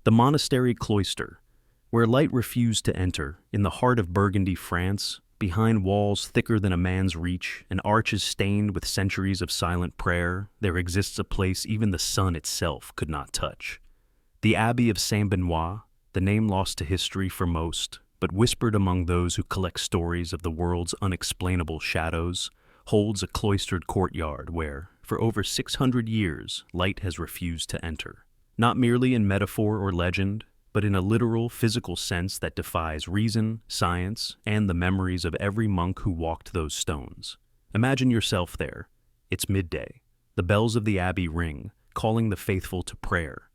The monastery Cloister, where light refused to enter, in the heart of Burgundy, France, behind walls thicker than a man's reach and arches stained with centuries of silent prayer, there exists a place even the sun itself could not touch. The Abbey of Saint-Benoît, the name lost to history for most, but whispered among those who collect stories of the world's unexplainable shadows, holds a cloistered courtyard where, for over 600 years, light has refused to enter. Not merely in metaphor or legend, but in a literal, physical sense that defies reason, science, and the memories of every monk who walked those stones. Imagine yourself there. It's midday. The bells of the abbey ring, calling the faithful to prayer.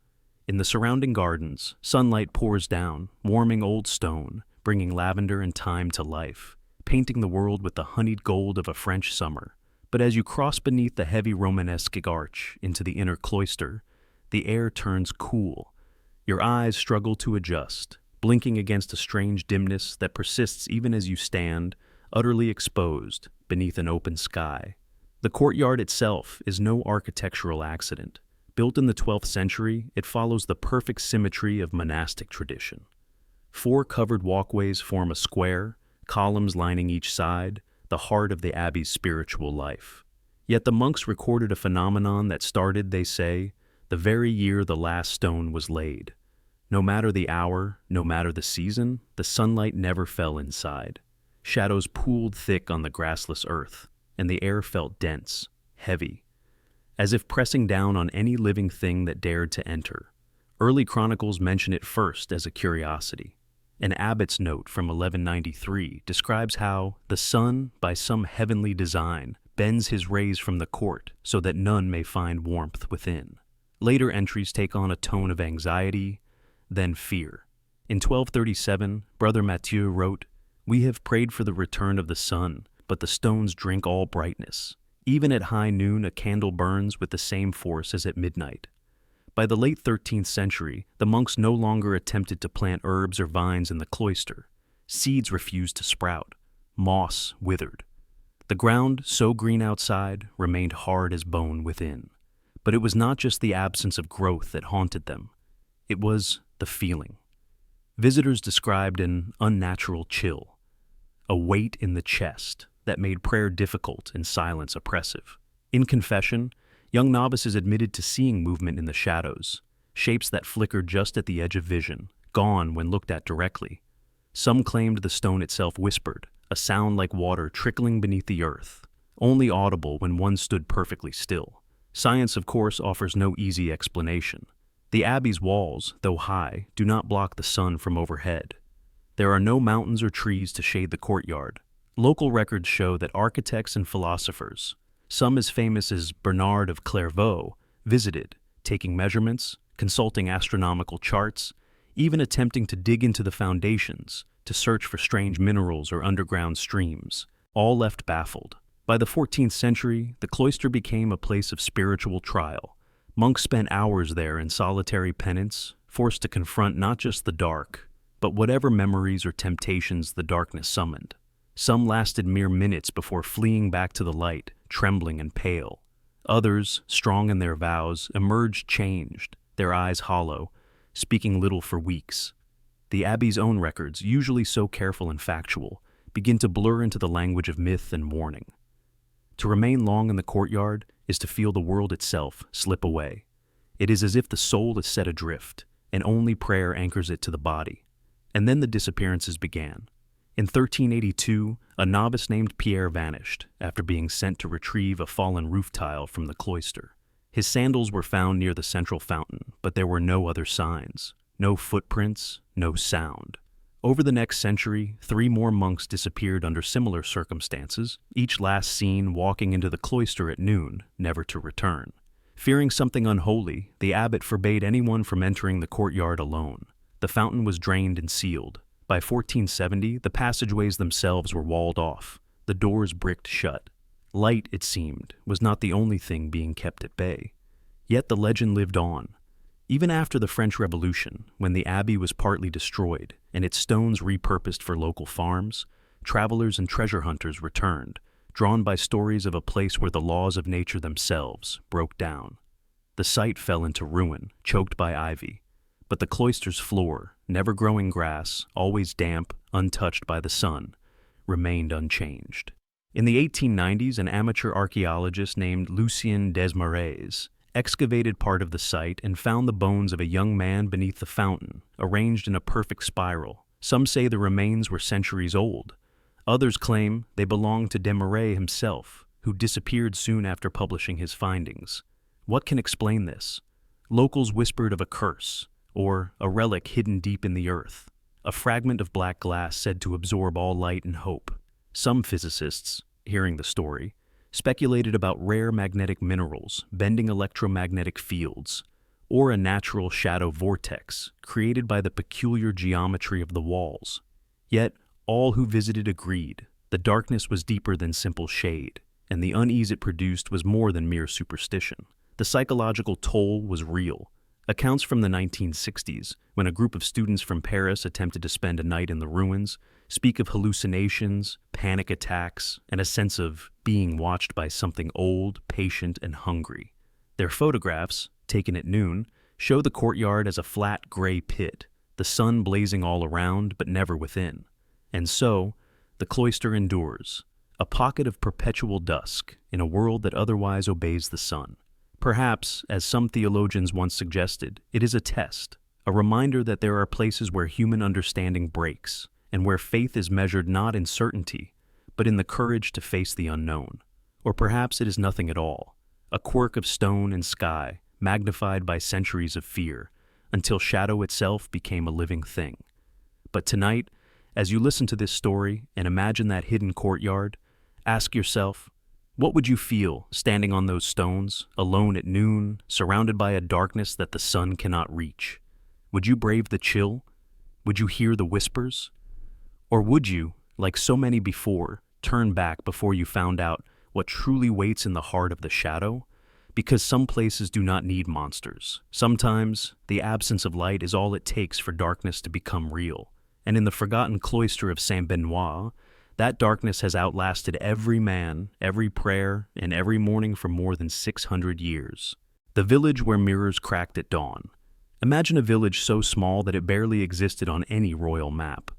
In the surrounding gardens, sunlight pours down, warming old stone, bringing lavender and thyme to life, painting the world with the honeyed gold of a French summer. But as you cross beneath the heavy Romanesque arch into the inner cloister, the air turns cool. Your eyes struggle to adjust, blinking against a strange dimness that persists even as you stand, utterly exposed, beneath an open sky. The courtyard itself is no architectural accident. Built in the 12th century, it follows the perfect symmetry of monastic tradition. 4 covered walkways form a square, columns lining each side, the heart of the abbey's spiritual life. Yet the monks recorded a phenomenon that started, they say, the very year the last stone was laid. No matter the hour, no matter the season, the sunlight never fell inside. Shadows pooled thick on the grassless earth, and the air felt dense, heavy, as if pressing down on any living thing that dared to enter. Early chronicles mention it first as a curiosity. An abbot's note from 1193 describes how the sun, by some heavenly design, bends his rays from the court so that none may find warmth within. Later entries take on a tone of anxiety, then fear. In 1237, Brother Mathieu wrote, "We have prayed for the return of the sun, but the stones drink all brightness. Even at high noon a candle burns with the same force as at midnight." By the late 13th century, the monks no longer attempted to plant herbs or vines in the cloister. Seeds refused to sprout. Moss withered. The ground, so green outside, remained hard as bone within. But it was not just the absence of growth that haunted them. It was the feeling. Visitors described an unnatural chill, a weight in the chest that made prayer difficult and silence oppressive. In confession, young novices admitted to seeing movement in the shadows, shapes that flickered just at the edge of vision, gone when looked at directly. Some claimed the stone itself whispered, a sound like water trickling beneath the earth, only audible when one stood perfectly still. Science, of course, offers no easy explanation. The abbey's walls, though high, do not block the sun from overhead. There are no mountains or trees to shade the courtyard. Local records show that architects and philosophers, some as famous as Bernard of Clairvaux, visited, taking measurements, consulting astronomical charts, even attempting to dig into the foundations to search for strange minerals or underground streams, all left baffled. By the 14th century, the cloister became a place of spiritual trial. Monks spent hours there in solitary penance, forced to confront not just the dark, but whatever memories or temptations the darkness summoned. Some lasted mere minutes before fleeing back to the light, trembling and pale. Others, strong in their vows, emerged changed, their eyes hollow, speaking little for weeks. The abbey's own records, usually so careful and factual, begin to blur into the language of myth and warning. To remain long in the courtyard is to feel the world itself slip away. It is as if the soul is set adrift, and only prayer anchors it to the body. And then the disappearances began. In 1382, a novice named Pierre vanished after being sent to retrieve a fallen roof tile from the cloister. His sandals were found near the central fountain, but there were no other signs, no footprints, no sound. Over the next century, 3 more monks disappeared under similar circumstances, each last seen walking into the cloister at noon, never to return. Fearing something unholy, the abbot forbade anyone from entering the courtyard alone. The fountain was drained and sealed. By 1470, the passageways themselves were walled off, the doors bricked shut. Light, it seemed, was not the only thing being kept at bay. Yet the legend lived on. Even after the French Revolution, when the abbey was partly destroyed and its stones repurposed for local farms, travelers and treasure hunters returned, drawn by stories of a place where the laws of nature themselves broke down. The site fell into ruin, choked by ivy, but the cloister's floor, never growing grass, always damp, untouched by the sun, remained unchanged. In the 1890s, an amateur archaeologist named Lucien Desmarais excavated part of the site and found the bones of a young man beneath the fountain, arranged in a perfect spiral. Some say the remains were centuries old. Others claim they belonged to Desmarais himself, who disappeared soon after publishing his findings. What can explain this? Locals whispered of a curse, or a relic hidden deep in the earth, a fragment of black glass said to absorb all light and hope. Some physicists, hearing the story, speculated about rare magnetic minerals bending electromagnetic fields, or a natural shadow vortex created by the peculiar geometry of the walls. Yet, all who visited agreed the darkness was deeper than simple shade, and the unease it produced was more than mere superstition. The psychological toll was real. Accounts from the 1960s, when a group of students from Paris attempted to spend a night in the ruins, speak of hallucinations, panic attacks, and a sense of being watched by something old, patient, and hungry. Their photographs, taken at noon, show the courtyard as a flat gray pit, the sun blazing all around but never within. And so, the cloister endures, a pocket of perpetual dusk in a world that otherwise obeys the sun. Perhaps, as some theologians once suggested, it is a test, a reminder that there are places where human understanding breaks, and where faith is measured not in certainty, but in the courage to face the unknown. Or perhaps it is nothing at all, a quirk of stone and sky, magnified by centuries of fear, until shadow itself became a living thing. But tonight, as you listen to this story and imagine that hidden courtyard, ask yourself, what would you feel standing on those stones, alone at noon, surrounded by a darkness that the sun cannot reach? Would you brave the chill? Would you hear the whispers? Or would you, like so many before, turn back before you found out what truly waits in the heart of the shadow? Because some places do not need monsters. Sometimes, the absence of light is all it takes for darkness to become real. And in the forgotten cloister of Saint-Benoît, that darkness has outlasted every man, every prayer, and every morning for more than 600 years. The village where mirrors cracked at dawn. Imagine a village so small that it barely existed on any royal map.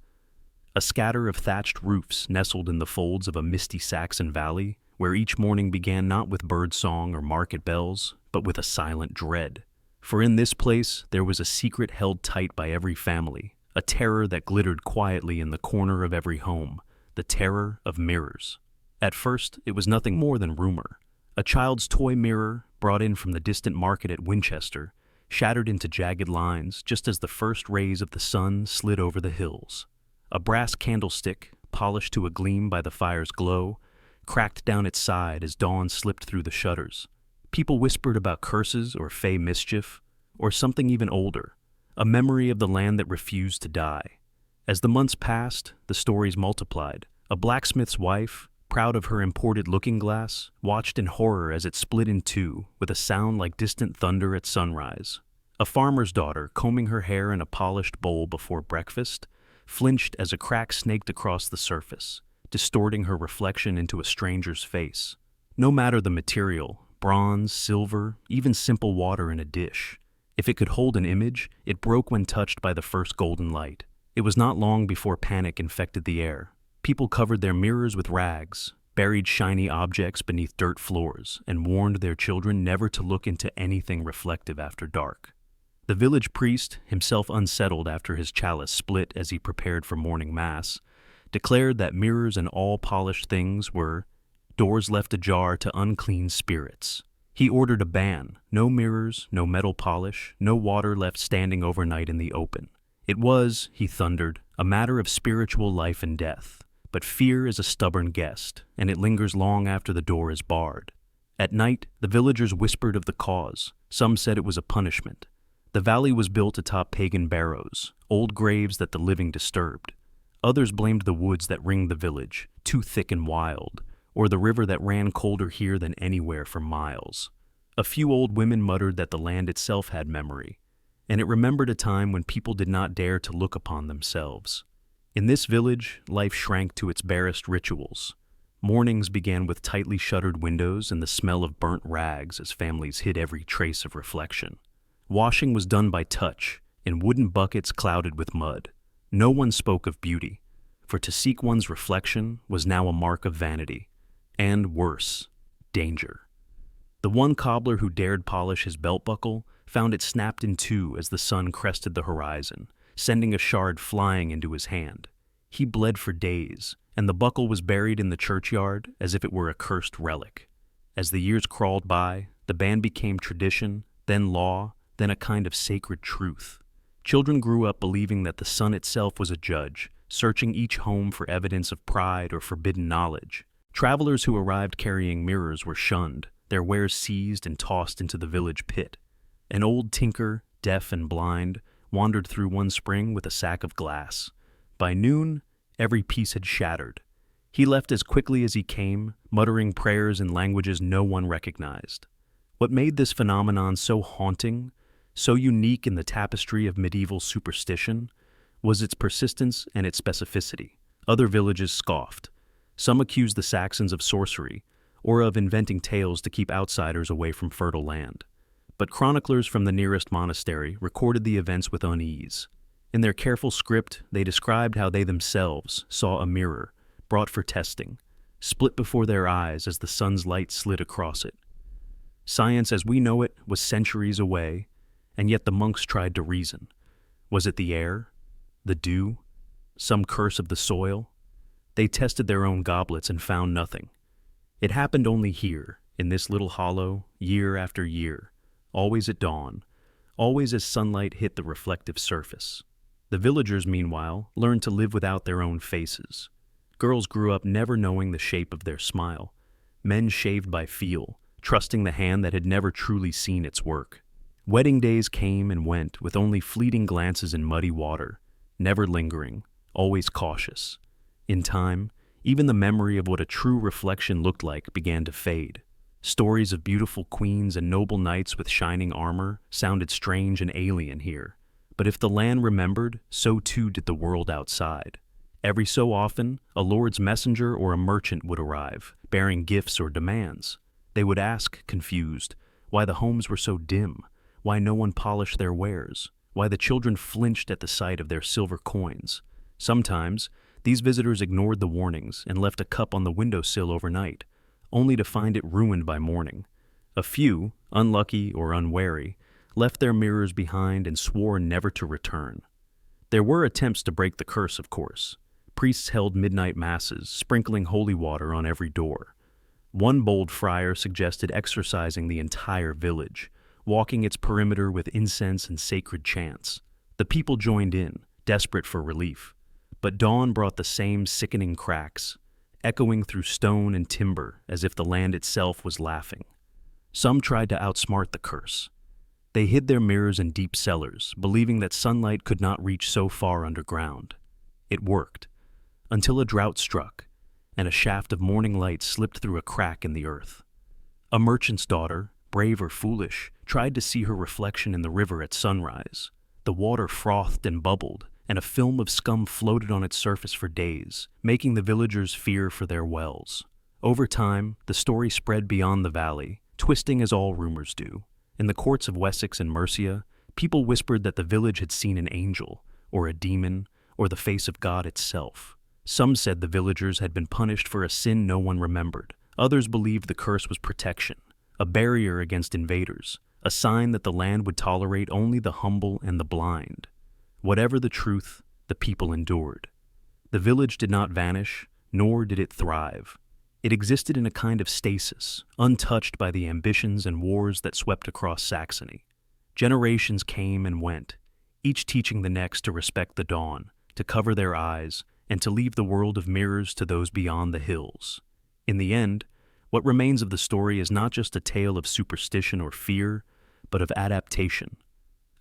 A scatter of thatched roofs nestled in the folds of a misty Saxon valley, where each morning began not with bird song or market bells, but with a silent dread. For in this place there was a secret held tight by every family, a terror that glittered quietly in the corner of every home. The terror of mirrors. At first, it was nothing more than rumor. A child's toy mirror, brought in from the distant market at Winchester, shattered into jagged lines just as the first rays of the sun slid over the hills. A brass candlestick, polished to a gleam by the fire's glow, cracked down its side as dawn slipped through the shutters. People whispered about curses or fey mischief, or something even older, a memory of the land that refused to die. As the months passed, the stories multiplied. A blacksmith's wife, proud of her imported looking-glass, watched in horror as it split in two with a sound like distant thunder at sunrise. A farmer's daughter, combing her hair in a polished bowl before breakfast, flinched as a crack snaked across the surface, distorting her reflection into a stranger's face. No matter the material, bronze, silver, even simple water in a dish, if it could hold an image, it broke when touched by the first golden light. It was not long before panic infected the air. People covered their mirrors with rags, buried shiny objects beneath dirt floors, and warned their children never to look into anything reflective after dark. The village priest, himself unsettled after his chalice split as he prepared for morning mass, declared that mirrors and all polished things were doors left ajar to unclean spirits. He ordered a ban: no mirrors, no metal polish, no water left standing overnight in the open. It was, he thundered, a matter of spiritual life and death. But fear is a stubborn guest, and it lingers long after the door is barred. At night, the villagers whispered of the cause. Some said it was a punishment. The valley was built atop pagan barrows, old graves that the living disturbed. Others blamed the woods that ringed the village, too thick and wild, or the river that ran colder here than anywhere for miles. A few old women muttered that the land itself had memory, and it remembered a time when people did not dare to look upon themselves. In this village, life shrank to its barest rituals. Mornings began with tightly shuttered windows and the smell of burnt rags as families hid every trace of reflection. Washing was done by touch, in wooden buckets clouded with mud. No one spoke of beauty, for to seek one's reflection was now a mark of vanity, and worse, danger. The one cobbler who dared polish his belt buckle found it snapped in two as the sun crested the horizon, sending a shard flying into his hand. He bled for days, and the buckle was buried in the churchyard as if it were a cursed relic. As the years crawled by, the ban became tradition, then law, then a kind of sacred truth. Children grew up believing that the sun itself was a judge, searching each home for evidence of pride or forbidden knowledge. Travelers who arrived carrying mirrors were shunned, their wares seized and tossed into the village pit. An old tinker, deaf and blind, wandered through one spring with a sack of glass. By noon, every piece had shattered. He left as quickly as he came, muttering prayers in languages no one recognized. What made this phenomenon so haunting, so unique in the tapestry of medieval superstition, was its persistence and its specificity. Other villages scoffed. Some accused the Saxons of sorcery, or of inventing tales to keep outsiders away from fertile land. But chroniclers from the nearest monastery recorded the events with unease. In their careful script, they described how they themselves saw a mirror, brought for testing, split before their eyes as the sun's light slid across it. Science as we know it was centuries away, and yet the monks tried to reason. Was it the air? The dew? Some curse of the soil? They tested their own goblets and found nothing. It happened only here, in this little hollow, year after year, always at dawn, always as sunlight hit the reflective surface. The villagers, meanwhile, learned to live without their own faces. Girls grew up never knowing the shape of their smile. Men shaved by feel, trusting the hand that had never truly seen its work. Wedding days came and went with only fleeting glances in muddy water, never lingering, always cautious. In time, even the memory of what a true reflection looked like began to fade. Stories of beautiful queens and noble knights with shining armor sounded strange and alien here. But if the land remembered, so too did the world outside. Every so often, a lord's messenger or a merchant would arrive, bearing gifts or demands. They would ask, confused, why the homes were so dim, why no one polished their wares, why the children flinched at the sight of their silver coins. Sometimes, these visitors ignored the warnings and left a cup on the windowsill overnight, only to find it ruined by morning. A few, unlucky or unwary, left their mirrors behind and swore never to return. There were attempts to break the curse, of course. Priests held midnight masses, sprinkling holy water on every door. One bold friar suggested exorcising the entire village, walking its perimeter with incense and sacred chants. The people joined in, desperate for relief. But dawn brought the same sickening cracks, echoing through stone and timber as if the land itself was laughing. Some tried to outsmart the curse. They hid their mirrors in deep cellars, believing that sunlight could not reach so far underground. It worked, until a drought struck, and a shaft of morning light slipped through a crack in the earth. A merchant's daughter, brave or foolish, tried to see her reflection in the river at sunrise. The water frothed and bubbled, and a film of scum floated on its surface for days, making the villagers fear for their wells. Over time, the story spread beyond the valley, twisting as all rumors do. In the courts of Wessex and Mercia, people whispered that the village had seen an angel, or a demon, or the face of God itself. Some said the villagers had been punished for a sin no one remembered. Others believed the curse was protection, a barrier against invaders, a sign that the land would tolerate only the humble and the blind. Whatever the truth, the people endured. The village did not vanish, nor did it thrive. It existed in a kind of stasis, untouched by the ambitions and wars that swept across Saxony. Generations came and went, each teaching the next to respect the dawn, to cover their eyes, and to leave the world of mirrors to those beyond the hills. In the end, what remains of the story is not just a tale of superstition or fear, but of adaptation.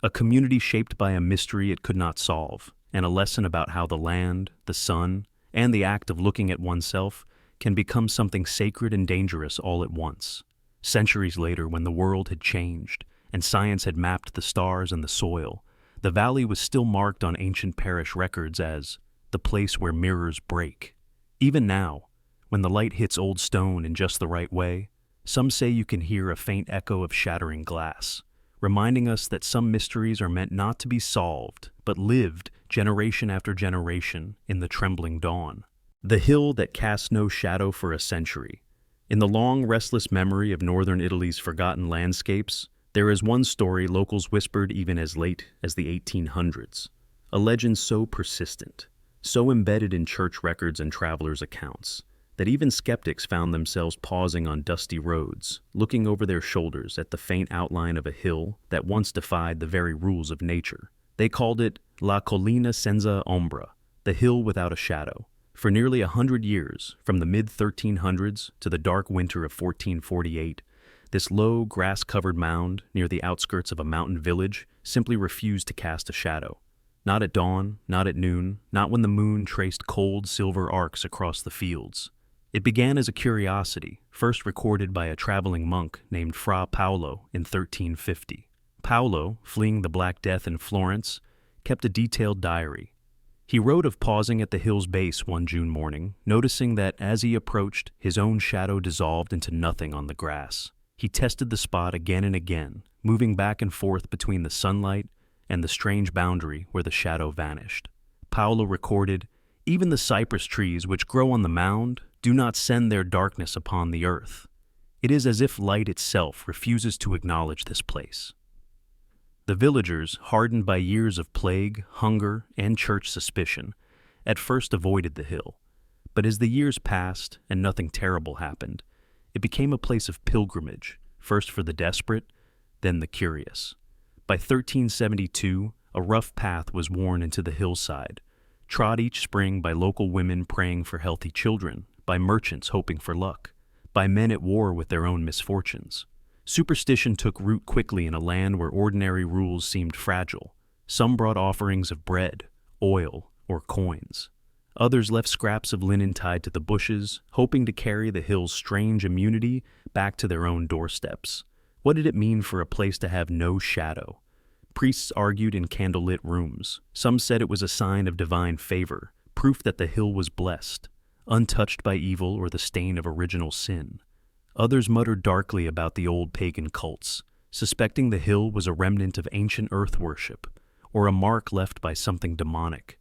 A community shaped by a mystery it could not solve, and a lesson about how the land, the sun, and the act of looking at oneself can become something sacred and dangerous all at once. Centuries later, when the world had changed, and science had mapped the stars and the soil, the valley was still marked on ancient parish records as the place where mirrors break. Even now, when the light hits old stone in just the right way, some say you can hear a faint echo of shattering glass, reminding us that some mysteries are meant not to be solved, but lived generation after generation in the trembling dawn. The hill that cast no shadow for a century. In the long, restless memory of northern Italy's forgotten landscapes, there is one story locals whispered even as late as the 1800s. A legend so persistent, so embedded in church records and travelers' accounts, that even skeptics found themselves pausing on dusty roads, looking over their shoulders at the faint outline of a hill that once defied the very rules of nature. They called it La Collina Senza Ombra, the hill without a shadow. For nearly 100 years, from the mid-1300s to the dark winter of 1448, this low, grass-covered mound near the outskirts of a mountain village simply refused to cast a shadow. Not at dawn, not at noon, not when the moon traced cold silver arcs across the fields. It began as a curiosity, first recorded by a traveling monk named Fra Paolo in 1350. Paolo, fleeing the Black Death in Florence, kept a detailed diary. He wrote of pausing at the hill's base one June morning, noticing that as he approached, his own shadow dissolved into nothing on the grass. He tested the spot again and again, moving back and forth between the sunlight and the strange boundary where the shadow vanished. Paolo recorded, "Even the cypress trees which grow on the mound do not send their darkness upon the earth. It is as if light itself refuses to acknowledge this place." The villagers, hardened by years of plague, hunger, and church suspicion, at first avoided the hill. But as the years passed and nothing terrible happened, it became a place of pilgrimage, first for the desperate, then the curious. By 1372, a rough path was worn into the hillside, trod each spring by local women praying for healthy children, by merchants hoping for luck, by men at war with their own misfortunes. Superstition took root quickly in a land where ordinary rules seemed fragile. Some brought offerings of bread, oil, or coins. Others left scraps of linen tied to the bushes, hoping to carry the hill's strange immunity back to their own doorsteps. What did it mean for a place to have no shadow? Priests argued in candlelit rooms. Some said it was a sign of divine favor, proof that the hill was blessed, untouched by evil or the stain of original sin. Others muttered darkly about the old pagan cults, suspecting the hill was a remnant of ancient earth worship, or a mark left by something demonic.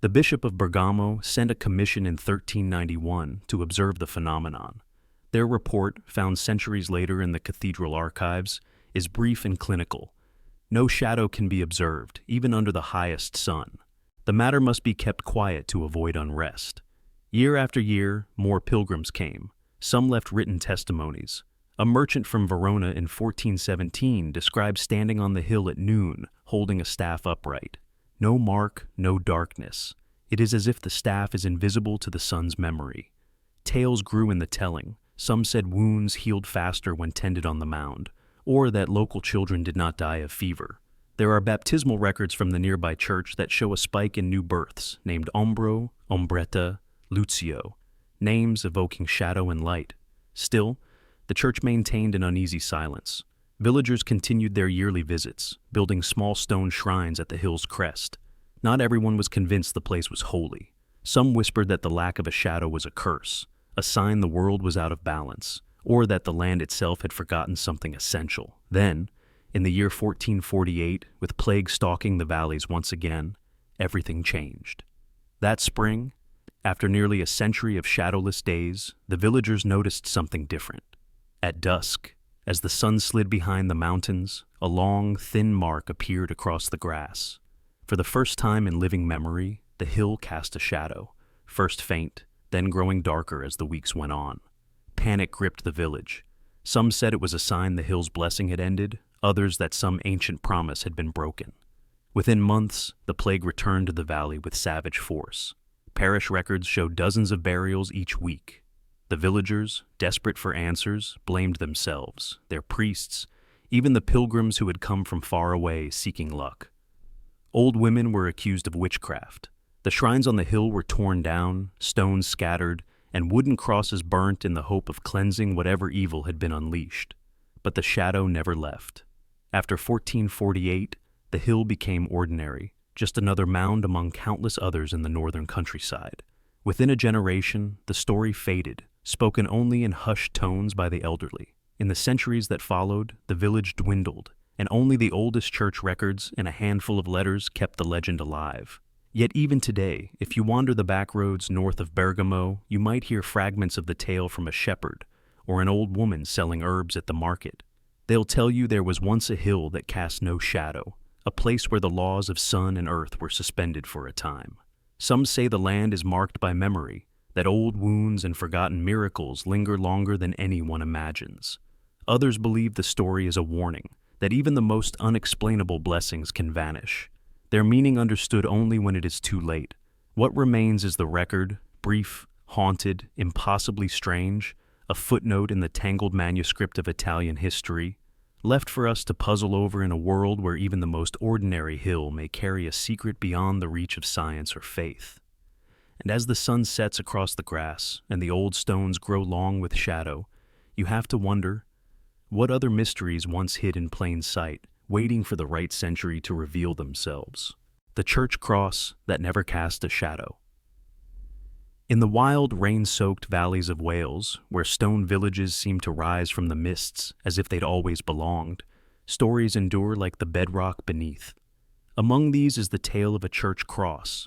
The Bishop of Bergamo sent a commission in 1391 to observe the phenomenon. Their report, found centuries later in the cathedral archives, is brief and clinical. No shadow can be observed, even under the highest sun. The matter must be kept quiet to avoid unrest. Year after year, more pilgrims came. Some left written testimonies. A merchant from Verona in 1417 described standing on the hill at noon, holding a staff upright. No mark, no darkness. It is as if the staff is invisible to the sun's memory. Tales grew in the telling. Some said wounds healed faster when tended on the mound, or that local children did not die of fever. There are baptismal records from the nearby church that show a spike in new births, named Ombro, Ombretta, Lucio, names evoking shadow and light. Still, the church maintained an uneasy silence. Villagers continued their yearly visits, building small stone shrines at the hill's crest. Not everyone was convinced the place was holy. Some whispered that the lack of a shadow was a curse, a sign the world was out of balance, or that the land itself had forgotten something essential. Then, in the year 1448, with plague stalking the valleys once again, everything changed. That spring, after nearly a century of shadowless days, the villagers noticed something different. At dusk, as the sun slid behind the mountains, a long, thin mark appeared across the grass. For the first time in living memory, the hill cast a shadow, first faint, then growing darker as the weeks went on. Panic gripped the village. Some said it was a sign the hill's blessing had ended, others that some ancient promise had been broken. Within months, the plague returned to the valley with savage force. Parish records show dozens of burials each week. The villagers, desperate for answers, blamed themselves, their priests, even the pilgrims who had come from far away seeking luck. Old women were accused of witchcraft. The shrines on the hill were torn down, stones scattered, and wooden crosses burnt in the hope of cleansing whatever evil had been unleashed. But the shadow never left. After 1448, the hill became ordinary, just another mound among countless others in the northern countryside. Within a generation, the story faded, spoken only in hushed tones by the elderly. In the centuries that followed, the village dwindled, and only the oldest church records and a handful of letters kept the legend alive. Yet even today, if you wander the back roads north of Bergamo, you might hear fragments of the tale from a shepherd or an old woman selling herbs at the market. They'll tell you there was once a hill that cast no shadow, a place where the laws of sun and earth were suspended for a time. Some say the land is marked by memory, that old wounds and forgotten miracles linger longer than anyone imagines. Others believe the story is a warning, that even the most unexplainable blessings can vanish, their meaning understood only when it is too late. What remains is the record, brief, haunted, impossibly strange, a footnote in the tangled manuscript of Italian history, left for us to puzzle over in a world where even the most ordinary hill may carry a secret beyond the reach of science or faith. And as the sun sets across the grass and the old stones grow long with shadow, you have to wonder, what other mysteries once hid in plain sight, waiting for the right century to reveal themselves? The church cross that never cast a shadow. In the wild, rain-soaked valleys of Wales, where stone villages seem to rise from the mists as if they'd always belonged, stories endure like the bedrock beneath. Among these is the tale of a church cross,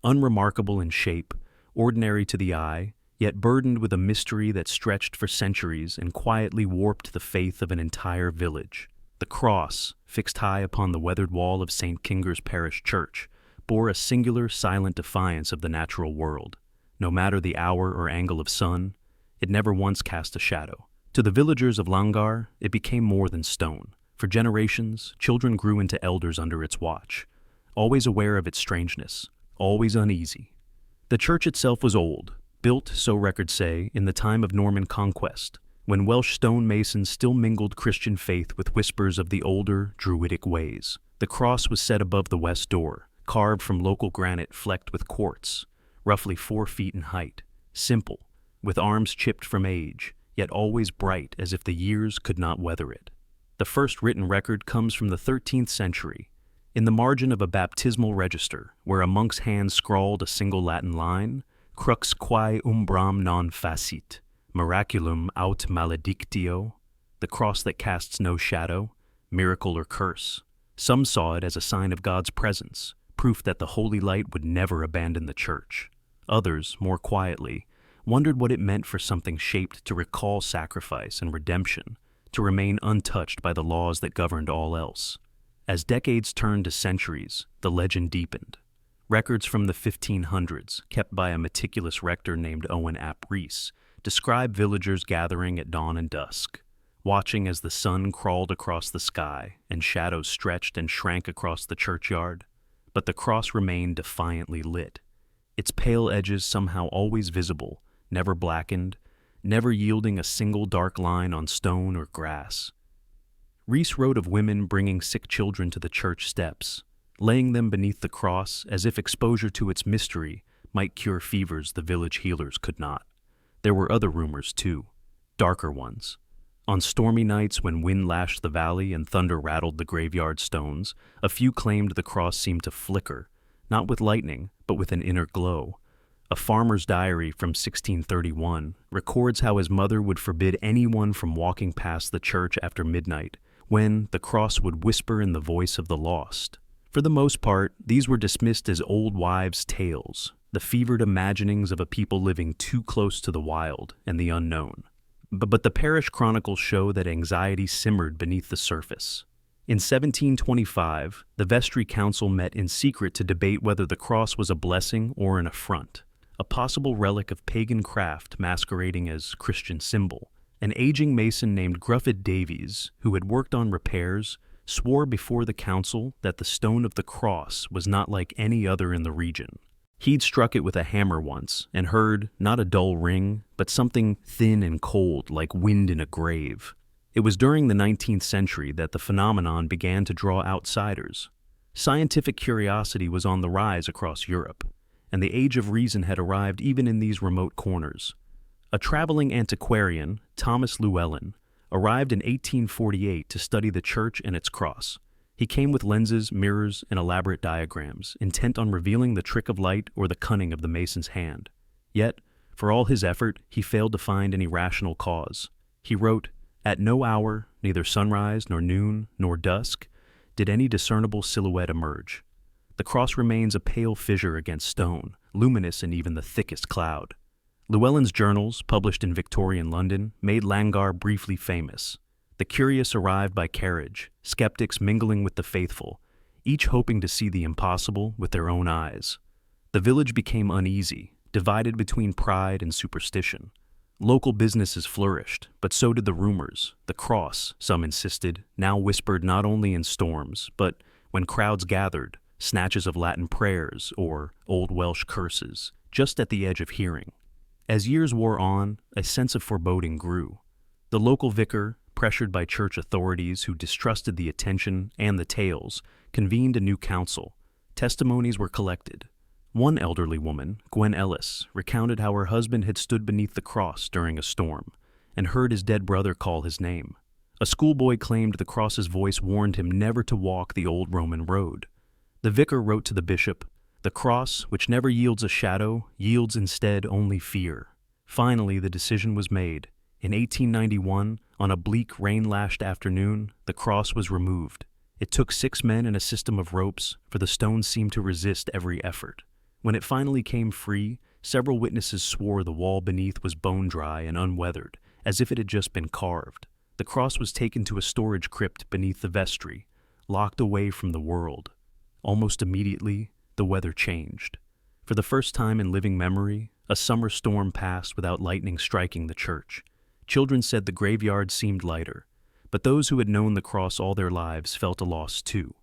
unremarkable in shape, ordinary to the eye, yet burdened with a mystery that stretched for centuries and quietly warped the faith of an entire village. The cross, fixed high upon the weathered wall of St. Kinger's Parish Church, bore a singular, silent defiance of the natural world. No matter the hour or angle of sun, it never once cast a shadow. To the villagers of Langar, it became more than stone. For generations, children grew into elders under its watch, always aware of its strangeness, always uneasy. The church itself was old, built, so records say, in the time of Norman conquest, when Welsh stonemasons still mingled Christian faith with whispers of the older, Druidic ways. The cross was set above the west door, carved from local granite flecked with quartz, roughly 4 feet in height, simple, with arms chipped from age, yet always bright as if the years could not weather it. The first written record comes from the 13th century, in the margin of a baptismal register, where a monk's hand scrawled a single Latin line, Crux quae umbram non facit, miraculum aut maledictio, the cross that casts no shadow, miracle or curse. Some saw it as a sign of God's presence, proof that the holy light would never abandon the church. Others, more quietly, wondered what it meant for something shaped to recall sacrifice and redemption, to remain untouched by the laws that governed all else. As decades turned to centuries, the legend deepened. Records from the 1500s, kept by a meticulous rector named Owen ap Rhys, describe villagers gathering at dawn and dusk, watching as the sun crawled across the sky and shadows stretched and shrank across the churchyard. But the cross remained defiantly lit, its pale edges somehow always visible, never blackened, never yielding a single dark line on stone or grass. Rhys wrote of women bringing sick children to the church steps, laying them beneath the cross as if exposure to its mystery might cure fevers the village healers could not. There were other rumors, too, darker ones. On stormy nights when wind lashed the valley and thunder rattled the graveyard stones, a few claimed the cross seemed to flicker, not with lightning, but with an inner glow. A farmer's diary from 1631 records how his mother would forbid anyone from walking past the church after midnight, when the cross would whisper in the voice of the lost. For the most part, these were dismissed as old wives' tales, the fevered imaginings of a people living too close to the wild and the unknown. But the parish chronicles show that anxiety simmered beneath the surface. In 1725, the vestry council met in secret to debate whether the cross was a blessing or an affront, a possible relic of pagan craft masquerading as Christian symbol. An aging mason named Gruffydd Davies, who had worked on repairs, swore before the council that the stone of the cross was not like any other in the region. He'd struck it with a hammer once and heard not a dull ring, but something thin and cold like wind in a grave. It was during the 19th century that the phenomenon began to draw outsiders. Scientific curiosity was on the rise across Europe, and the age of reason had arrived even in these remote corners. A traveling antiquarian, Thomas Llewellyn, arrived in 1848 to study the church and its cross. He came with lenses, mirrors, and elaborate diagrams, intent on revealing the trick of light or the cunning of the mason's hand. Yet, for all his effort, he failed to find any rational cause. He wrote, At no hour, neither sunrise nor noon nor dusk, did any discernible silhouette emerge. The cross remains a pale fissure against stone, luminous in even the thickest cloud. Llewellyn's journals, published in Victorian London, made Langar briefly famous. The curious arrived by carriage, skeptics mingling with the faithful, each hoping to see the impossible with their own eyes. The village became uneasy, divided between pride and superstition. Local businesses flourished, but so did the rumors. The cross, some insisted, now whispered not only in storms, but when crowds gathered, snatches of Latin prayers or Old Welsh curses, just at the edge of hearing. As years wore on, a sense of foreboding grew. The local vicar, pressured by church authorities who distrusted the attention and the tales, convened a new council. Testimonies were collected. One elderly woman, Gwen Ellis, recounted how her husband had stood beneath the cross during a storm and heard his dead brother call his name. A schoolboy claimed the cross's voice warned him never to walk the old Roman road. The vicar wrote to the bishop, "The cross, which never yields a shadow, yields instead only fear." Finally, the decision was made. In 1891, on a bleak, rain-lashed afternoon, the cross was removed. It took 6 men and a system of ropes, for the stone seemed to resist every effort. When it finally came free, several witnesses swore the wall beneath was bone-dry and unweathered, as if it had just been carved. The cross was taken to a storage crypt beneath the vestry, locked away from the world. Almost immediately, the weather changed. For the first time in living memory, a summer storm passed without lightning striking the church. Children said the graveyard seemed lighter, but those who had known the cross all their lives felt a loss too.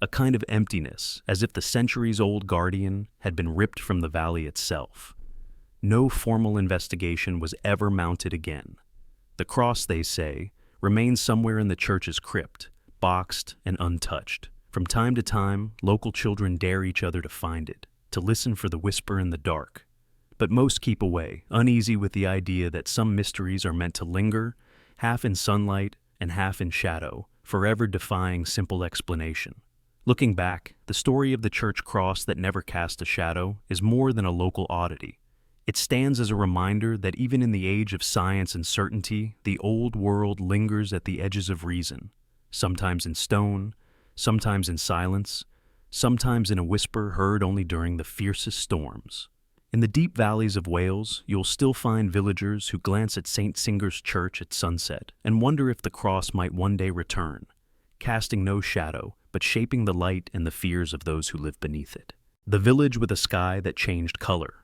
A kind of emptiness, as if the centuries-old guardian had been ripped from the valley itself. No formal investigation was ever mounted again. The cross, they say, remains somewhere in the church's crypt, boxed and untouched. From time to time, local children dare each other to find it, to listen for the whisper in the dark. But most keep away, uneasy with the idea that some mysteries are meant to linger, half in sunlight and half in shadow, forever defying simple explanation. Looking back, the story of the church cross that never cast a shadow is more than a local oddity. It stands as a reminder that even in the age of science and certainty, the old world lingers at the edges of reason, sometimes in stone, sometimes in silence, sometimes in a whisper heard only during the fiercest storms. In the deep valleys of Wales, you'll still find villagers who glance at St. Singer's Church at sunset and wonder if the cross might one day return, casting no shadow, but shaping the light and the fears of those who live beneath it. The village with a sky that changed color.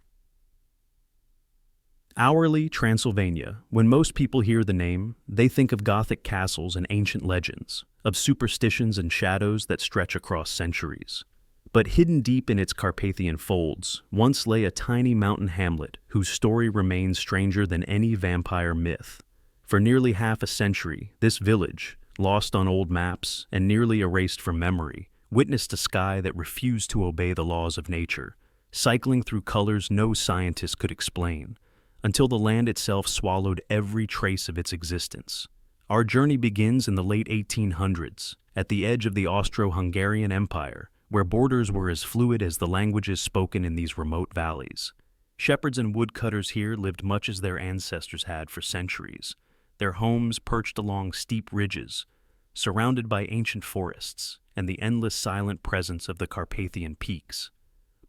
Hourly, Transylvania. When most people hear the name, they think of Gothic castles and ancient legends, of superstitions and shadows that stretch across centuries. But hidden deep in its Carpathian folds, once lay a tiny mountain hamlet whose story remains stranger than any vampire myth. For nearly half a century, this village, lost on old maps and nearly erased from memory, witnessed a sky that refused to obey the laws of nature, cycling through colors no scientist could explain, until the land itself swallowed every trace of its existence. Our journey begins in the late 1800s, at the edge of the Austro-Hungarian Empire, where borders were as fluid as the languages spoken in these remote valleys. Shepherds and woodcutters here lived much as their ancestors had for centuries, their homes perched along steep ridges, surrounded by ancient forests and the endless silent presence of the Carpathian peaks.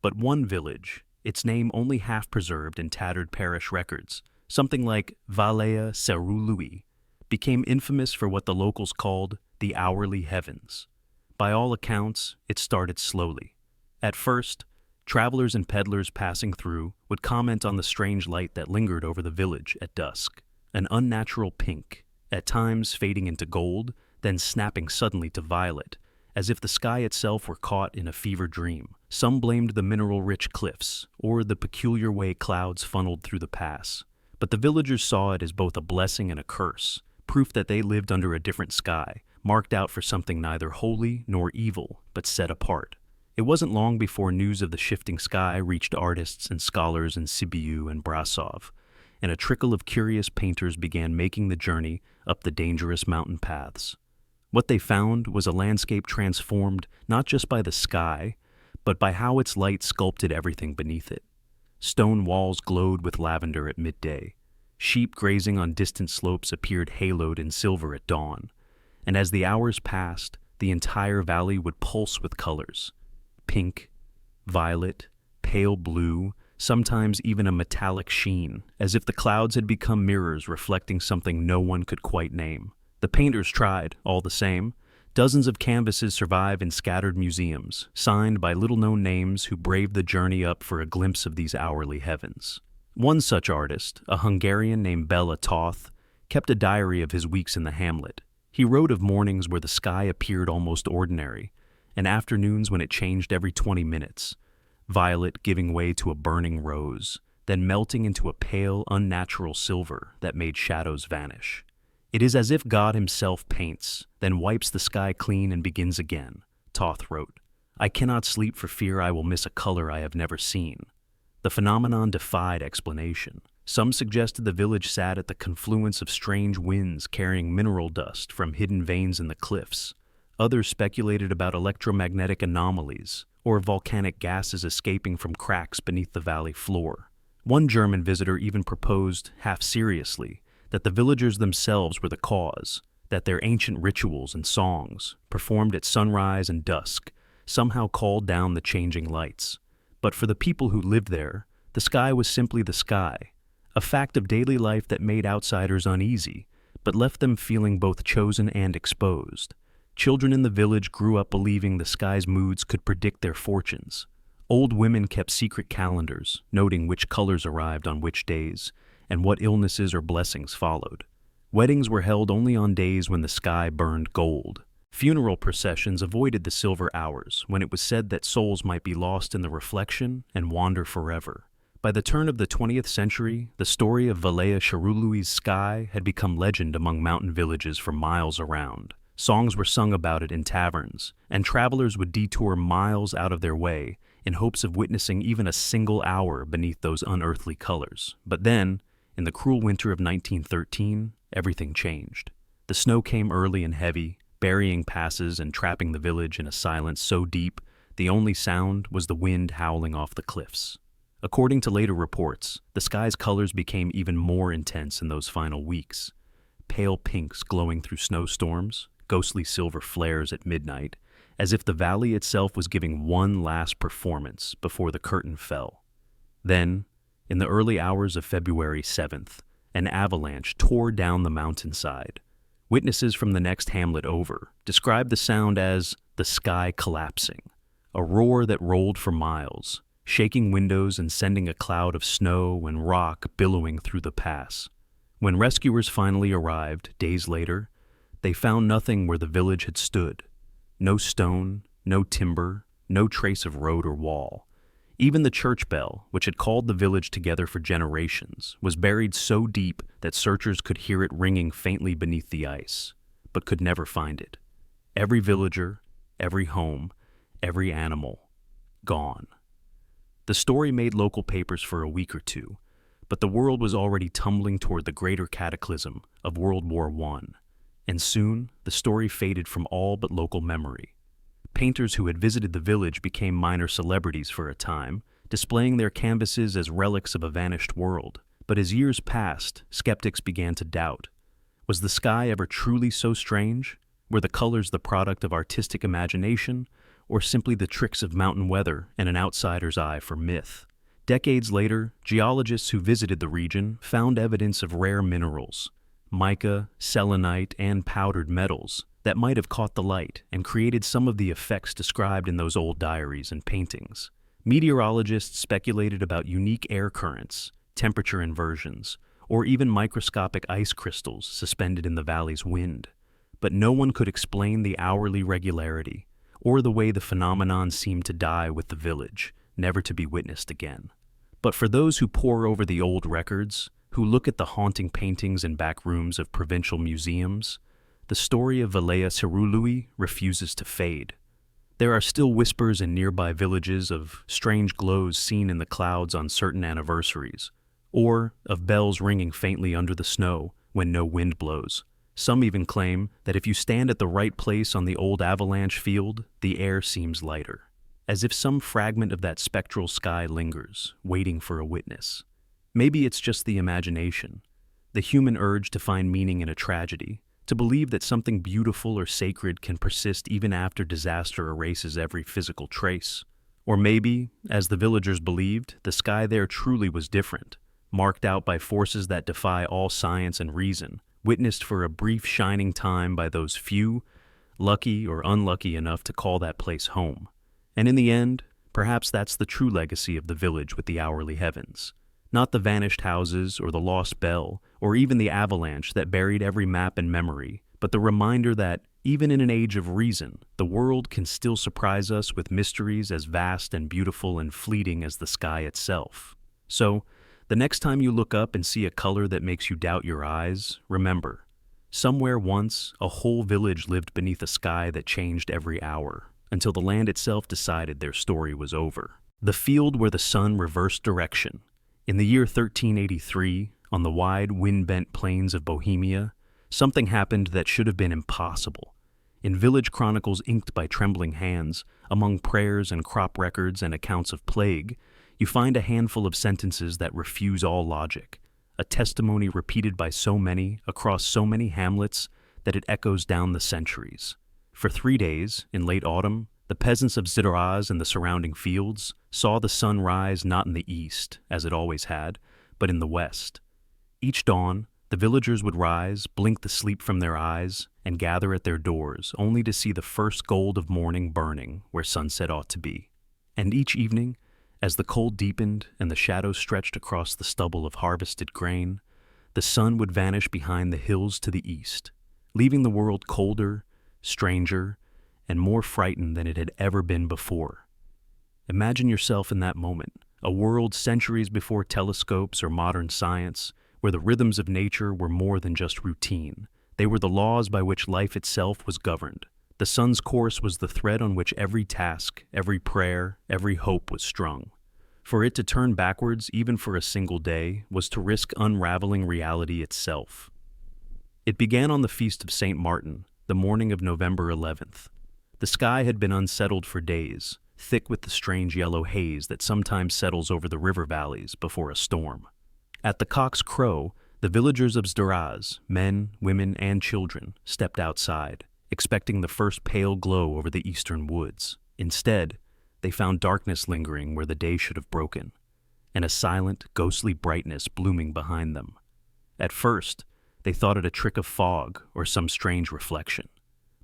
But one village, its name only half preserved in tattered parish records, something like Valea Cerului, became infamous for what the locals called the hourly heavens. By all accounts, it started slowly. At first, travelers and peddlers passing through would comment on the strange light that lingered over the village at dusk. An unnatural pink, at times fading into gold, then snapping suddenly to violet, as if the sky itself were caught in a fever dream. Some blamed the mineral-rich cliffs, or the peculiar way clouds funneled through the pass. But the villagers saw it as both a blessing and a curse, proof that they lived under a different sky, marked out for something neither holy nor evil, but set apart. It wasn't long before news of the shifting sky reached artists and scholars in Sibiu and Brasov, and a trickle of curious painters began making the journey up the dangerous mountain paths. What they found was a landscape transformed not just by the sky, but by how its light sculpted everything beneath it. Stone walls glowed with lavender at midday. Sheep grazing on distant slopes appeared haloed in silver at dawn, and as the hours passed, the entire valley would pulse with colors: pink, violet, pale blue, sometimes even a metallic sheen, as if the clouds had become mirrors reflecting something no one could quite name. The painters tried, all the same. Dozens of canvases survive in scattered museums, signed by little-known names who braved the journey up for a glimpse of these hourly heavens. One such artist, a Hungarian named Bela Toth, kept a diary of his weeks in the hamlet. He wrote of mornings where the sky appeared almost ordinary, and afternoons when it changed every 20 minutes, violet giving way to a burning rose, then melting into a pale, unnatural silver that made shadows vanish. It is as if God himself paints, then wipes the sky clean and begins again, Toth wrote. I cannot sleep for fear I will miss a color I have never seen. The phenomenon defied explanation. Some suggested the village sat at the confluence of strange winds carrying mineral dust from hidden veins in the cliffs. Others speculated about electromagnetic anomalies or volcanic gases escaping from cracks beneath the valley floor. One German visitor even proposed, half seriously, that the villagers themselves were the cause, that their ancient rituals and songs, performed at sunrise and dusk, somehow called down the changing lights. But for the people who lived there, the sky was simply the sky, a fact of daily life that made outsiders uneasy, but left them feeling both chosen and exposed. Children in the village grew up believing the sky's moods could predict their fortunes. Old women kept secret calendars, noting which colors arrived on which days, and what illnesses or blessings followed. Weddings were held only on days when the sky burned gold. Funeral processions avoided the silver hours, when it was said that souls might be lost in the reflection and wander forever. By the turn of the 20th century, the story of Valea Sharuli's sky had become legend among mountain villages for miles around. Songs were sung about it in taverns, and travelers would detour miles out of their way in hopes of witnessing even a single hour beneath those unearthly colors. But then, in the cruel winter of 1913, everything changed. The snow came early and heavy, burying passes and trapping the village in a silence so deep the only sound was the wind howling off the cliffs. According to later reports, the sky's colors became even more intense in those final weeks. Pale pinks glowing through snowstorms, ghostly silver flares at midnight, as if the valley itself was giving one last performance before the curtain fell. Then, in the early hours of February 7th, an avalanche tore down the mountainside. Witnesses from the next hamlet over described the sound as the sky collapsing, a roar that rolled for miles, shaking windows and sending a cloud of snow and rock billowing through the pass. When rescuers finally arrived, days later, they found nothing where the village had stood. No stone, no timber, no trace of road or wall. Even the church bell, which had called the village together for generations, was buried so deep that searchers could hear it ringing faintly beneath the ice, but could never find it. Every villager, every home, every animal, gone. The story made local papers for a week or two, but the world was already tumbling toward the greater cataclysm of World War I, and soon the story faded from all but local memory. Painters who had visited the village became minor celebrities for a time, displaying their canvases as relics of a vanished world. But as years passed, skeptics began to doubt. Was the sky ever truly so strange? Were the colors the product of artistic imagination, or simply the tricks of mountain weather and an outsider's eye for myth? Decades later, geologists who visited the region found evidence of rare minerals, mica, selenite, and powdered metals, that might have caught the light and created some of the effects described in those old diaries and paintings. Meteorologists speculated about unique air currents, temperature inversions, or even microscopic ice crystals suspended in the valley's wind. But no one could explain the hourly regularity, or the way the phenomenon seemed to die with the village, never to be witnessed again. But for those who pore over the old records, who look at the haunting paintings in back rooms of provincial museums, the story of Valea Sharuliu refuses to fade. There are still whispers in nearby villages of strange glows seen in the clouds on certain anniversaries, or of bells ringing faintly under the snow when no wind blows. Some even claim that if you stand at the right place on the old avalanche field, the air seems lighter, as if some fragment of that spectral sky lingers, waiting for a witness. Maybe it's just the imagination, the human urge to find meaning in a tragedy, to believe that something beautiful or sacred can persist even after disaster erases every physical trace. Or maybe, as the villagers believed, the sky there truly was different, marked out by forces that defy all science and reason, witnessed for a brief shining time by those few, lucky or unlucky enough to call that place home. And in the end, perhaps that's the true legacy of the village with the hourly heavens. Not the vanished houses or the lost bell or even the avalanche that buried every map and memory, but the reminder that, even in an age of reason, the world can still surprise us with mysteries as vast and beautiful and fleeting as the sky itself. So, the next time you look up and see a color that makes you doubt your eyes, remember, somewhere once, a whole village lived beneath a sky that changed every hour, until the land itself decided their story was over. The field where the sun reversed direction. In the year 1383, on the wide, wind-bent plains of Bohemia, something happened that should have been impossible. In village chronicles inked by trembling hands, among prayers and crop records and accounts of plague, you find a handful of sentences that refuse all logic, a testimony repeated by so many, across so many hamlets, that it echoes down the centuries. For 3 days, in late autumn, the peasants of Zidaraz and the surrounding fields saw the sun rise not in the east, as it always had, but in the west. Each dawn, the villagers would rise, blink the sleep from their eyes, and gather at their doors, only to see the first gold of morning burning where sunset ought to be. And each evening, as the cold deepened and the shadows stretched across the stubble of harvested grain, the sun would vanish behind the hills to the east, leaving the world colder, stranger, and more frightened than it had ever been before. Imagine yourself in that moment, a world centuries before telescopes or modern science, where the rhythms of nature were more than just routine. They were the laws by which life itself was governed. The sun's course was the thread on which every task, every prayer, every hope was strung. For it to turn backwards, even for a single day, was to risk unraveling reality itself. It began on the feast of St. Martin, the morning of November 11th. The sky had been unsettled for days, thick with the strange yellow haze that sometimes settles over the river valleys before a storm. At the cock's crow, the villagers of Zdaraz, men, women, and children, stepped outside, expecting the first pale glow over the eastern woods. Instead, they found darkness lingering where the day should have broken, and a silent, ghostly brightness blooming behind them. At first, they thought it a trick of fog or some strange reflection.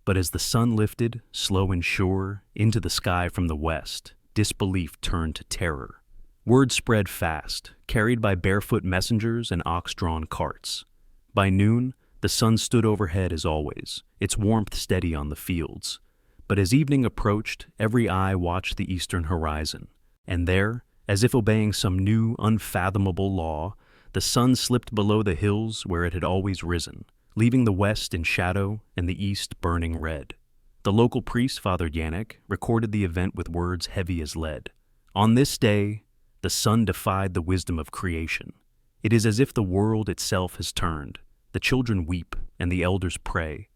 But as the sun lifted, slow and sure, into the sky from the west, disbelief turned to terror. Word spread fast, carried by barefoot messengers and ox-drawn carts. By noon, the sun stood overhead as always, its warmth steady on the fields. But as evening approached, every eye watched the eastern horizon, and there, as if obeying some new, unfathomable law, the sun slipped below the hills where it had always risen, leaving the west in shadow and the east burning red. The local priest, Father Yannick, recorded the event with words heavy as lead. On this day, the sun defied the wisdom of creation. It is as if the world itself has turned. The children weep, and the elders pray.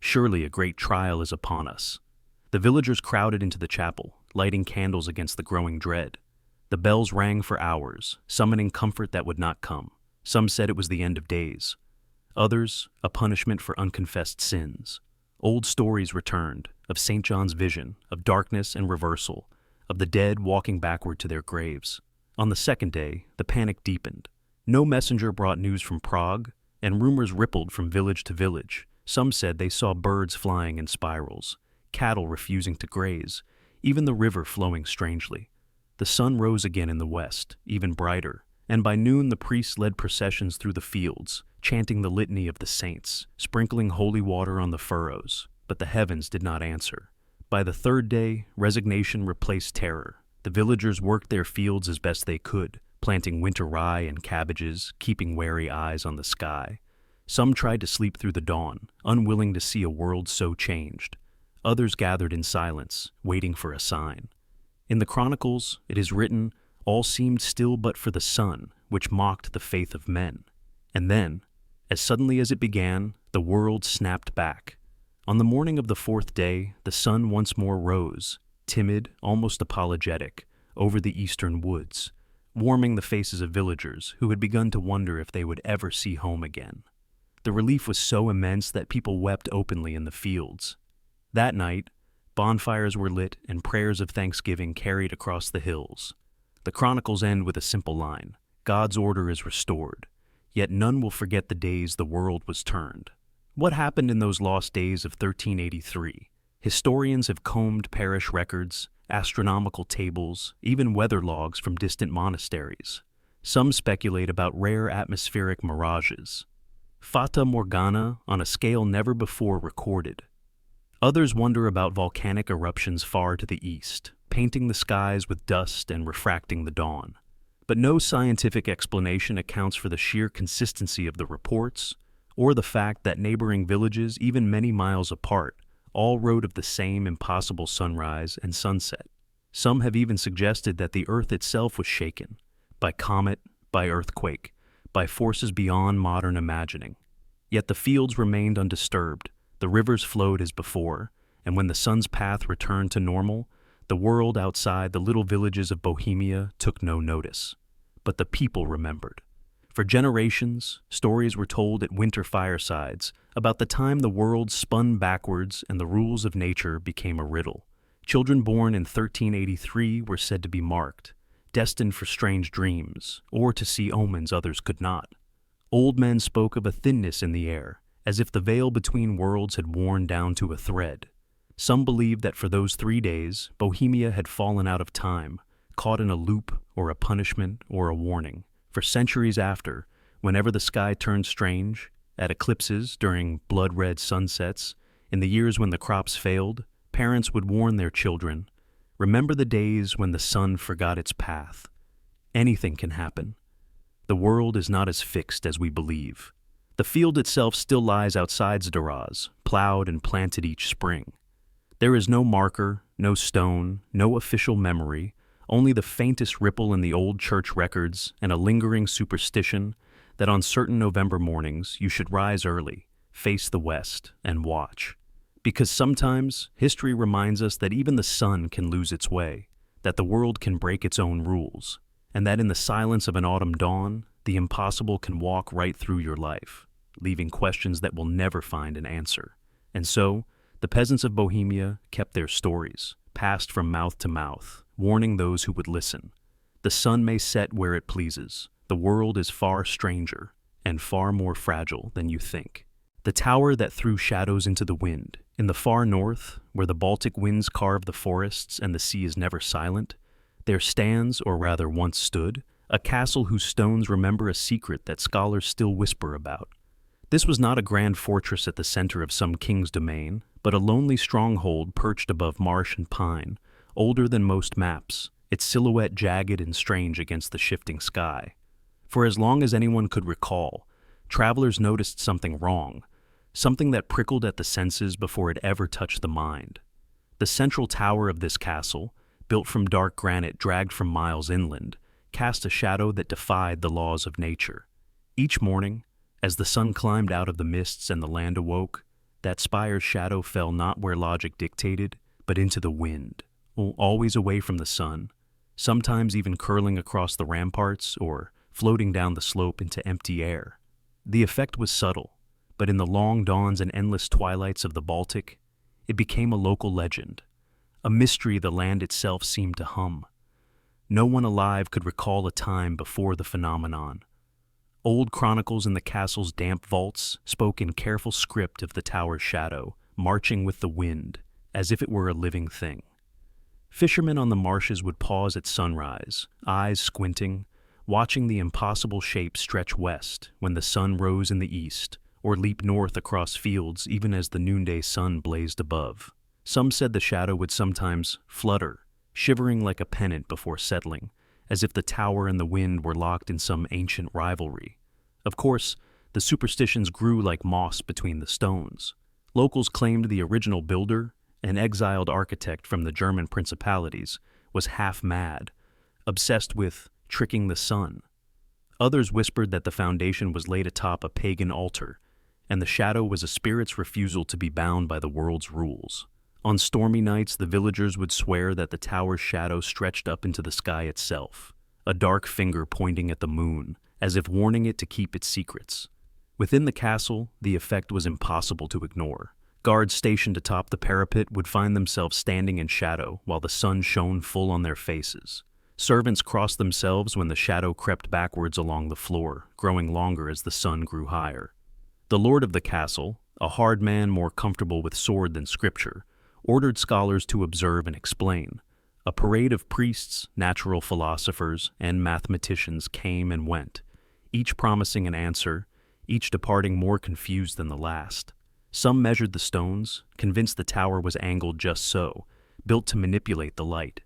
Surely a great trial is upon us. The villagers crowded into the chapel, lighting candles against the growing dread. The bells rang for hours, summoning comfort that would not come. Some said it was the end of days. Others, a punishment for unconfessed sins. Old stories returned, of St. John's vision, of darkness and reversal, of the dead walking backward to their graves. On the second day, the panic deepened. No messenger brought news from Prague, and rumors rippled from village to village. Some said they saw birds flying in spirals, cattle refusing to graze, even the river flowing strangely. The sun rose again in the west, even brighter, and by noon the priests led processions through the fields, chanting the litany of the saints, sprinkling holy water on the furrows, but the heavens did not answer. By the third day, resignation replaced terror. The villagers worked their fields as best they could, planting winter rye and cabbages, keeping wary eyes on the sky. Some tried to sleep through the dawn, unwilling to see a world so changed. Others gathered in silence, waiting for a sign. In the Chronicles, it is written, all seemed still but for the sun, which mocked the faith of men. And then, as suddenly as it began, the world snapped back. On the morning of the fourth day, the sun once more rose, timid, almost apologetic, over the eastern woods, warming the faces of villagers who had begun to wonder if they would ever see home again. The relief was so immense that people wept openly in the fields. That night, bonfires were lit and prayers of thanksgiving carried across the hills. The chronicles end with a simple line: God's order is restored, yet none will forget the days the world was turned. What happened in those lost days of 1383? Historians have combed parish records, astronomical tables, even weather logs from distant monasteries. Some speculate about rare atmospheric mirages, fata morgana on a scale never before recorded. Others wonder about volcanic eruptions far to the east, painting the skies with dust and refracting the dawn. But no scientific explanation accounts for the sheer consistency of the reports, or the fact that neighboring villages, even many miles apart, all wrote of the same impossible sunrise and sunset. Some have even suggested that the earth itself was shaken, by comet, by earthquake, by forces beyond modern imagining. Yet the fields remained undisturbed, the rivers flowed as before, and when the sun's path returned to normal, the world outside the little villages of Bohemia took no notice. But the people remembered. For generations, stories were told at winter firesides about the time the world spun backwards and the rules of nature became a riddle. Children born in 1383 were said to be marked, destined for strange dreams, or to see omens others could not. Old men spoke of a thinness in the air, as if the veil between worlds had worn down to a thread. Some believed that for those 3 days, Bohemia had fallen out of time, caught in a loop or a punishment or a warning. For centuries after, whenever the sky turned strange, at eclipses, during blood-red sunsets, in the years when the crops failed, parents would warn their children, "Remember the days when the sun forgot its path. Anything can happen. The world is not as fixed as we believe." The field itself still lies outside Zdaraz, plowed and planted each spring. There is no marker, no stone, no official memory, only the faintest ripple in the old church records and a lingering superstition that on certain November mornings you should rise early, face the west, and watch. Because sometimes history reminds us that even the sun can lose its way, that the world can break its own rules, and that in the silence of an autumn dawn, the impossible can walk right through your life, leaving questions that will never find an answer. And so, the peasants of Bohemia kept their stories, passed from mouth to mouth, warning those who would listen. The sun may set where it pleases. The world is far stranger and far more fragile than you think. The tower that threw shadows into the wind, in the far north, where the Baltic winds carve the forests and the sea is never silent, there stands, or rather once stood, a castle whose stones remember a secret that scholars still whisper about. This was not a grand fortress at the center of some king's domain, but a lonely stronghold perched above marsh and pine, older than most maps, its silhouette jagged and strange against the shifting sky. For as long as anyone could recall, travelers noticed something wrong, something that prickled at the senses before it ever touched the mind. The central tower of this castle, built from dark granite dragged from miles inland, cast a shadow that defied the laws of nature. Each morning, as the sun climbed out of the mists and the land awoke, that spire's shadow fell not where logic dictated, but into the wind, always away from the sun, sometimes even curling across the ramparts or floating down the slope into empty air. The effect was subtle, but in the long dawns and endless twilights of the Baltic, it became a local legend, a mystery the land itself seemed to hum. No one alive could recall a time before the phenomenon. Old chronicles in the castle's damp vaults spoke in careful script of the tower's shadow, marching with the wind, as if it were a living thing. Fishermen on the marshes would pause at sunrise, eyes squinting, watching the impossible shape stretch west when the sun rose in the east, or leap north across fields even as the noonday sun blazed above. Some said the shadow would sometimes flutter, shivering like a pennant before settling, as if the tower and the wind were locked in some ancient rivalry. Of course, the superstitions grew like moss between the stones. Locals claimed the original builder, an exiled architect from the German principalities, was half mad, obsessed with tricking the sun. Others whispered that the foundation was laid atop a pagan altar, and the shadow was a spirit's refusal to be bound by the world's rules. On stormy nights, the villagers would swear that the tower's shadow stretched up into the sky itself, a dark finger pointing at the moon, as if warning it to keep its secrets. Within the castle, the effect was impossible to ignore. Guards stationed atop the parapet would find themselves standing in shadow while the sun shone full on their faces. Servants crossed themselves when the shadow crept backwards along the floor, growing longer as the sun grew higher. The lord of the castle, a hard man more comfortable with sword than scripture, ordered scholars to observe and explain. A parade of priests, natural philosophers, and mathematicians came and went, each promising an answer, each departing more confused than the last. Some measured the stones, convinced the tower was angled just so, built to manipulate the light.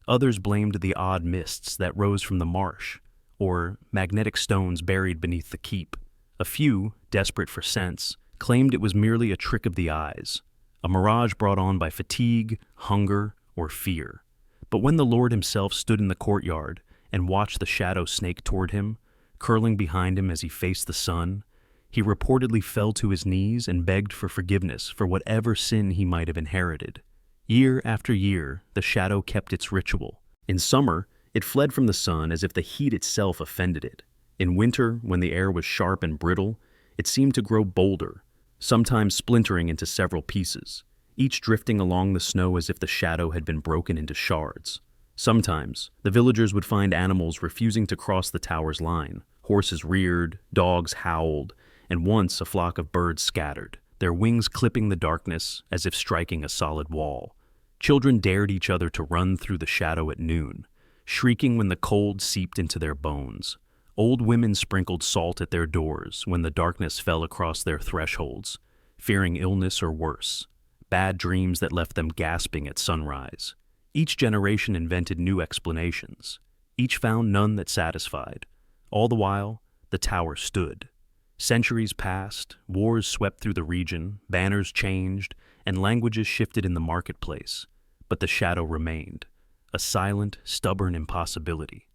Others blamed the odd mists that rose from the marsh, or magnetic stones buried beneath the keep. A few, desperate for sense, claimed it was merely a trick of the eyes, a mirage brought on by fatigue, hunger, or fear. But when the Lord himself stood in the courtyard and watched the shadow snake toward him, curling behind him as he faced the sun, he reportedly fell to his knees and begged for forgiveness for whatever sin he might have inherited. Year after year, the shadow kept its ritual. In summer, it fled from the sun as if the heat itself offended it. In winter, when the air was sharp and brittle, it seemed to grow bolder, sometimes splintering into several pieces, each drifting along the snow as if the shadow had been broken into shards. Sometimes, the villagers would find animals refusing to cross the tower's line. Horses reared, dogs howled, and once a flock of birds scattered, their wings clipping the darkness as if striking a solid wall. Children dared each other to run through the shadow at noon, shrieking when the cold seeped into their bones. Old women sprinkled salt at their doors when the darkness fell across their thresholds, fearing illness or worse, bad dreams that left them gasping at sunrise. Each generation invented new explanations. Each found none that satisfied. All the while, the tower stood. Centuries passed, wars swept through the region, banners changed, and languages shifted in the marketplace. But the shadow remained, a silent, stubborn impossibility.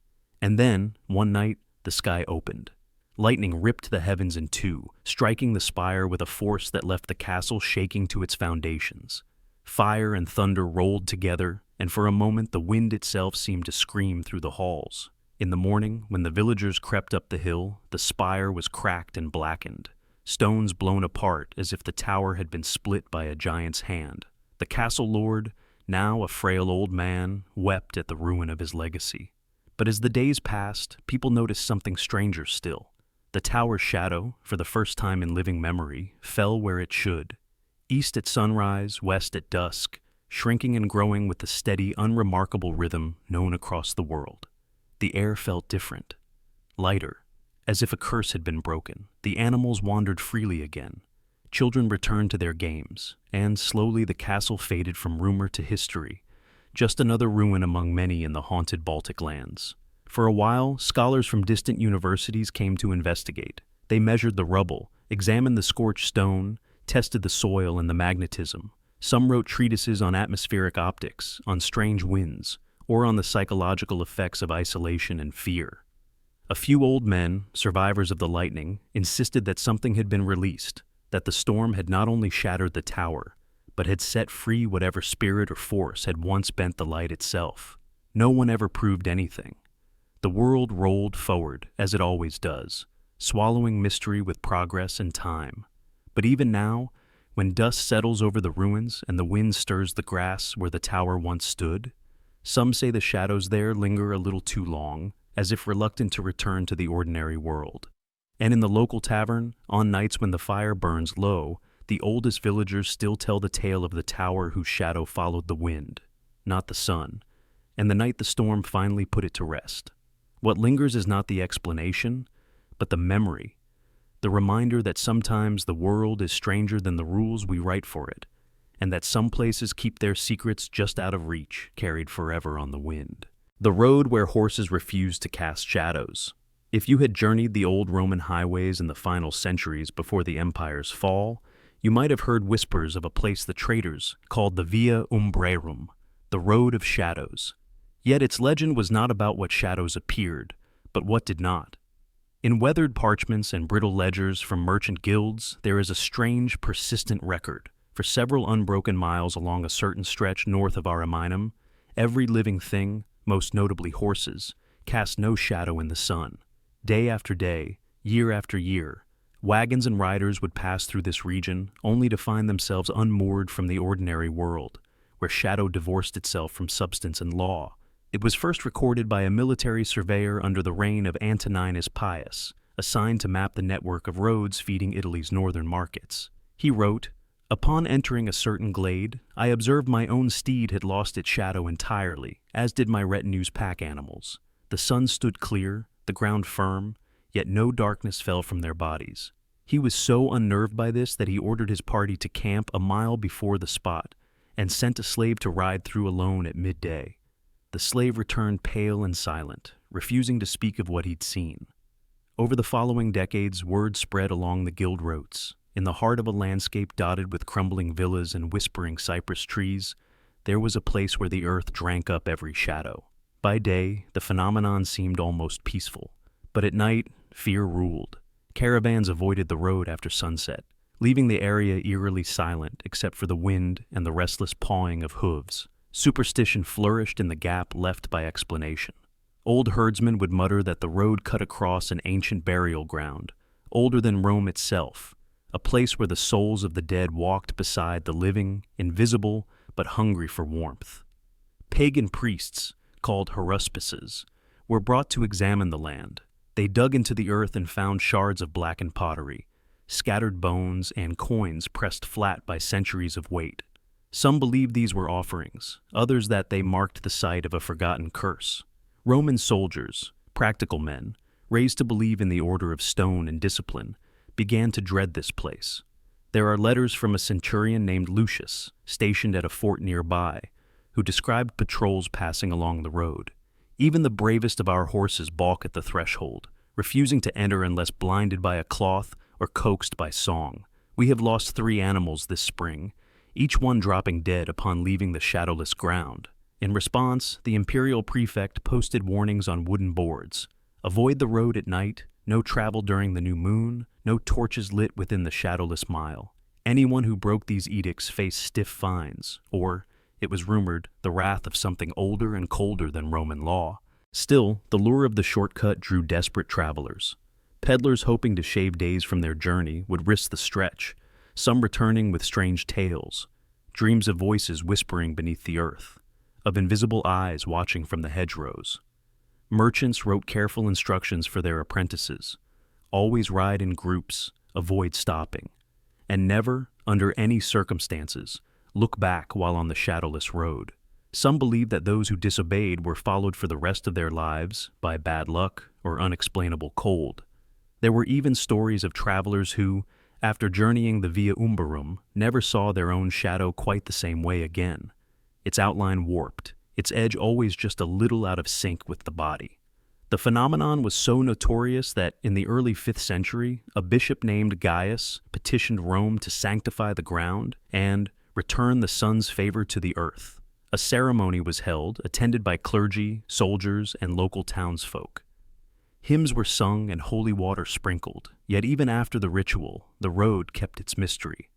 And then, one night, the sky opened. Lightning ripped the heavens in two, striking the spire with a force that left the castle shaking to its foundations. Fire and thunder rolled together, and for a moment the wind itself seemed to scream through the halls. In the morning, when the villagers crept up the hill, the spire was cracked and blackened, stones blown apart as if the tower had been split by a giant's hand. The castle lord, now a frail old man, wept at the ruin of his legacy. But as the days passed, people noticed something stranger still. The tower's shadow, for the first time in living memory, fell where it should. East at sunrise, west at dusk, shrinking and growing with the steady, unremarkable rhythm known across the world. The air felt different, lighter, as if a curse had been broken. The animals wandered freely again. Children returned to their games, and slowly the castle faded from rumor to history, just another ruin among many in the haunted Baltic lands. For a while, scholars from distant universities came to investigate. They measured the rubble, examined the scorched stone, tested the soil and the magnetism. Some wrote treatises on atmospheric optics, on strange winds, or on the psychological effects of isolation and fear. A few old men, survivors of the lightning, insisted that something had been released, that the storm had not only shattered the tower, but had set free whatever spirit or force had once bent the light itself. No one ever proved anything. The world rolled forward, as it always does, swallowing mystery with progress and time. But even now, when dust settles over the ruins and the wind stirs the grass where the tower once stood, some say the shadows there linger a little too long, as if reluctant to return to the ordinary world. And in the local tavern, on nights when the fire burns low, the oldest villagers still tell the tale of the tower whose shadow followed the wind, not the sun, and the night the storm finally put it to rest. What lingers is not the explanation, but the memory, the reminder that sometimes the world is stranger than the rules we write for it, and that some places keep their secrets just out of reach, carried forever on the wind. The road where horses refused to cast shadows. If you had journeyed the old Roman highways in the final centuries before the empire's fall, you might have heard whispers of a place the traders called the Via Umbrarum, the Road of Shadows. Yet its legend was not about what shadows appeared, but what did not. In weathered parchments and brittle ledgers from merchant guilds, there is a strange, persistent record. For several unbroken miles along a certain stretch north of Ariminum, every living thing, most notably horses, cast no shadow in the sun. Day after day, year after year, wagons and riders would pass through this region only to find themselves unmoored from the ordinary world, where shadow divorced itself from substance and law. It was first recorded by a military surveyor under the reign of Antoninus Pius, assigned to map the network of roads feeding Italy's northern markets. He wrote, "Upon entering a certain glade, I observed my own steed had lost its shadow entirely, as did my retinue's pack animals. The sun stood clear, the ground firm, yet no darkness fell from their bodies. He was so unnerved by this that he ordered his party to camp a mile before the spot, and sent a slave to ride through alone at midday. The slave returned pale and silent, refusing to speak of what he'd seen. Over the following decades, word spread along the guild roads. In the heart of a landscape dotted with crumbling villas and whispering cypress trees, there was a place where the earth drank up every shadow. By day, the phenomenon seemed almost peaceful, but at night, fear ruled. Caravans avoided the road after sunset, leaving the area eerily silent except for the wind and the restless pawing of hooves. Superstition flourished in the gap left by explanation. Old herdsmen would mutter that the road cut across an ancient burial ground, older than Rome itself, a place where the souls of the dead walked beside the living, invisible but hungry for warmth. Pagan priests, called haruspices, were brought to examine the land. They dug into the earth and found shards of blackened pottery, scattered bones, and coins pressed flat by centuries of weight. Some believed these were offerings, others that they marked the site of a forgotten curse. Roman soldiers, practical men, raised to believe in the order of stone and discipline, began to dread this place. There are letters from a centurion named Lucius, stationed at a fort nearby, who described patrols passing along the road. Even the bravest of our horses balk at the threshold, refusing to enter unless blinded by a cloth or coaxed by song. We have lost 3 animals this spring, each one dropping dead upon leaving the shadowless ground. In response, the imperial prefect posted warnings on wooden boards. Avoid the road at night, no travel during the new moon, no torches lit within the shadowless mile. Anyone who broke these edicts faced stiff fines, or, it was rumored, the wrath of something older and colder than Roman law. Still, the lure of the shortcut drew desperate travelers. Peddlers hoping to shave days from their journey would risk the stretch, some returning with strange tales, dreams of voices whispering beneath the earth, of invisible eyes watching from the hedgerows. Merchants wrote careful instructions for their apprentices: always ride in groups, avoid stopping, and never, under any circumstances, look back while on the shadowless road. Some believed that those who disobeyed were followed for the rest of their lives by bad luck or unexplainable cold. There were even stories of travelers who, after journeying the Via Umberum, never saw their own shadow quite the same way again. Its outline warped, its edge always just a little out of sync with the body. The phenomenon was so notorious that in the early 5th century, a bishop named Gaius petitioned Rome to sanctify the ground and return the sun's favor to the earth. A ceremony was held, attended by clergy, soldiers, and local townsfolk. Hymns were sung and holy water sprinkled, yet even after the ritual, the road kept its mystery.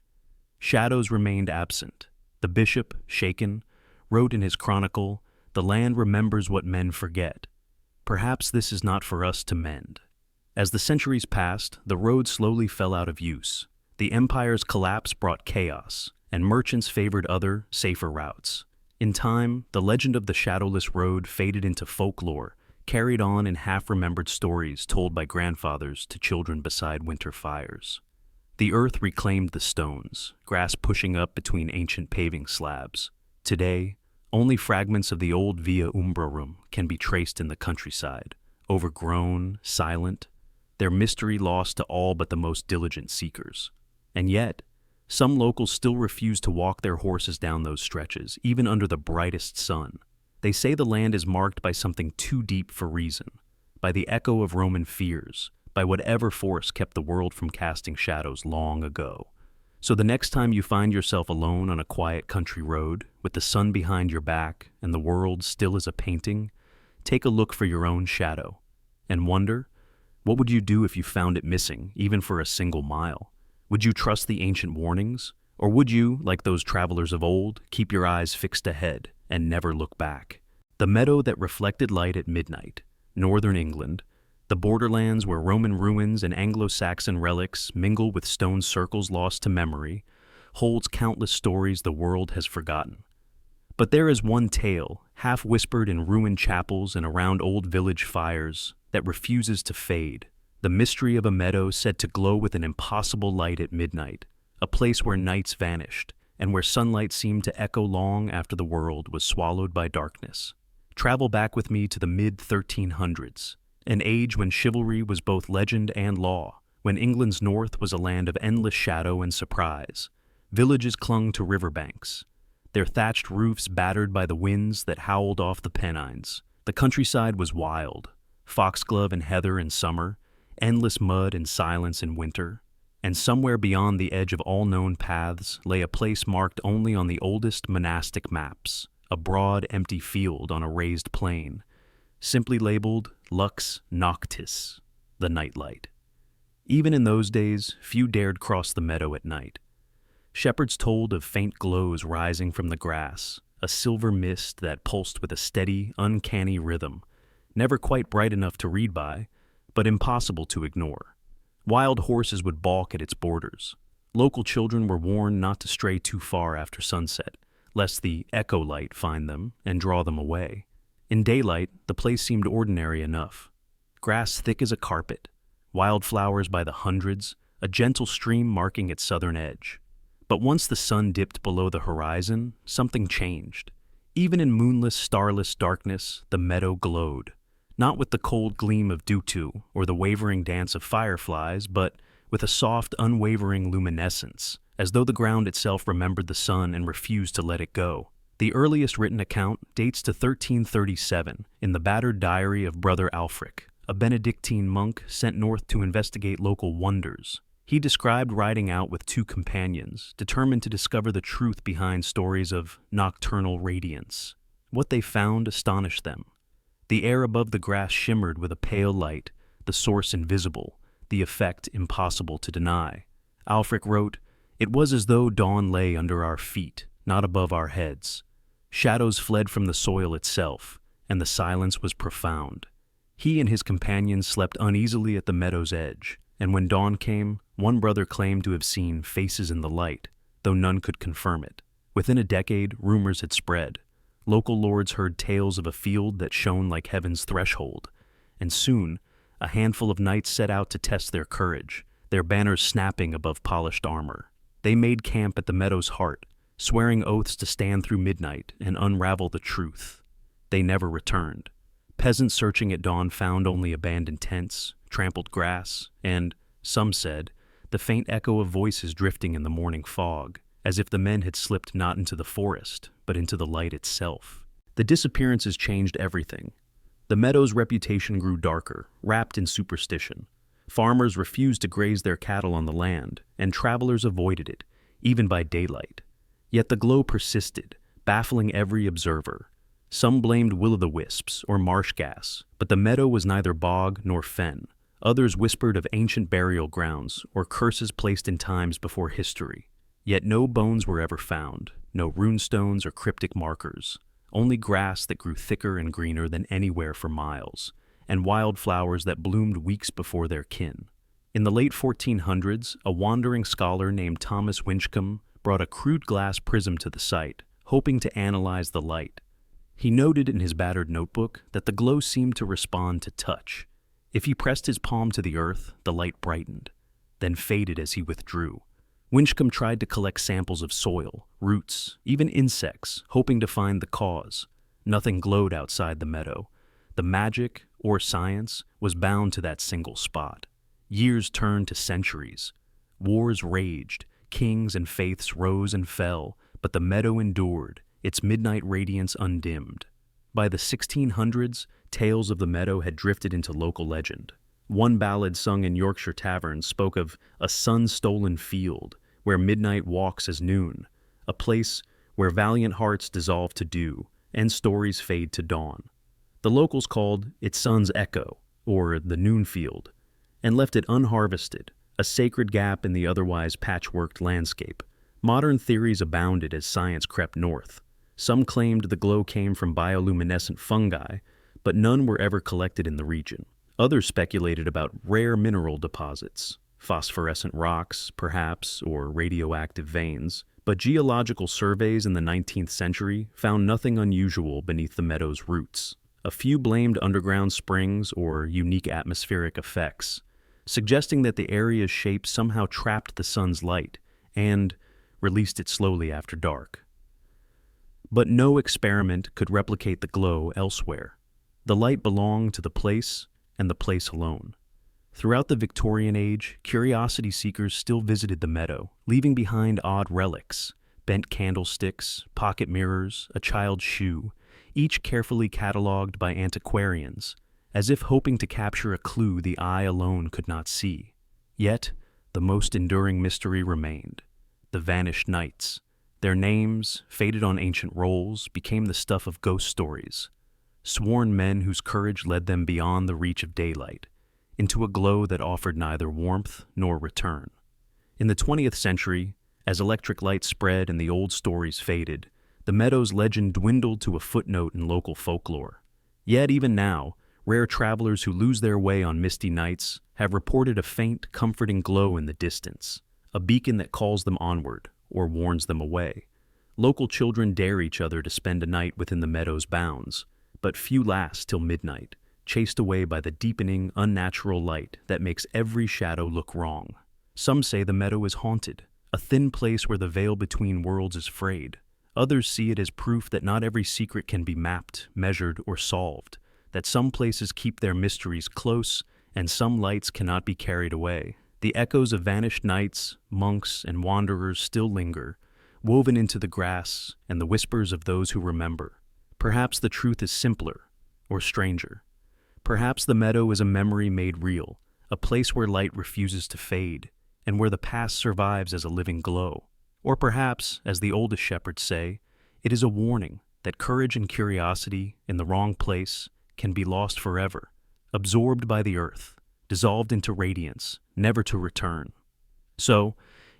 Shadows remained absent. The bishop, shaken, wrote in his chronicle, "The land remembers what men forget. Perhaps this is not for us to mend." As the centuries passed, the road slowly fell out of use. The empire's collapse brought chaos, and merchants favored other, safer routes. In time, the legend of the shadowless road faded into folklore, carried on in half-remembered stories told by grandfathers to children beside winter fires. The earth reclaimed the stones, grass pushing up between ancient paving slabs. Today, only fragments of the old Via Umbrarum can be traced in the countryside, overgrown, silent, their mystery lost to all but the most diligent seekers. And yet, some locals still refuse to walk their horses down those stretches, even under the brightest sun. They say the land is marked by something too deep for reason, by the echo of Roman fears, by whatever force kept the world from casting shadows long ago. So the next time you find yourself alone on a quiet country road, with the sun behind your back and the world still as a painting, take a look for your own shadow, and wonder, what would you do if you found it missing, even for a single mile? Would you trust the ancient warnings? Or would you, like those travelers of old, keep your eyes fixed ahead and never look back? The meadow that reflected light at midnight, northern England, the borderlands where Roman ruins and Anglo-Saxon relics mingle with stone circles lost to memory, holds countless stories the world has forgotten. But there is one tale, half whispered in ruined chapels and around old village fires, that refuses to fade. The mystery of a meadow said to glow with an impossible light at midnight, a place where nights vanished, and where sunlight seemed to echo long after the world was swallowed by darkness. Travel back with me to the mid-1300s, an age when chivalry was both legend and law, when England's north was a land of endless shadow and surprise. Villages clung to riverbanks, their thatched roofs battered by the winds that howled off the Pennines. The countryside was wild, foxglove and heather in summer, endless mud and silence in winter. And somewhere beyond the edge of all known paths lay a place marked only on the oldest monastic maps, a broad, empty field on a raised plain, simply labeled Lux Noctis, the nightlight. Even in those days, few dared cross the meadow at night. Shepherds told of faint glows rising from the grass, a silver mist that pulsed with a steady, uncanny rhythm, never quite bright enough to read by, but impossible to ignore. Wild horses would balk at its borders. Local children were warned not to stray too far after sunset, lest the echo light find them and draw them away. In daylight, the place seemed ordinary enough. Grass thick as a carpet, wildflowers by the hundreds, a gentle stream marking its southern edge. But once the sun dipped below the horizon, something changed. Even in moonless, starless darkness, the meadow glowed. Not with the cold gleam of dew or the wavering dance of fireflies, but with a soft, unwavering luminescence, as though the ground itself remembered the sun and refused to let it go. The earliest written account dates to 1337 in the battered diary of Brother Alfric, a Benedictine monk sent north to investigate local wonders. He described riding out with two companions, determined to discover the truth behind stories of nocturnal radiance. What they found astonished them. The air above the grass shimmered with a pale light, the source invisible, the effect impossible to deny. Alfric wrote, "It was as though dawn lay under our feet, not above our heads. Shadows fled from the soil itself, and the silence was profound." He and his companions slept uneasily at the meadow's edge, and when dawn came, one brother claimed to have seen faces in the light, though none could confirm it. Within a decade, rumors had spread. Local lords heard tales of a field that shone like heaven's threshold, and soon, a handful of knights set out to test their courage, their banners snapping above polished armor. They made camp at the meadow's heart, swearing oaths to stand through midnight and unravel the truth. They never returned. Peasants searching at dawn found only abandoned tents, trampled grass, and, some said, the faint echo of voices drifting in the morning fog, as if the men had slipped not into the forest, but into the light itself. The disappearances changed everything. The meadow's reputation grew darker, wrapped in superstition. Farmers refused to graze their cattle on the land, and travelers avoided it, even by daylight. Yet the glow persisted, baffling every observer. Some blamed will-o'-the-wisps or marsh gas, but the meadow was neither bog nor fen. Others whispered of ancient burial grounds or curses placed in times before history. Yet no bones were ever found, no runestones or cryptic markers, only grass that grew thicker and greener than anywhere for miles, and wildflowers that bloomed weeks before their kin. In the late 1400s, a wandering scholar named Thomas Winchcombe brought a crude glass prism to the site, hoping to analyze the light. He noted in his battered notebook that the glow seemed to respond to touch. If he pressed his palm to the earth, the light brightened, then faded as he withdrew. Winchcombe tried to collect samples of soil, roots, even insects, hoping to find the cause. Nothing glowed outside the meadow. The magic, or science, was bound to that single spot. Years turned to centuries. Wars raged, kings and faiths rose and fell, but the meadow endured, its midnight radiance undimmed. By the 1600s, tales of the meadow had drifted into local legend. One ballad sung in Yorkshire taverns spoke of a sun-stolen field, where midnight walks as noon, a place where valiant hearts dissolve to dew, and stories fade to dawn. The locals called it Sun's Echo, or the Noon Field, and left it unharvested, a sacred gap in the otherwise patchworked landscape. Modern theories abounded as science crept north. Some claimed the glow came from bioluminescent fungi, but none were ever collected in the region. Others speculated about rare mineral deposits, phosphorescent rocks, perhaps, or radioactive veins, but geological surveys in the 19th century found nothing unusual beneath the meadow's roots. A few blamed underground springs or unique atmospheric effects, suggesting that the area's shape somehow trapped the sun's light and released it slowly after dark. But no experiment could replicate the glow elsewhere. The light belonged to the place and the place alone. Throughout the Victorian age, curiosity seekers still visited the meadow, leaving behind odd relics, bent candlesticks, pocket mirrors, a child's shoe, each carefully catalogued by antiquarians, as if hoping to capture a clue the eye alone could not see. Yet, the most enduring mystery remained: the vanished knights. Their names, faded on ancient rolls, became the stuff of ghost stories, sworn men whose courage led them beyond the reach of daylight, into a glow that offered neither warmth nor return. In the 20th century, as electric light spread and the old stories faded, the meadow's legend dwindled to a footnote in local folklore. Yet even now, rare travelers who lose their way on misty nights have reported a faint, comforting glow in the distance, a beacon that calls them onward or warns them away. Local children dare each other to spend a night within the meadow's bounds, but few last till midnight, chased away by the deepening, unnatural light that makes every shadow look wrong. Some say the meadow is haunted, a thin place where the veil between worlds is frayed. Others see it as proof that not every secret can be mapped, measured, or solved, that some places keep their mysteries close and some lights cannot be carried away. The echoes of vanished knights, monks, and wanderers still linger, woven into the grass and the whispers of those who remember. Perhaps the truth is simpler, or stranger. Perhaps the meadow is a memory made real, a place where light refuses to fade, and where the past survives as a living glow. Or perhaps, as the oldest shepherds say, it is a warning that courage and curiosity in the wrong place can be lost forever, absorbed by the earth, dissolved into radiance, never to return. So,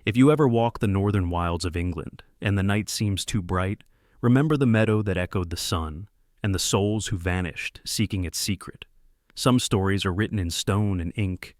if you ever walk the northern wilds of England and the night seems too bright, remember the meadow that echoed the sun and the souls who vanished seeking its secret. Some stories are written in stone and ink,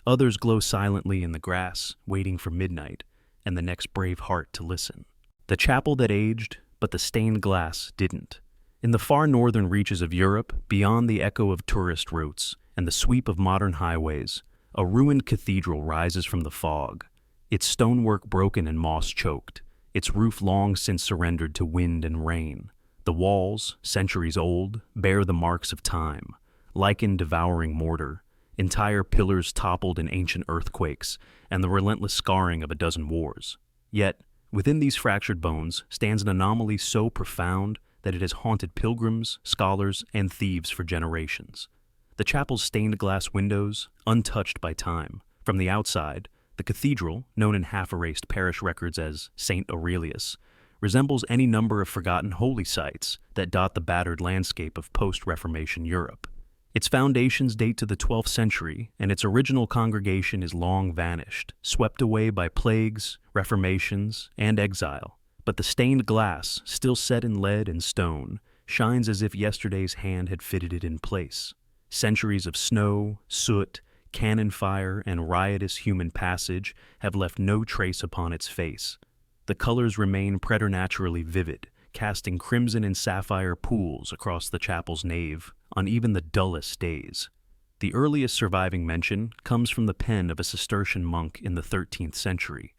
others glow silently in the grass, waiting for midnight and the next brave heart to listen. The chapel that aged, but the stained glass didn't. In the far northern reaches of Europe, beyond the echo of tourist routes and the sweep of modern highways, a ruined cathedral rises from the fog, its stonework broken and moss-choked, its roof long since surrendered to wind and rain. The walls, centuries old, bear the marks of time, lichen devouring mortar, entire pillars toppled in ancient earthquakes, and the relentless scarring of a dozen wars. Yet, within these fractured bones stands an anomaly so profound that it has haunted pilgrims, scholars, and thieves for generations. The chapel's stained glass windows, untouched by time. From the outside, the cathedral, known in half-erased parish records as St. Aurelius, resembles any number of forgotten holy sites that dot the battered landscape of post-Reformation Europe. Its foundations date to the 12th century, and its original congregation is long vanished, swept away by plagues, reformations, and exile. But the stained glass, still set in lead and stone, shines as if yesterday's hand had fitted it in place. Centuries of snow, soot, cannon fire, and riotous human passage have left no trace upon its face. The colors remain preternaturally vivid, casting crimson and sapphire pools across the chapel's nave on even the dullest days. The earliest surviving mention comes from the pen of a Cistercian monk in the 13th century.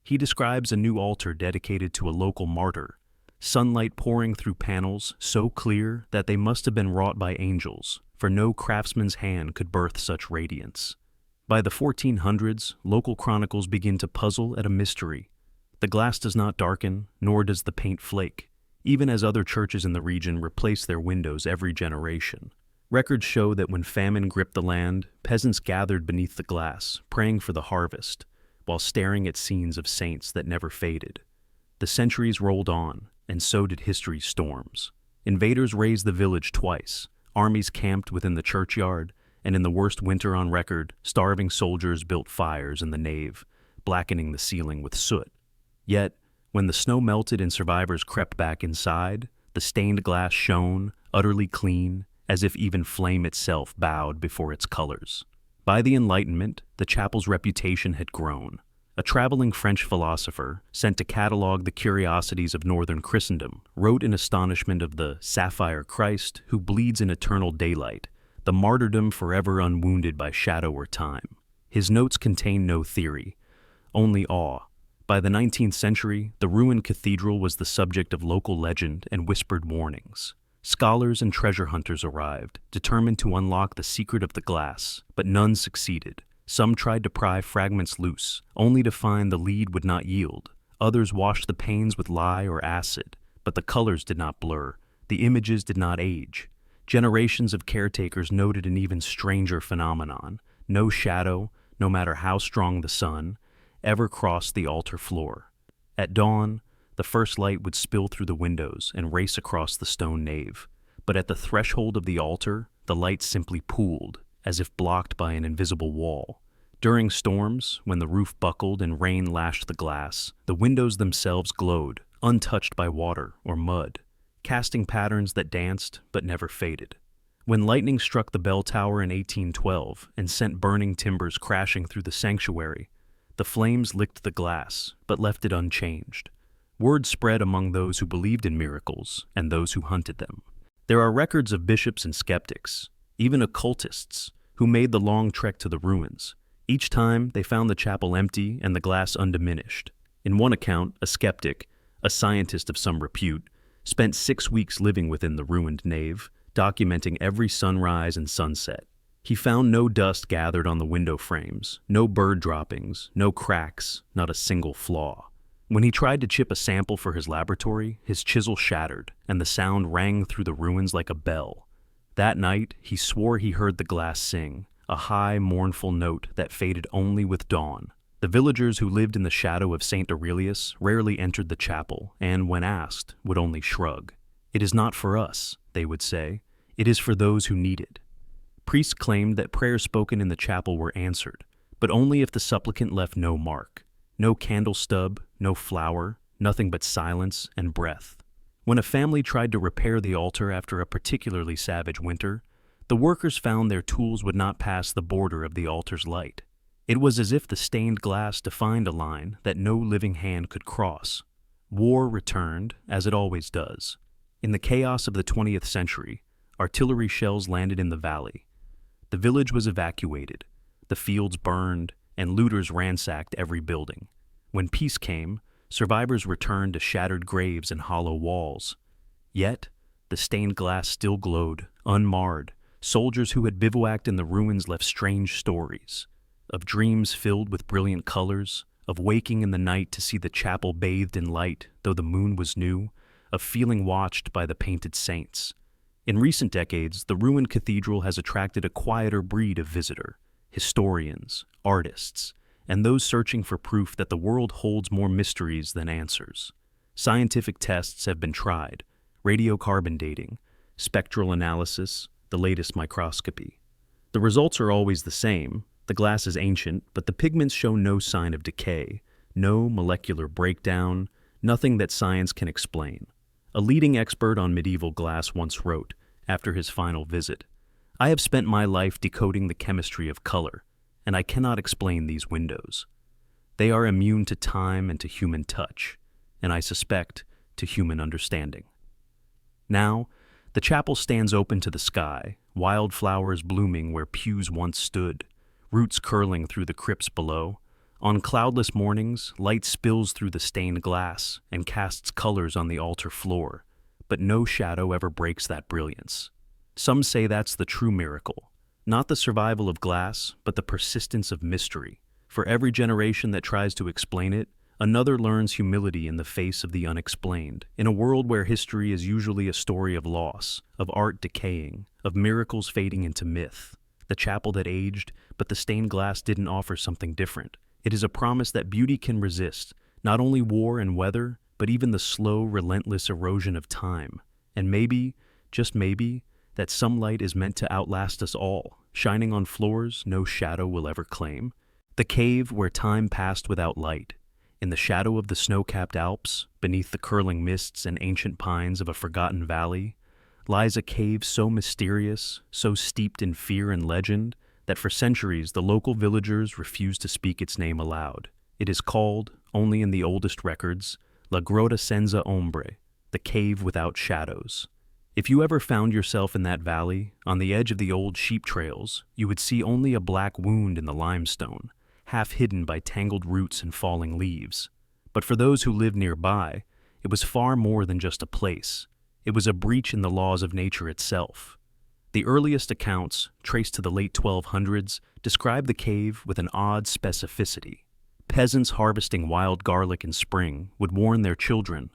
He describes a new altar dedicated to a local martyr, sunlight pouring through panels so clear that they must have been wrought by angels, for no craftsman's hand could birth such radiance. By the 1400s, local chronicles begin to puzzle at a mystery. The glass does not darken, nor does the paint flake, even as other churches in the region replace their windows every generation. Records show that when famine gripped the land, peasants gathered beneath the glass, praying for the harvest, while staring at scenes of saints that never faded. The centuries rolled on, and so did history's storms. Invaders razed the village twice, armies camped within the churchyard, and in the worst winter on record, starving soldiers built fires in the nave, blackening the ceiling with soot. Yet, when the snow melted and survivors crept back inside, the stained glass shone, utterly clean, as if even flame itself bowed before its colors. By the Enlightenment, the chapel's reputation had grown. A traveling French philosopher, sent to catalogue the curiosities of northern Christendom, wrote in astonishment of the sapphire Christ who bleeds in eternal daylight, the martyrdom forever unwounded by shadow or time. His notes contain no theory, only awe. By the 19th century, the ruined cathedral was the subject of local legend and whispered warnings. Scholars and treasure hunters arrived, determined to unlock the secret of the glass, but none succeeded. Some tried to pry fragments loose, only to find the lead would not yield. Others washed the panes with lye or acid, but the colors did not blur, the images did not age. Generations of caretakers noted an even stranger phenomenon. No shadow, no matter how strong the sun, ever crossed the altar floor. At dawn, the first light would spill through the windows and race across the stone nave. But at the threshold of the altar, the light simply pooled, as if blocked by an invisible wall. During storms, when the roof buckled and rain lashed the glass, the windows themselves glowed, untouched by water or mud, casting patterns that danced but never faded. When lightning struck the bell tower in 1812 and sent burning timbers crashing through the sanctuary, the flames licked the glass but left it unchanged. Word spread among those who believed in miracles and those who hunted them. There are records of bishops and skeptics, even occultists, who made the long trek to the ruins. Each time, they found the chapel empty and the glass undiminished. In one account, a skeptic, a scientist of some repute, spent 6 weeks living within the ruined nave, documenting every sunrise and sunset. He found no dust gathered on the window frames, no bird droppings, no cracks, not a single flaw. When he tried to chip a sample for his laboratory, his chisel shattered, and the sound rang through the ruins like a bell. That night, he swore he heard the glass sing, a high, mournful note that faded only with dawn. The villagers who lived in the shadow of St. Aurelius rarely entered the chapel and, when asked, would only shrug. "It is not for us," they would say. "It is for those who need it." Priests claimed that prayers spoken in the chapel were answered, but only if the supplicant left no mark. No candle stub, no flower, nothing but silence and breath. When a family tried to repair the altar after a particularly savage winter, the workers found their tools would not pass the border of the altar's light. It was as if the stained glass defined a line that no living hand could cross. War returned, as it always does. In the chaos of the 20th century, artillery shells landed in the valley. The village was evacuated, the fields burned, and looters ransacked every building. When peace came, survivors returned to shattered graves and hollow walls. Yet, the stained glass still glowed, unmarred. Soldiers who had bivouacked in the ruins left strange stories, of dreams filled with brilliant colors, of waking in the night to see the chapel bathed in light, though the moon was new, of feeling watched by the painted saints. In recent decades, the ruined cathedral has attracted a quieter breed of visitor, historians, artists, and those searching for proof that the world holds more mysteries than answers. Scientific tests have been tried: radiocarbon dating, spectral analysis, the latest microscopy. The results are always the same. The glass is ancient, but the pigments show no sign of decay, no molecular breakdown, nothing that science can explain. A leading expert on medieval glass once wrote, after his final visit, "I have spent my life decoding the chemistry of color, and I cannot explain these windows. They are immune to time and to human touch, and I suspect to human understanding." Now, the chapel stands open to the sky, wildflowers blooming where pews once stood, roots curling through the crypts below. On cloudless mornings, light spills through the stained glass and casts colors on the altar floor, but no shadow ever breaks that brilliance. Some say that's the true miracle, not the survival of glass, but the persistence of mystery. For every generation that tries to explain it, another learns humility in the face of the unexplained. In a world where history is usually a story of loss, of art decaying, of miracles fading into myth, the chapel that aged, but the stained glass didn't offer something different. It is a promise that beauty can resist, not only war and weather, but even the slow, relentless erosion of time. And maybe, just maybe, that some light is meant to outlast us all, shining on floors no shadow will ever claim. The cave where time passed without light. In the shadow of the snow-capped Alps, beneath the curling mists and ancient pines of a forgotten valley, lies a cave so mysterious, so steeped in fear and legend, that for centuries the local villagers refused to speak its name aloud. It is called, only in the oldest records, La Grota Senza Ombre, the cave without shadows. If you ever found yourself in that valley, on the edge of the old sheep trails, you would see only a black wound in the limestone, half hidden by tangled roots and falling leaves. But for those who lived nearby, it was far more than just a place. It was a breach in the laws of nature itself. The earliest accounts, traced to the late 1200s, describe the cave with an odd specificity. Peasants harvesting wild garlic in spring would warn their children,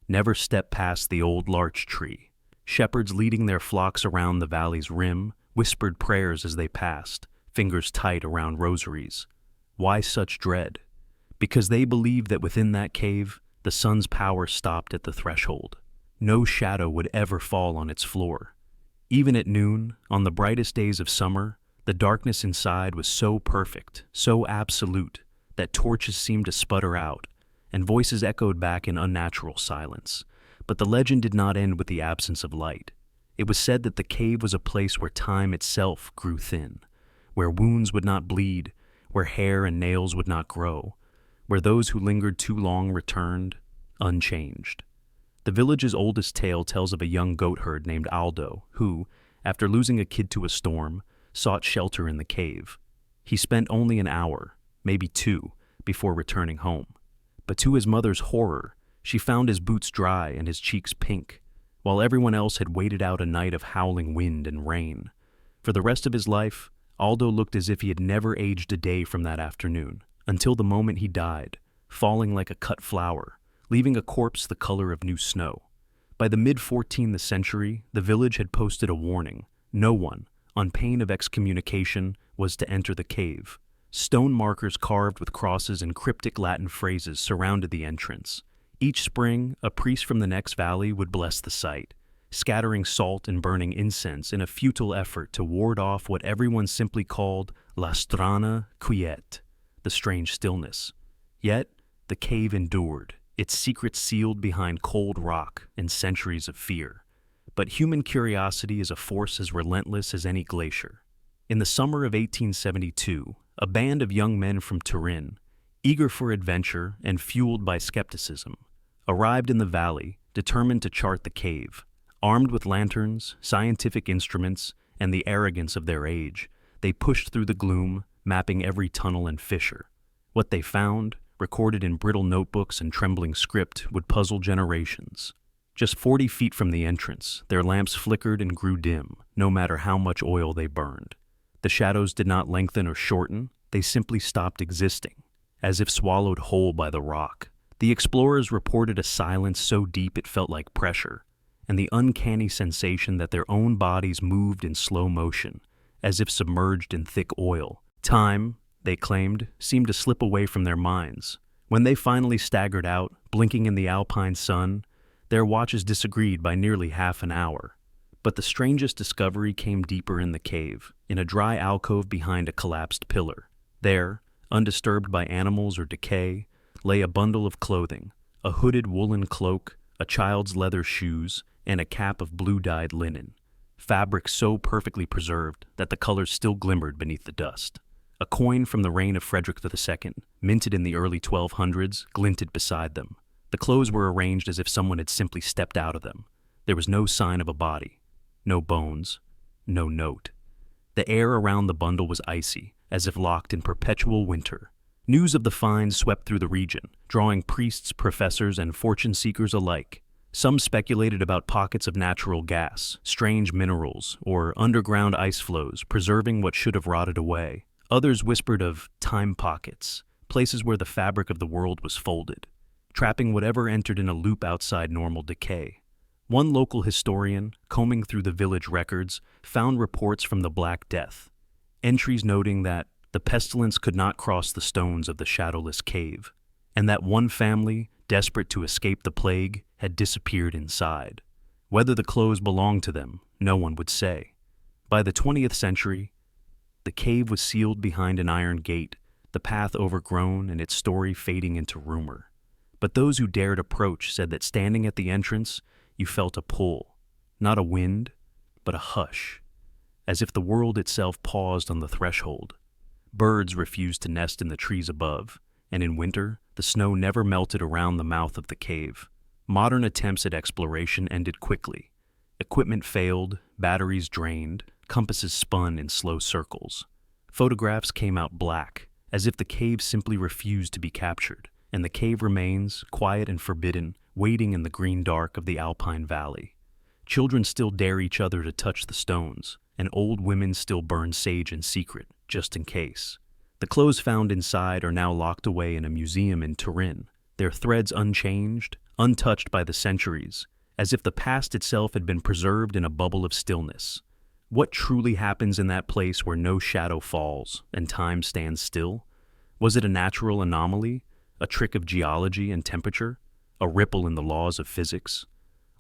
never step past the old larch tree. Shepherds leading their flocks around the valley's rim whispered prayers as they passed, fingers tight around rosaries. Why such dread? Because they believed that within that cave, the sun's power stopped at the threshold. No shadow would ever fall on its floor. Even at noon, on the brightest days of summer, the darkness inside was so perfect, so absolute, that torches seemed to sputter out, and voices echoed back in unnatural silence. But the legend did not end with the absence of light. It was said that the cave was a place where time itself grew thin, where wounds would not bleed, where hair and nails would not grow, where those who lingered too long returned, unchanged. The village's oldest tale tells of a young goat herd named Aldo, who, after losing a kid to a storm, sought shelter in the cave. He spent only an hour, maybe two, before returning home. But to his mother's horror, she found his boots dry and his cheeks pink, while everyone else had waited out a night of howling wind and rain. For the rest of his life, Aldo looked as if he had never aged a day from that afternoon, until the moment he died, falling like a cut flower, leaving a corpse the color of new snow. By the mid-14th century, the village had posted a warning. No one, on pain of excommunication, was to enter the cave. Stone markers carved with crosses and cryptic Latin phrases surrounded the entrance. Each spring, a priest from the next valley would bless the site, scattering salt and burning incense in a futile effort to ward off what everyone simply called la strana quiete, the strange stillness. Yet, the cave endured, its secrets sealed behind cold rock and centuries of fear. But human curiosity is a force as relentless as any glacier. In the summer of 1872, a band of young men from Turin, eager for adventure and fueled by skepticism, arrived in the valley, determined to chart the cave. Armed with lanterns, scientific instruments, and the arrogance of their age, they pushed through the gloom, mapping every tunnel and fissure. What they found, recorded in brittle notebooks and trembling script, would puzzle generations. Just 40 feet from the entrance, their lamps flickered and grew dim, no matter how much oil they burned. The shadows did not lengthen or shorten, they simply stopped existing, as if swallowed whole by the rock. The explorers reported a silence so deep it felt like pressure, and the uncanny sensation that their own bodies moved in slow motion, as if submerged in thick oil. Time, they claimed, seemed to slip away from their minds. When they finally staggered out, blinking in the alpine sun, their watches disagreed by nearly half an hour. But the strangest discovery came deeper in the cave, in a dry alcove behind a collapsed pillar. There, undisturbed by animals or decay, lay a bundle of clothing, a hooded woolen cloak, a child's leather shoes, and a cap of blue-dyed linen, fabric so perfectly preserved that the colors still glimmered beneath the dust. A coin from the reign of Frederick II, minted in the early 1200s, glinted beside them. The clothes were arranged as if someone had simply stepped out of them. There was no sign of a body, no bones, no note. The air around the bundle was icy, as if locked in perpetual winter. News of the find swept through the region, drawing priests, professors, and fortune-seekers alike. Some speculated about pockets of natural gas, strange minerals, or underground ice flows preserving what should have rotted away. Others whispered of time pockets, places where the fabric of the world was folded, trapping whatever entered in a loop outside normal decay. One local historian, combing through the village records, found reports from the Black Death, entries noting that the pestilence could not cross the stones of the Shadowless cave, and that one family, desperate to escape the plague, had disappeared inside. Whether the clothes belonged to them, no one would say. By the 20th century, the cave was sealed behind an iron gate, the path overgrown and its story fading into rumor. But those who dared approach said that standing at the entrance, you felt a pull, not a wind, but a hush, as if the world itself paused on the threshold. Birds refused to nest in the trees above, and in winter, the snow never melted around the mouth of the cave. Modern attempts at exploration ended quickly. Equipment failed, batteries drained, compasses spun in slow circles. Photographs came out black, as if the cave simply refused to be captured, and the cave remains, quiet and forbidden, waiting in the green dark of the Alpine Valley. Children still dare each other to touch the stones, and old women still burn sage in secret, just in case. The clothes found inside are now locked away in a museum in Turin, their threads unchanged, untouched by the centuries, as if the past itself had been preserved in a bubble of stillness. What truly happens in that place where no shadow falls and time stands still? Was it a natural anomaly, a trick of geology and temperature, a ripple in the laws of physics?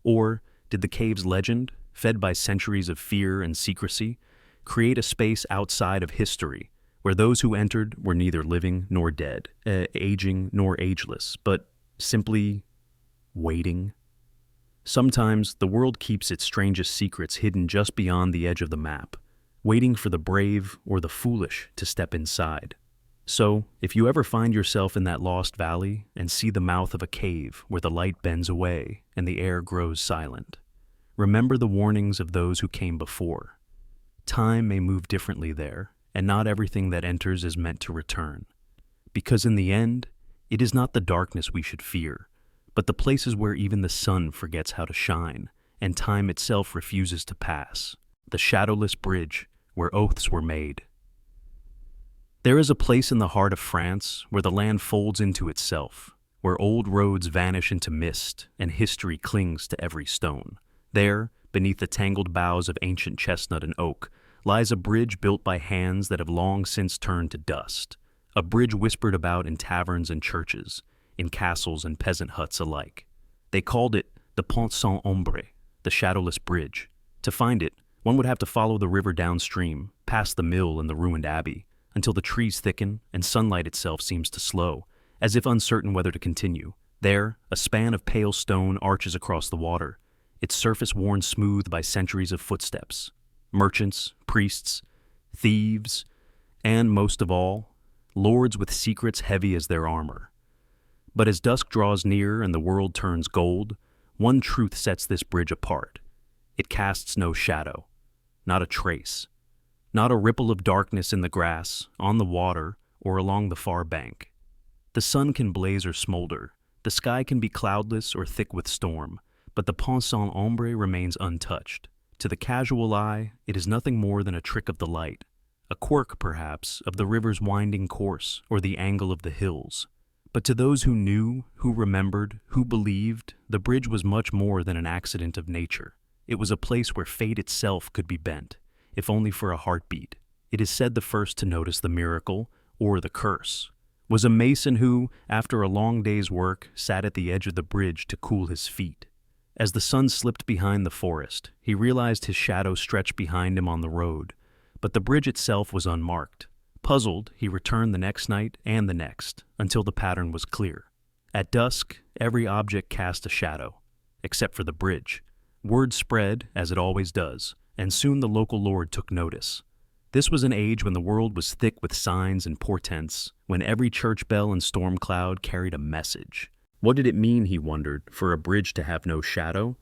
Or did the cave's legend, fed by centuries of fear and secrecy, create a space outside of history, where those who entered were neither living nor dead, aging nor ageless, but simply waiting? Sometimes the world keeps its strangest secrets hidden just beyond the edge of the map, waiting for the brave or the foolish to step inside. So, if you ever find yourself in that lost valley and see the mouth of a cave where the light bends away and the air grows silent, remember the warnings of those who came before. Time may move differently there, and not everything that enters is meant to return. Because in the end, it is not the darkness we should fear, but the places where even the sun forgets how to shine, and time itself refuses to pass. The Shadowless bridge, where oaths were made. There is a place in the heart of France where the land folds into itself, where old roads vanish into mist, and history clings to every stone. There, beneath the tangled boughs of ancient chestnut and oak, lies a bridge built by hands that have long since turned to dust, a bridge whispered about in taverns and churches, in castles and peasant huts alike. They called it the Pont Sans Ombre, the Shadowless Bridge. To find it, one would have to follow the river downstream, past the mill and the ruined abbey, until the trees thicken and sunlight itself seems to slow, as if uncertain whether to continue. There, a span of pale stone arches across the water, its surface worn smooth by centuries of footsteps. Merchants, priests, thieves, and, most of all, lords with secrets heavy as their armor. But as dusk draws near and the world turns gold, one truth sets this bridge apart. It casts no shadow, not a trace, not a ripple of darkness in the grass, on the water, or along the far bank. The sun can blaze or smolder, the sky can be cloudless or thick with storm, but the Pont Sans Ombre remains untouched. To the casual eye, it is nothing more than a trick of the light, a quirk, perhaps, of the river's winding course or the angle of the hills. But to those who knew, who remembered, who believed, the bridge was much more than an accident of nature. It was a place where fate itself could be bent, if only for a heartbeat. It is said the first to notice the miracle, or the curse, was a mason who, after a long day's work, sat at the edge of the bridge to cool his feet. As the sun slipped behind the forest, he realized his shadow stretched behind him on the road, but the bridge itself was unmarked. Puzzled, he returned the next night and the next, until the pattern was clear. At dusk, every object cast a shadow, except for the bridge. Word spread, as it always does, and soon the local lord took notice. This was an age when the world was thick with signs and portents, when every church bell and storm cloud carried a message. What did it mean, he wondered, for a bridge to have no shadow?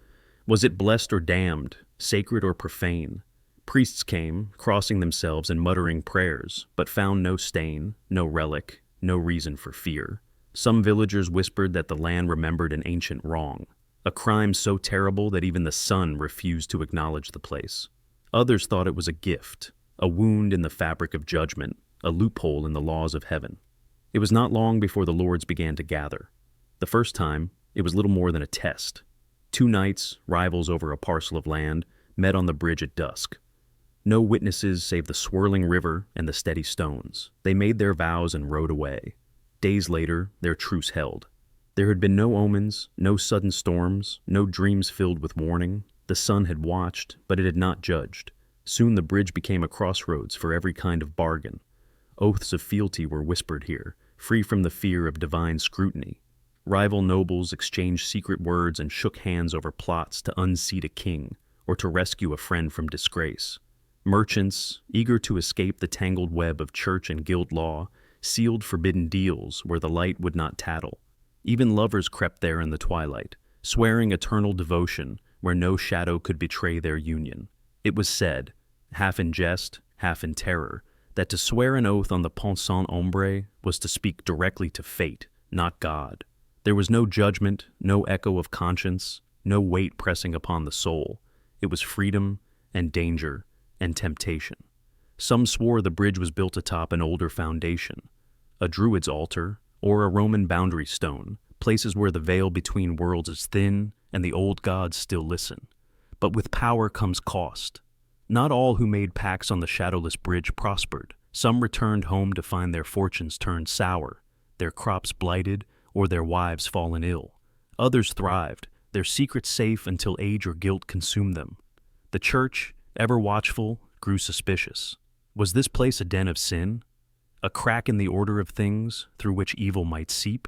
Was it blessed or damned, sacred or profane? Priests came, crossing themselves and muttering prayers, but found no stain, no relic, no reason for fear. Some villagers whispered that the land remembered an ancient wrong, a crime so terrible that even the sun refused to acknowledge the place. Others thought it was a gift, a wound in the fabric of judgment, a loophole in the laws of heaven. It was not long before the lords began to gather. The first time, it was little more than a test. 2 knights, rivals over a parcel of land, met on the bridge at dusk. No witnesses save the swirling river and the steady stones. They made their vows and rode away. Days later, their truce held. There had been no omens, no sudden storms, no dreams filled with warning. The sun had watched, but it had not judged. Soon the bridge became a crossroads for every kind of bargain. Oaths of fealty were whispered here, free from the fear of divine scrutiny. Rival nobles exchanged secret words and shook hands over plots to unseat a king, or to rescue a friend from disgrace. Merchants, eager to escape the tangled web of church and guild law, sealed forbidden deals where the light would not tattle. Even lovers crept there in the twilight, swearing eternal devotion where no shadow could betray their union. It was said, half in jest, half in terror, that to swear an oath on the Pont Saint-Ombre was to speak directly to fate, not God. There was no judgment, no echo of conscience, no weight pressing upon the soul. It was freedom and danger and temptation. Some swore the bridge was built atop an older foundation, a druid's altar, or a Roman boundary stone, places where the veil between worlds is thin and the old gods still listen. But with power comes cost. Not all who made pacts on the Shadowless bridge prospered. Some returned home to find their fortunes turned sour, their crops blighted, or their wives fallen ill. Others thrived, their secrets safe until age or guilt consumed them. The church, ever watchful, grew suspicious. Was this place a den of sin? A crack in the order of things through which evil might seep?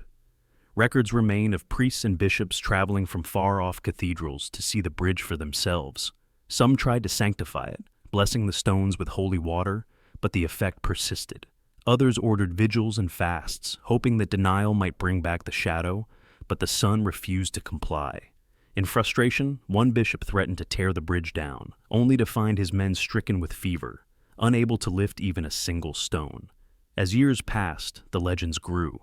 Records remain of priests and bishops traveling from far-off cathedrals to see the bridge for themselves. Some tried to sanctify it, blessing the stones with holy water, but the effect persisted. Others ordered vigils and fasts, hoping that denial might bring back the shadow, but the sun refused to comply. In frustration, one bishop threatened to tear the bridge down, only to find his men stricken with fever, unable to lift even a single stone. As years passed, the legends grew.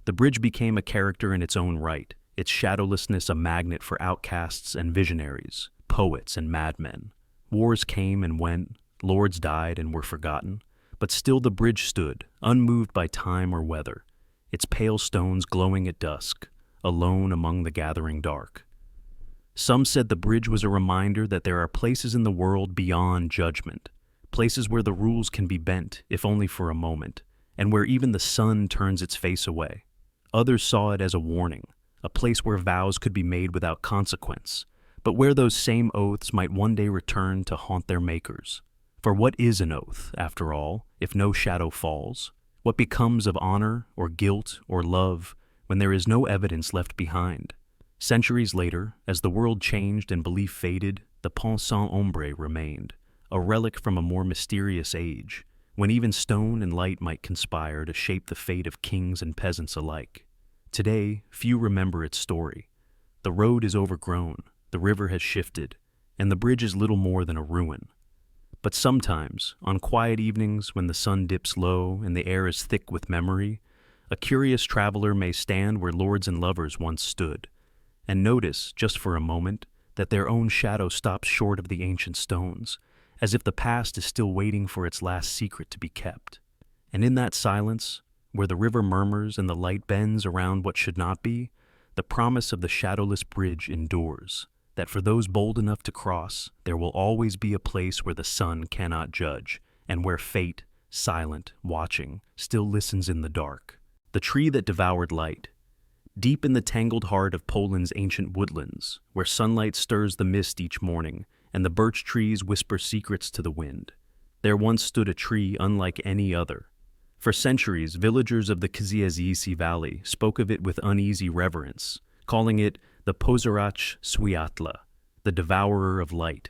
The bridge became a character in its own right, its shadowlessness a magnet for outcasts and visionaries, poets and madmen. Wars came and went, lords died and were forgotten, but still the bridge stood, unmoved by time or weather, its pale stones glowing at dusk, alone among the gathering dark. Some said the bridge was a reminder that there are places in the world beyond judgment, places where the rules can be bent, if only for a moment, and where even the sun turns its face away. Others saw it as a warning, a place where vows could be made without consequence, but where those same oaths might one day return to haunt their makers. For what is an oath, after all, if no shadow falls? What becomes of honor, or guilt, or love, when there is no evidence left behind? Centuries later, as the world changed and belief faded, the Pont Saint-Ombre remained, a relic from a more mysterious age, when even stone and light might conspire to shape the fate of kings and peasants alike. Today, few remember its story. The road is overgrown, the river has shifted, and the bridge is little more than a ruin. But sometimes, on quiet evenings when the sun dips low and the air is thick with memory, a curious traveler may stand where lords and lovers once stood, and notice, just for a moment, that their own shadow stops short of the ancient stones, as if the past is still waiting for its last secret to be kept. And in that silence, where the river murmurs and the light bends around what should not be, the promise of the Shadowless bridge endures, that for those bold enough to cross, there will always be a place where the sun cannot judge, and where fate, silent, watching, still listens in the dark. The tree that devoured light. Deep in the tangled heart of Poland's ancient woodlands, where sunlight stirs the mist each morning, and the birch trees whisper secrets to the wind, there once stood a tree unlike any other. For centuries, villagers of the Kziezisi Valley spoke of it with uneasy reverence, calling it the Pozerach Swiatla, the devourer of light.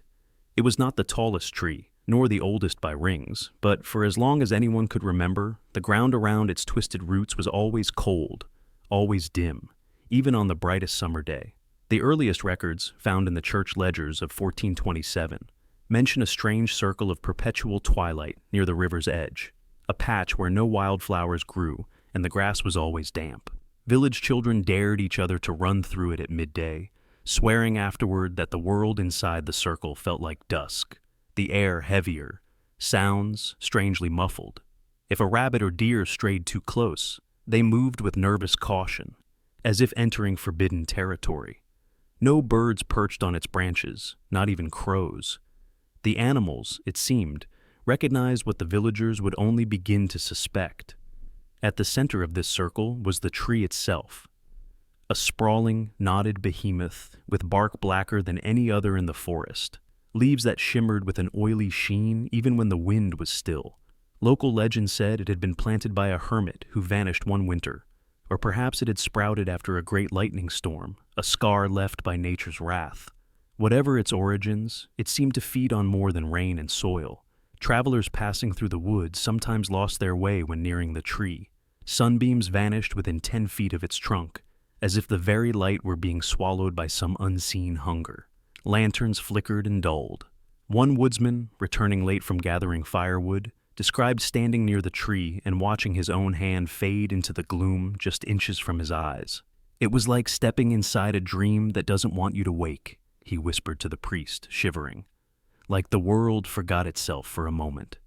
It was not the tallest tree, nor the oldest by rings, but for as long as anyone could remember, the ground around its twisted roots was always cold, always dim, even on the brightest summer day. The earliest records, found in the church ledgers of 1427, mention a strange circle of perpetual twilight near the river's edge, a patch where no wildflowers grew and the grass was always damp. Village children dared each other to run through it at midday, swearing afterward that the world inside the circle felt like dusk, the air heavier, sounds strangely muffled. If a rabbit or deer strayed too close, they moved with nervous caution, as if entering forbidden territory. No birds perched on its branches, not even crows. The animals, it seemed, recognized what the villagers would only begin to suspect. At the center of this circle was the tree itself, a sprawling, knotted behemoth with bark blacker than any other in the forest, leaves that shimmered with an oily sheen even when the wind was still. Local legend said it had been planted by a hermit who vanished one winter, or perhaps it had sprouted after a great lightning storm, a scar left by nature's wrath. Whatever its origins, it seemed to feed on more than rain and soil. Travelers passing through the woods sometimes lost their way when nearing the tree. Sunbeams vanished within 10 feet of its trunk, as if the very light were being swallowed by some unseen hunger. Lanterns flickered and dulled. One woodsman, returning late from gathering firewood, described standing near the tree and watching his own hand fade into the gloom just inches from his eyes. "It was like stepping inside a dream that doesn't want you to wake," he whispered to the priest, shivering. "Like the world forgot itself for a moment."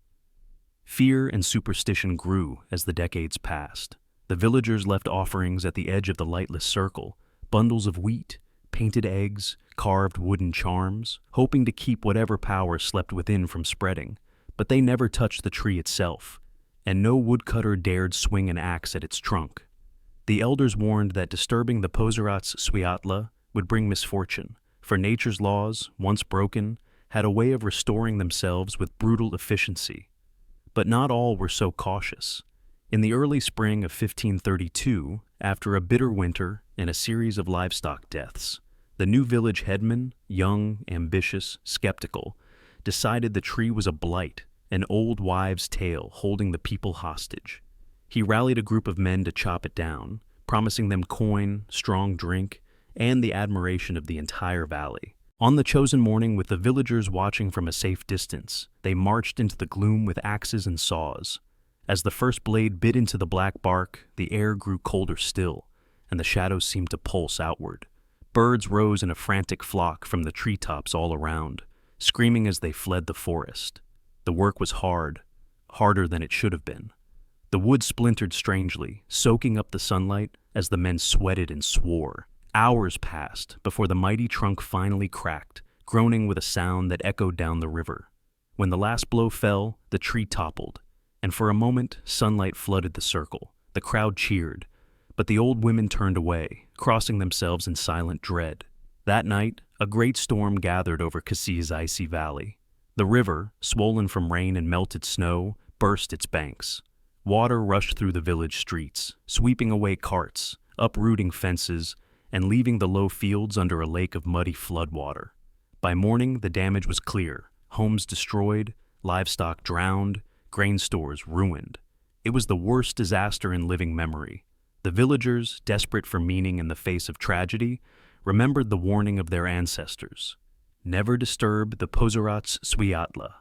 Fear and superstition grew as the decades passed. The villagers left offerings at the edge of the lightless circle, bundles of wheat, painted eggs, carved wooden charms, hoping to keep whatever power slept within from spreading. But they never touched the tree itself, and no woodcutter dared swing an axe at its trunk. The elders warned that disturbing the Courtyard's Swiatla would bring misfortune, for nature's laws, once broken, had a way of restoring themselves with brutal efficiency. But not all were so cautious. In the early spring of 1532, after a bitter winter and a series of livestock deaths, the new village headman, young, ambitious, skeptical, decided the tree was a blight, an old wives' tale holding the people hostage. He rallied a group of men to chop it down, promising them coin, strong drink, and the admiration of the entire valley. On the chosen morning, with the villagers watching from a safe distance, they marched into the gloom with axes and saws. As the first blade bit into the black bark, the air grew colder still, and the shadows seemed to pulse outward. Birds rose in a frantic flock from the treetops all around, screaming as they fled the forest. The work was hard, harder than it should have been. The wood splintered strangely, soaking up the sunlight as the men sweated and swore. Hours passed before the mighty trunk finally cracked, groaning with a sound that echoed down the river. When the last blow fell, the tree toppled, and for a moment sunlight flooded the circle. The crowd cheered, but the old women turned away, crossing themselves in silent dread. That night, a great storm gathered over Cassie's icy valley. The river, swollen from rain and melted snow, burst its banks. Water rushed through the village streets, sweeping away carts, uprooting fences, and leaving the low fields under a lake of muddy floodwater. By morning, the damage was clear. Homes destroyed, livestock drowned, grain stores ruined. It was the worst disaster in living memory. The villagers, desperate for meaning in the face of tragedy, remembered the warning of their ancestors. Never disturb the Courtyard's Swiatla.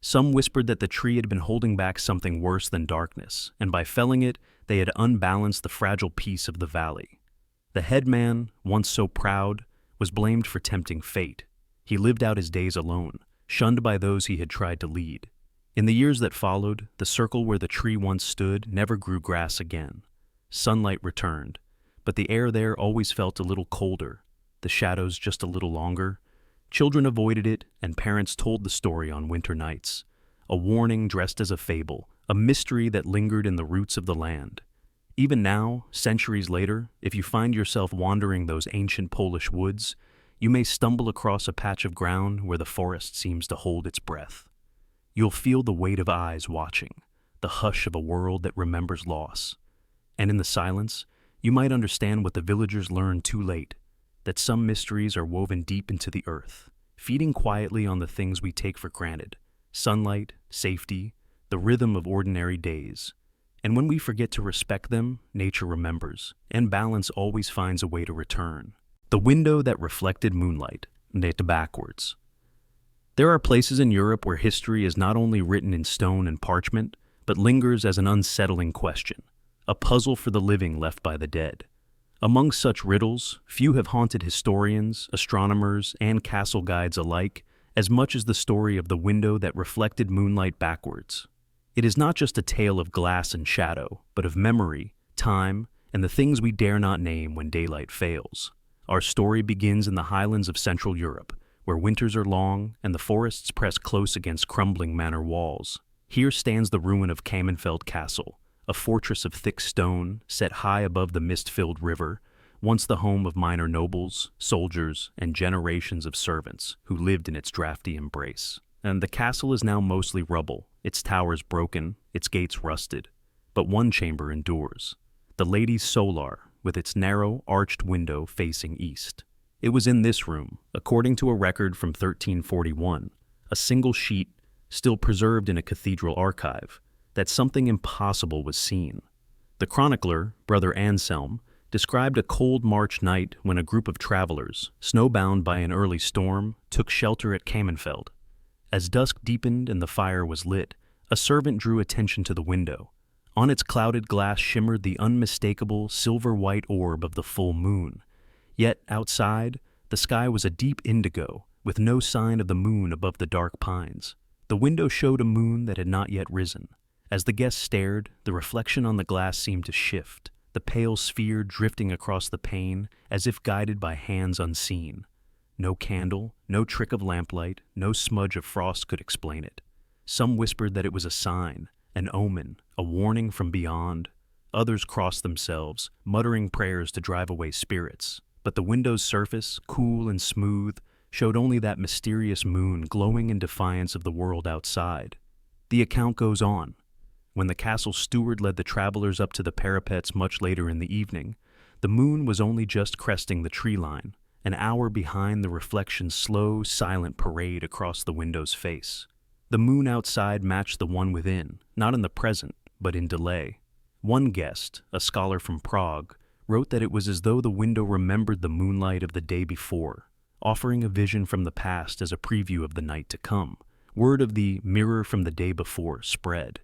Some whispered that the tree had been holding back something worse than darkness, and by felling it, they had unbalanced the fragile peace of the valley. The headman, once so proud, was blamed for tempting fate. He lived out his days alone, shunned by those he had tried to lead. In the years that followed, the circle where the tree once stood never grew grass again. Sunlight returned, but the air there always felt a little colder, the shadows just a little longer. Children avoided it, and parents told the story on winter nights. A warning dressed as a fable, a mystery that lingered in the roots of the land. Even now, centuries later, if you find yourself wandering those ancient Polish woods, you may stumble across a patch of ground where the forest seems to hold its breath. You'll feel the weight of eyes watching, the hush of a world that remembers loss. And in the silence, you might understand what the villagers learned too late, that some mysteries are woven deep into the earth, feeding quietly on the things we take for granted: sunlight, safety, the rhythm of ordinary days. And when we forget to respect them, nature remembers, and balance always finds a way to return. The window that reflected moonlight, knit backwards. There are places in Europe where history is not only written in stone and parchment, but lingers as an unsettling question, a puzzle for the living left by the dead. Among such riddles, few have haunted historians, astronomers, and castle guides alike as much as the story of the window that reflected moonlight backwards. It is not just a tale of glass and shadow, but of memory, time, and the things we dare not name when daylight fails. Our story begins in the highlands of Central Europe, where winters are long and the forests press close against crumbling manor walls. Here stands the ruin of Kamenfeld Castle, a fortress of thick stone set high above the mist-filled river, once the home of minor nobles, soldiers, and generations of servants who lived in its drafty embrace. And the castle is now mostly rubble, its towers broken, its gates rusted. But one chamber endures, the Lady's Solar, with its narrow, arched window facing east. It was in this room, according to a record from 1341, a single sheet still preserved in a cathedral archive, that something impossible was seen. The chronicler, Brother Anselm, described a cold March night when a group of travelers, snowbound by an early storm, took shelter at Kamenfeld. As dusk deepened and the fire was lit, a servant drew attention to the window. On its clouded glass shimmered the unmistakable silver-white orb of the full moon. Yet outside, the sky was a deep indigo, with no sign of the moon above the dark pines. The window showed a moon that had not yet risen. As the guests stared, the reflection on the glass seemed to shift, the pale sphere drifting across the pane as if guided by hands unseen. No candle, no trick of lamplight, no smudge of frost could explain it. Some whispered that it was a sign, an omen, a warning from beyond. Others crossed themselves, muttering prayers to drive away spirits. But the window's surface, cool and smooth, showed only that mysterious moon glowing in defiance of the world outside. The account goes on. When the castle steward led the travelers up to the parapets much later in the evening, the moon was only just cresting the tree line, an hour behind the reflection's slow, silent parade across the window's face. The moon outside matched the one within, not in the present, but in delay. One guest, a scholar from Prague, wrote that it was as though the window remembered the moonlight of the day before, offering a vision from the past as a preview of the night to come. Word of the mirror from the day before spread.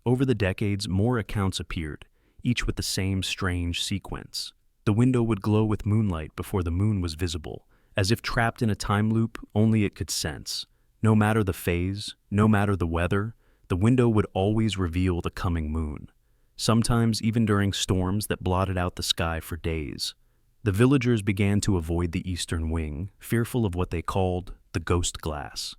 Over the decades, more accounts appeared, each with the same strange sequence. The window would glow with moonlight before the moon was visible, as if trapped in a time loop only it could sense. No matter the phase, no matter the weather, the window would always reveal the coming moon, sometimes even during storms that blotted out the sky for days. The villagers began to avoid the eastern wing, fearful of what they called the ghost glass.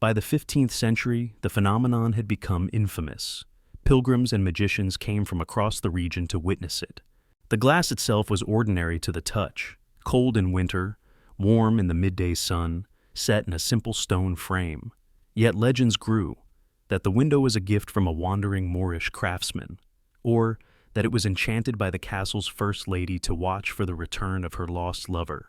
By the 15th century, the phenomenon had become infamous. Pilgrims and magicians came from across the region to witness it. The glass itself was ordinary to the touch, cold in winter, warm in the midday sun, set in a simple stone frame. Yet legends grew, that the window was a gift from a wandering Moorish craftsman, or that it was enchanted by the castle's first lady to watch for the return of her lost lover.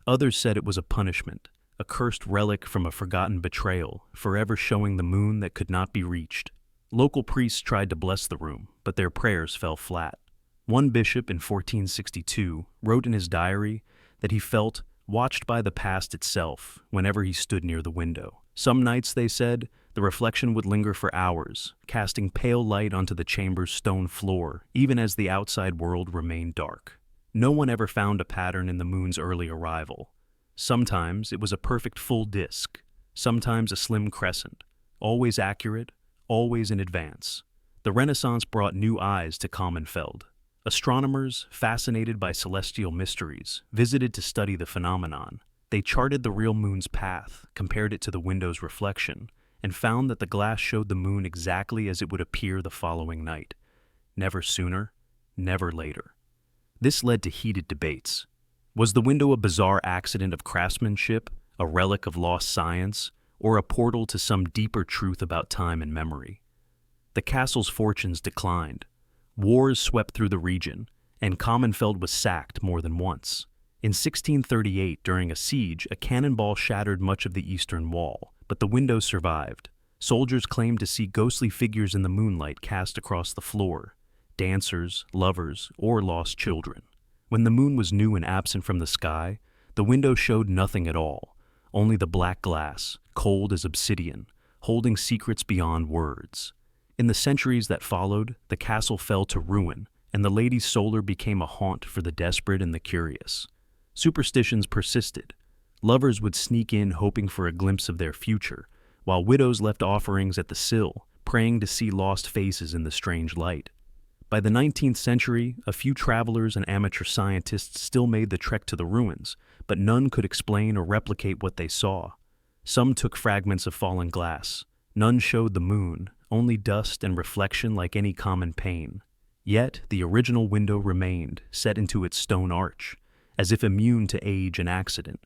Others said it was a punishment, a cursed relic from a forgotten betrayal, forever showing the moon that could not be reached. Local priests tried to bless the room, but their prayers fell flat. One bishop in 1462 wrote in his diary that he felt watched by the past itself whenever he stood near the window. Some nights, they said, the reflection would linger for hours, casting pale light onto the chamber's stone floor, even as the outside world remained dark. No one ever found a pattern in the moon's early arrival. Sometimes it was a perfect full disk, sometimes a slim crescent, always accurate, always in advance. The Renaissance brought new eyes to Kamenfeld. Astronomers, fascinated by celestial mysteries, visited to study the phenomenon. They charted the real moon's path, compared it to the window's reflection, and found that the glass showed the moon exactly as it would appear the following night. Never sooner, never later. This led to heated debates. Was the window a bizarre accident of craftsmanship, a relic of lost science, or a portal to some deeper truth about time and memory? The castle's fortunes declined. Wars swept through the region, and Kamenfeld was sacked more than once. In 1638, during a siege, a cannonball shattered much of the eastern wall, but the window survived. Soldiers claimed to see ghostly figures in the moonlight cast across the floor, dancers, lovers, or lost children. When the moon was new and absent from the sky, the window showed nothing at all, only the black glass, cold as obsidian, holding secrets beyond words. In the centuries that followed, the castle fell to ruin, and the Lady Solar became a haunt for the desperate and the curious. Superstitions persisted. Lovers would sneak in hoping for a glimpse of their future, while widows left offerings at the sill, praying to see lost faces in the strange light. By the 19th century, a few travelers and amateur scientists still made the trek to the ruins, but none could explain or replicate what they saw. Some took fragments of fallen glass. None showed the moon, only dust and reflection like any common pane. Yet the original window remained, set into its stone arch, as if immune to age and accident.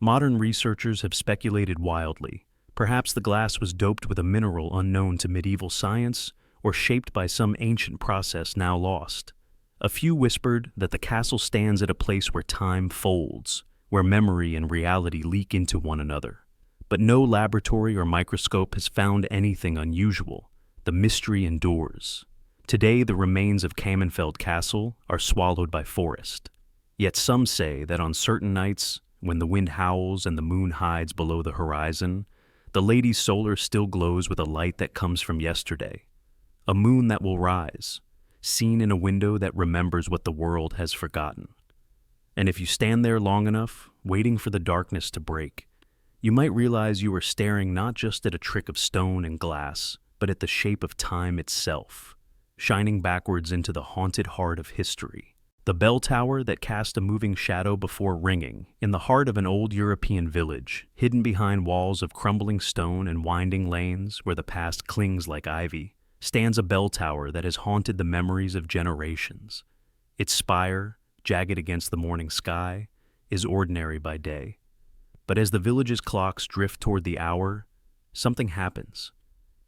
Modern researchers have speculated wildly. Perhaps the glass was doped with a mineral unknown to medieval science, or shaped by some ancient process now lost. A few whispered that the castle stands at a place where time folds, where memory and reality leak into one another. But no laboratory or microscope has found anything unusual. The mystery endures. Today, the remains of Kamenfeld Castle are swallowed by forest. Yet some say that on certain nights, when the wind howls and the moon hides below the horizon, the Lady Solar still glows with a light that comes from yesterday. A moon that will rise, seen in a window that remembers what the world has forgotten. And if you stand there long enough, waiting for the darkness to break, you might realize you are staring not just at a trick of stone and glass, but at the shape of time itself, shining backwards into the haunted heart of history. The bell tower that cast a moving shadow before ringing, in the heart of an old European village, hidden behind walls of crumbling stone and winding lanes where the past clings like ivy, stands a bell tower that has haunted the memories of generations. Its spire, jagged against the morning sky, is ordinary by day. But as the village's clocks drift toward the hour, something happens.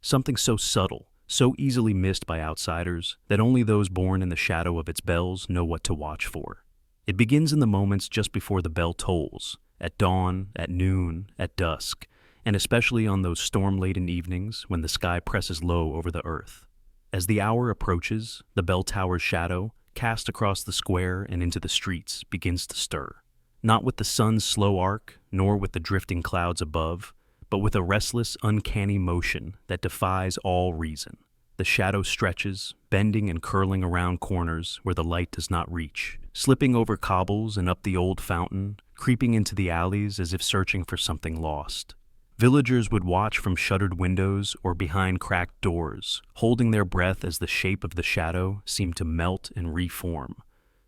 Something so subtle, so easily missed by outsiders, that only those born in the shadow of its bells know what to watch for. It begins in the moments just before the bell tolls, at dawn, at noon, at dusk, and especially on those storm-laden evenings when the sky presses low over the earth. As the hour approaches, the bell tower's shadow, cast across the square and into the streets, begins to stir. Not with the sun's slow arc, nor with the drifting clouds above, but with a restless, uncanny motion that defies all reason. The shadow stretches, bending and curling around corners where the light does not reach, slipping over cobbles and up the old fountain, creeping into the alleys as if searching for something lost. Villagers would watch from shuttered windows or behind cracked doors, holding their breath as the shape of the shadow seemed to melt and reform.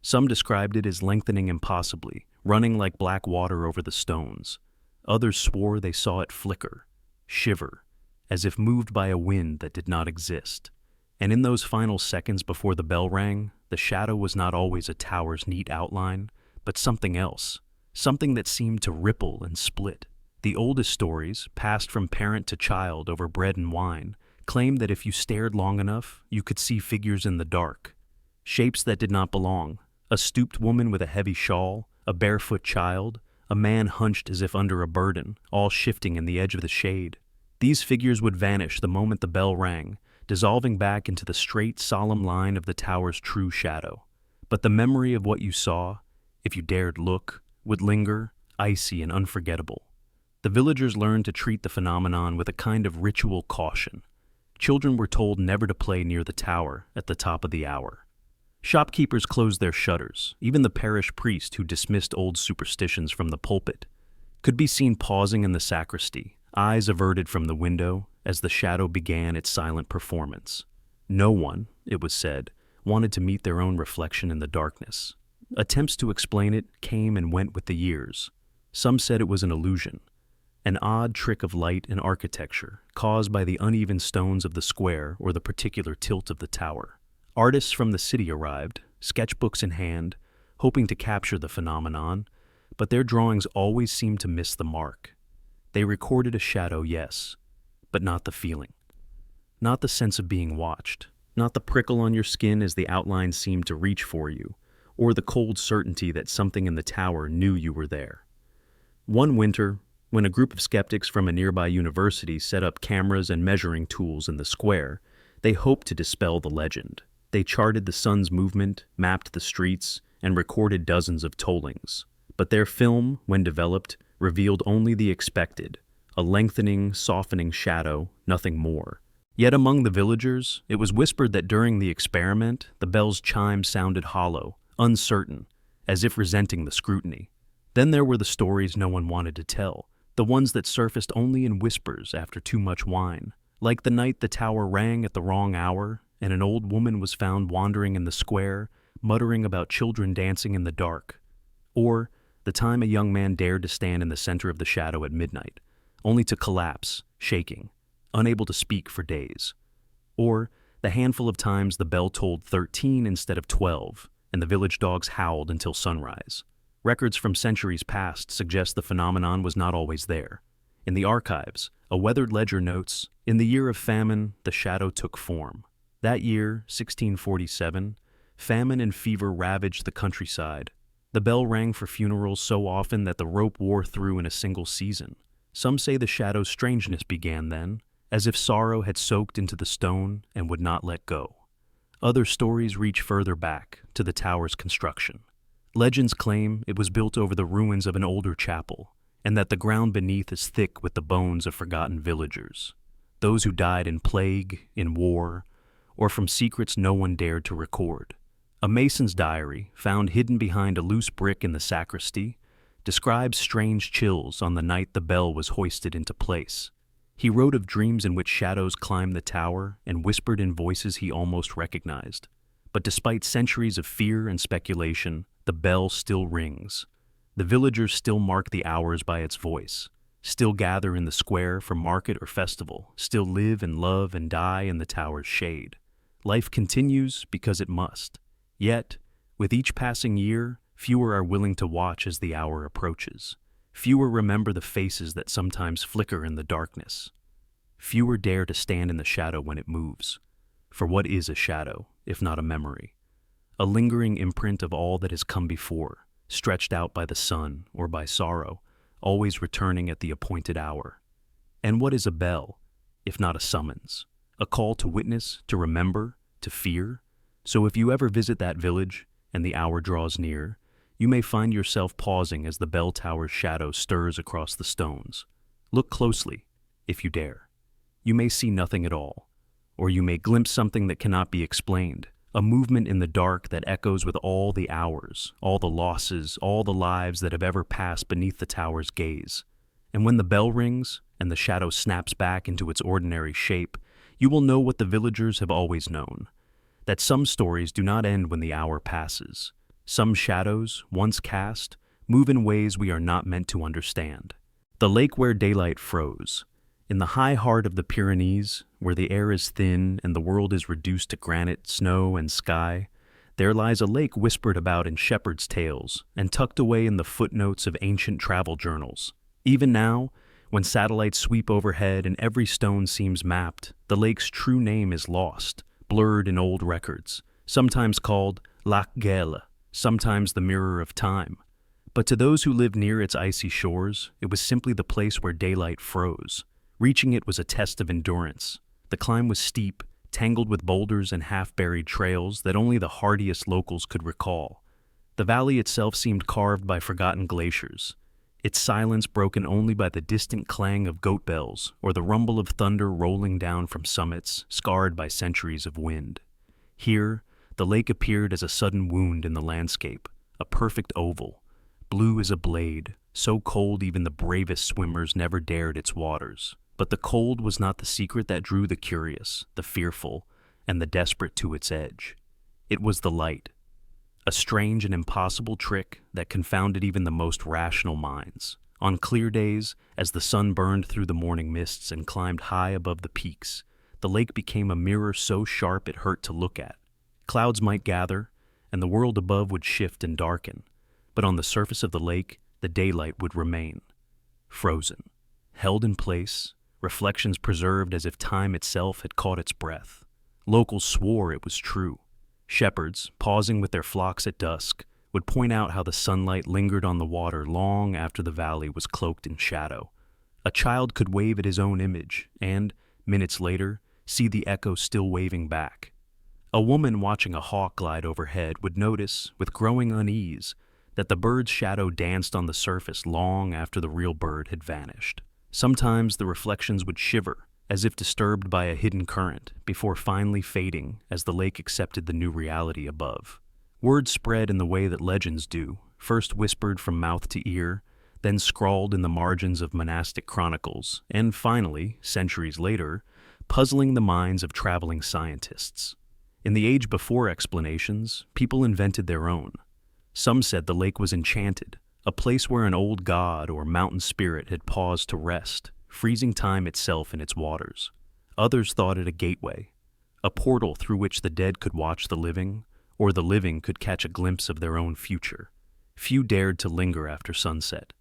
Some described it as lengthening impossibly, running like black water over the stones. Others swore they saw it flicker, shiver, as if moved by a wind that did not exist. And in those final seconds before the bell rang, the shadow was not always a tower's neat outline, but something else, something that seemed to ripple and split. The oldest stories, passed from parent to child over bread and wine, claimed that if you stared long enough, you could see figures in the dark. Shapes that did not belong, a stooped woman with a heavy shawl, a barefoot child, a man hunched as if under a burden, all shifting in the edge of the shade. These figures would vanish the moment the bell rang, dissolving back into the straight, solemn line of the tower's true shadow. But the memory of what you saw, if you dared look, would linger, icy and unforgettable. The villagers learned to treat the phenomenon with a kind of ritual caution. Children were told never to play near the tower at the top of the hour. Shopkeepers closed their shutters. Even the parish priest, who dismissed old superstitions from the pulpit, could be seen pausing in the sacristy, eyes averted from the window as the shadow began its silent performance. No one, it was said, wanted to meet their own reflection in the darkness. Attempts to explain it came and went with the years. Some said it was an illusion, an odd trick of light and architecture caused by the uneven stones of the square or the particular tilt of the tower. Artists from the city arrived, sketchbooks in hand, hoping to capture the phenomenon, but their drawings always seemed to miss the mark. They recorded a shadow, yes, but not the feeling. Not the sense of being watched, not the prickle on your skin as the outline seemed to reach for you, or the cold certainty that something in the tower knew you were there. One winter, when a group of skeptics from a nearby university set up cameras and measuring tools in the square, they hoped to dispel the legend. They charted the sun's movement, mapped the streets, and recorded dozens of tollings. But their film, when developed, revealed only the expected, a lengthening, softening shadow, nothing more. Yet among the villagers, it was whispered that during the experiment, the bell's chime sounded hollow, uncertain, as if resenting the scrutiny. Then there were the stories no one wanted to tell, the ones that surfaced only in whispers after too much wine, like the night the tower rang at the wrong hour, and an old woman was found wandering in the square, muttering about children dancing in the dark. Or the time a young man dared to stand in the center of the shadow at midnight, only to collapse, shaking, unable to speak for days. Or the handful of times the bell tolled 13 instead of 12, and the village dogs howled until sunrise. Records from centuries past suggest the phenomenon was not always there. In the archives, a weathered ledger notes, "In the year of famine, the shadow took form." That year, 1647, famine and fever ravaged the countryside, The bell rang for funerals so often that the rope wore through in a single season. Some say the shadow's strangeness began then, as if sorrow had soaked into the stone and would not let go. Other stories reach further back, to the tower's construction. Legends claim it was built over the ruins of an older chapel, and that the ground beneath is thick with the bones of forgotten villagers, those who died in plague, in war, or from secrets no one dared to record. A mason's diary, found hidden behind a loose brick in the sacristy, describes strange chills on the night the bell was hoisted into place. He wrote of dreams in which shadows climbed the tower and whispered in voices he almost recognized. But despite centuries of fear and speculation, the bell still rings. The villagers still mark the hours by its voice, still gather in the square for market or festival, still live and love and die in the tower's shade. Life continues because it must. Yet, with each passing year, fewer are willing to watch as the hour approaches. Fewer remember the faces that sometimes flicker in the darkness. Fewer dare to stand in the shadow when it moves. For what is a shadow, if not a memory? A lingering imprint of all that has come before, stretched out by the sun or by sorrow, always returning at the appointed hour. And what is a bell, if not a summons? A call to witness, to remember, to fear? So if you ever visit that village, and the hour draws near, you may find yourself pausing as the bell tower's shadow stirs across the stones. Look closely, if you dare. You may see nothing at all, or you may glimpse something that cannot be explained, a movement in the dark that echoes with all the hours, all the losses, all the lives that have ever passed beneath the tower's gaze. And when the bell rings, and the shadow snaps back into its ordinary shape, you will know what the villagers have always known, that some stories do not end when the hour passes. Some shadows, once cast, move in ways we are not meant to understand. The lake where daylight froze. In the high heart of the Pyrenees, where the air is thin and the world is reduced to granite, snow, and sky, there lies a lake whispered about in shepherds' tales and tucked away in the footnotes of ancient travel journals. Even now, when satellites sweep overhead and every stone seems mapped, the lake's true name is lost, blurred in old records, sometimes called Lac Gale, sometimes the Mirror of Time. But to those who lived near its icy shores, it was simply the place where daylight froze. Reaching it was a test of endurance. The climb was steep, tangled with boulders and half-buried trails that only the hardiest locals could recall. The valley itself seemed carved by forgotten glaciers, its silence broken only by the distant clang of goat bells or the rumble of thunder rolling down from summits scarred by centuries of wind. Here, the lake appeared as a sudden wound in the landscape, a perfect oval, blue as a blade, so cold even the bravest swimmers never dared its waters. But the cold was not the secret that drew the curious, the fearful, and the desperate to its edge. It was the light, a strange and impossible trick that confounded even the most rational minds. On clear days, as the sun burned through the morning mists and climbed high above the peaks, the lake became a mirror so sharp it hurt to look at. Clouds might gather, and the world above would shift and darken, but on the surface of the lake, the daylight would remain. Frozen, held in place, reflections preserved as if time itself had caught its breath. Locals swore it was true. Shepherds, pausing with their flocks at dusk, would point out how the sunlight lingered on the water long after the valley was cloaked in shadow. A child could wave at his own image and, minutes later, see the echo still waving back. A woman watching a hawk glide overhead would notice, with growing unease, that the bird's shadow danced on the surface long after the real bird had vanished. Sometimes the reflections would shiver, as if disturbed by a hidden current, before finally fading as the lake accepted the new reality above. Word spread in the way that legends do, first whispered from mouth to ear, then scrawled in the margins of monastic chronicles, and finally, centuries later, puzzling the minds of traveling scientists. In the age before explanations, people invented their own. Some said the lake was enchanted, a place where an old god or mountain spirit had paused to rest, freezing time itself in its waters. Others thought it a gateway, a portal through which the dead could watch the living, or the living could catch a glimpse of their own future. Few dared to linger after sunset.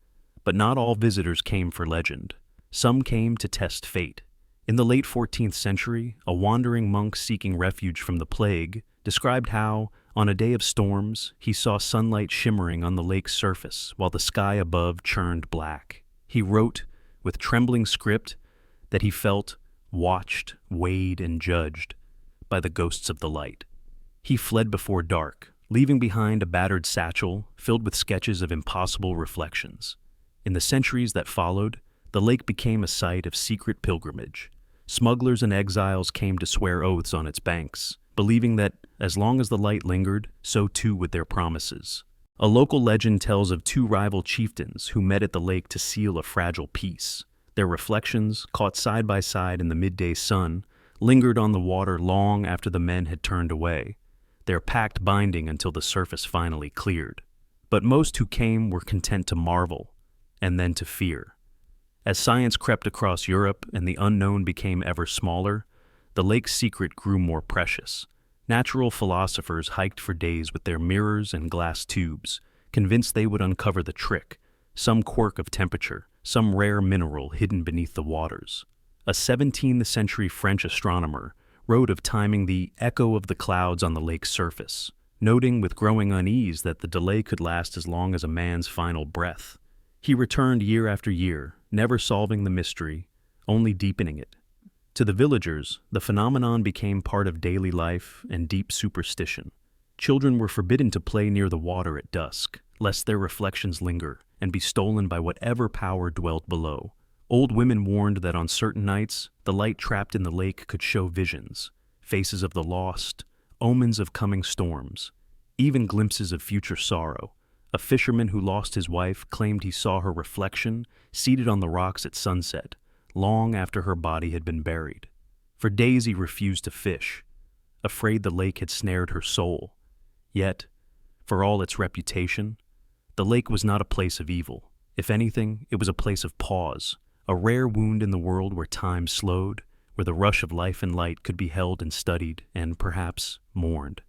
But not all visitors came for legend. Some came to test fate. In the late 14th century, a wandering monk seeking refuge from the plague described how, on a day of storms, he saw sunlight shimmering on the lake's surface while the sky above churned black. He wrote, with trembling script, that he felt watched, weighed, and judged by the ghosts of the light. He fled before dark, leaving behind a battered satchel filled with sketches of impossible reflections. In the centuries that followed, the lake became a site of secret pilgrimage. Smugglers and exiles came to swear oaths on its banks, believing that as long as the light lingered, so too would their promises. A local legend tells of two rival chieftains who met at the lake to seal a fragile peace. Their reflections, caught side by side in the midday sun, lingered on the water long after the men had turned away, their pact binding until the surface finally cleared. But most who came were content to marvel, and then to fear. As science crept across Europe and the unknown became ever smaller, the lake's secret grew more precious. Natural philosophers hiked for days with their mirrors and glass tubes, convinced they would uncover the trick, some quirk of temperature, some rare mineral hidden beneath the waters. A 17th century French astronomer wrote of timing the echo of the clouds on the lake's surface, noting with growing unease that the delay could last as long as a man's final breath. He returned year after year, never solving the mystery, only deepening it. To the villagers, the phenomenon became part of daily life and deep superstition. Children were forbidden to play near the water at dusk, lest their reflections linger and be stolen by whatever power dwelt below. Old women warned that on certain nights, the light trapped in the lake could show visions, faces of the lost, omens of coming storms, even glimpses of future sorrow. A fisherman who lost his wife claimed he saw her reflection seated on the rocks at sunset, long after her body had been buried. For days he refused to fish, afraid the lake had snared her soul. Yet, for all its reputation, the lake was not a place of evil. If anything, it was a place of pause, a rare wound in the world where time slowed, where the rush of life and light could be held and studied and, perhaps, mourned.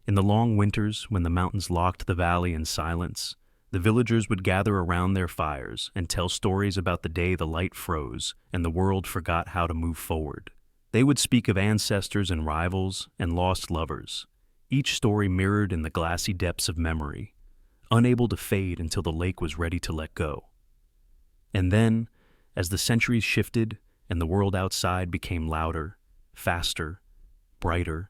In the long winters, when the mountains locked the valley in silence, the villagers would gather around their fires and tell stories about the day the light froze and the world forgot how to move forward. They would speak of ancestors and rivals and lost lovers, each story mirrored in the glassy depths of memory, unable to fade until the lake was ready to let go. And then, as the centuries shifted and the world outside became louder, faster, brighter,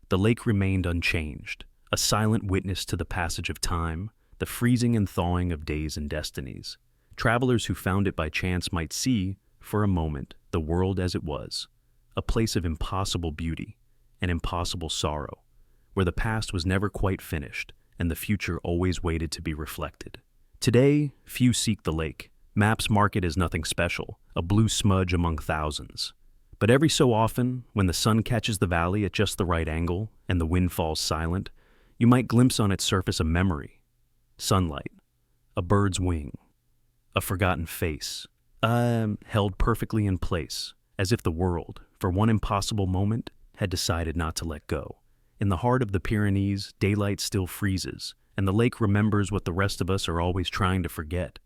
the lake remained unchanged, a silent witness to the passage of time, the freezing and thawing of days and destinies. Travelers who found it by chance might see, for a moment, the world as it was, a place of impossible beauty and impossible sorrow, where the past was never quite finished and the future always waited to be reflected. Today, few seek the lake. Maps mark it as nothing special, a blue smudge among thousands. But every so often, when the sun catches the valley at just the right angle and the wind falls silent, you might glimpse on its surface a memory. Sunlight, a bird's wing, a forgotten face, held perfectly in place, as if the world, for one impossible moment, had decided not to let go. In the heart of the Pyrenees, daylight still freezes, and the lake remembers what the rest of us are always trying to forget.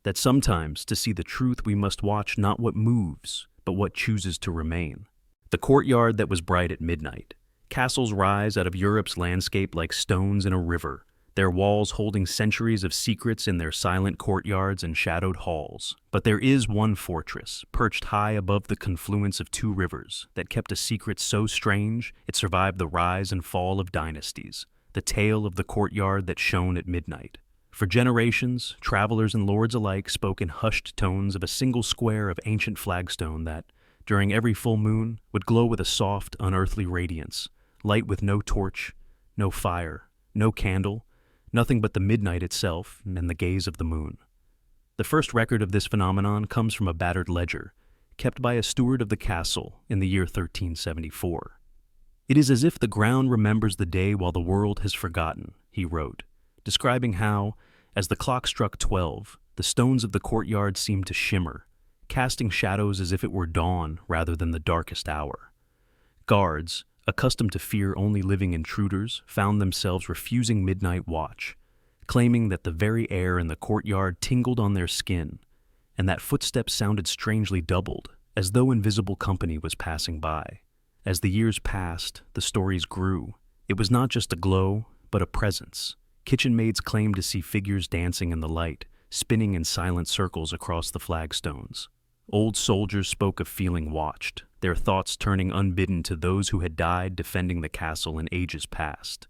That sometimes, to see the truth, we must watch not what moves, but what chooses to remain. The courtyard that was bright at midnight. Castles rise out of Europe's landscape like stones in a river, their walls holding centuries of secrets in their silent courtyards and shadowed halls. But there is one fortress, perched high above the confluence of two rivers, that kept a secret so strange it survived the rise and fall of dynasties, the tale of the courtyard that shone at midnight. For generations, travelers and lords alike spoke in hushed tones of a single square of ancient flagstone that, during every full moon, would glow with a soft, unearthly radiance, light with no torch, no fire, no candle, nothing but the midnight itself and the gaze of the moon. The first record of this phenomenon comes from a battered ledger, kept by a steward of the castle in the year 1374. "It is as if the ground remembers the day while the world has forgotten," he wrote, describing how, as the clock struck 12, the stones of the courtyard seemed to shimmer, casting shadows as if it were dawn rather than the darkest hour. Guards, accustomed to fear only living intruders, found themselves refusing midnight watch, claiming that the very air in the courtyard tingled on their skin, and that footsteps sounded strangely doubled, as though invisible company was passing by. As the years passed, the stories grew. It was not just a glow, but a presence. Kitchen maids claimed to see figures dancing in the light, spinning in silent circles across the flagstones. Old soldiers spoke of feeling watched, their thoughts turning unbidden to those who had died defending the castle in ages past.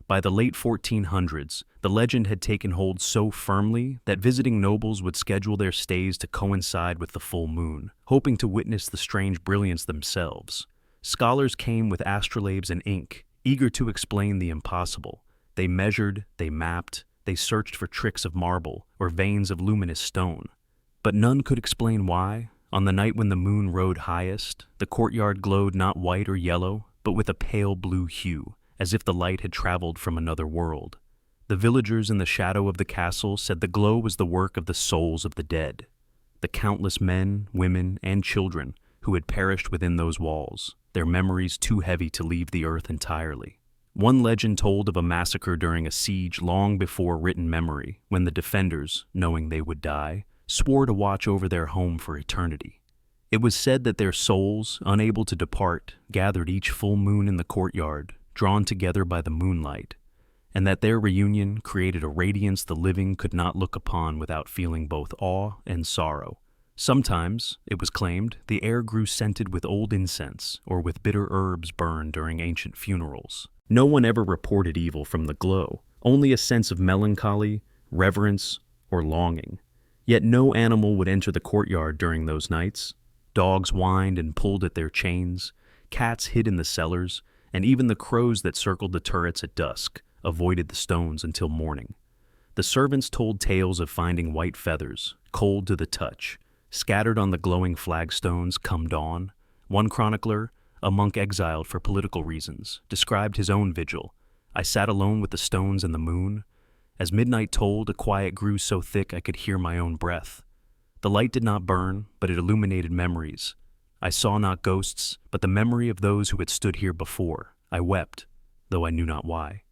By the late 1400s, the legend had taken hold so firmly that visiting nobles would schedule their stays to coincide with the full moon, hoping to witness the strange brilliance themselves. Scholars came with astrolabes and ink, eager to explain the impossible. They measured, they mapped, they searched for tricks of marble or veins of luminous stone. But none could explain why, on the night when the moon rode highest, the courtyard glowed not white or yellow, but with a pale blue hue, as if the light had traveled from another world. The villagers in the shadow of the castle said the glow was the work of the souls of the dead, the countless men, women, and children who had perished within those walls, their memories too heavy to leave the earth entirely. One legend told of a massacre during a siege long before written memory, when the defenders, knowing they would die, swore to watch over their home for eternity. It was said that their souls, unable to depart, gathered each full moon in the courtyard, drawn together by the moonlight, and that their reunion created a radiance the living could not look upon without feeling both awe and sorrow. Sometimes, it was claimed, the air grew scented with old incense or with bitter herbs burned during ancient funerals. No one ever reported evil from the glow, only a sense of melancholy, reverence, or longing. Yet no animal would enter the courtyard during those nights. Dogs whined and pulled at their chains, cats hid in the cellars, and even the crows that circled the turrets at dusk avoided the stones until morning. The servants told tales of finding white feathers, cold to the touch, scattered on the glowing flagstones come dawn. One chronicler, a monk exiled for political reasons, described his own vigil. I sat alone with the stones and the moon. As midnight tolled, a quiet grew so thick I could hear my own breath. The light did not burn, but it illuminated memories. I saw not ghosts, but the memory of those who had stood here before. I wept, though I knew not why.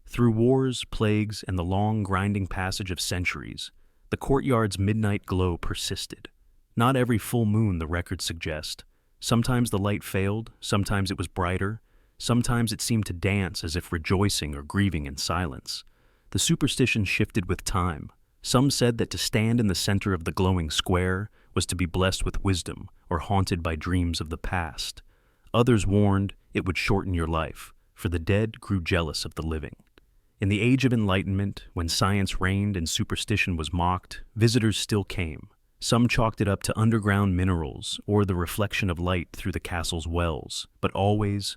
Through wars, plagues, and the long, grinding passage of centuries, the courtyard's midnight glow persisted. Not every full moon, the records suggest. Sometimes the light failed, sometimes it was brighter, sometimes it seemed to dance as if rejoicing or grieving in silence. The superstition shifted with time. Some said that to stand in the center of the glowing square was to be blessed with wisdom or haunted by dreams of the past. Others warned it would shorten your life, for the dead grew jealous of the living. In the Age of Enlightenment, when science reigned and superstition was mocked, visitors still came. Some chalked it up to underground minerals or the reflection of light through the castle's wells. But always,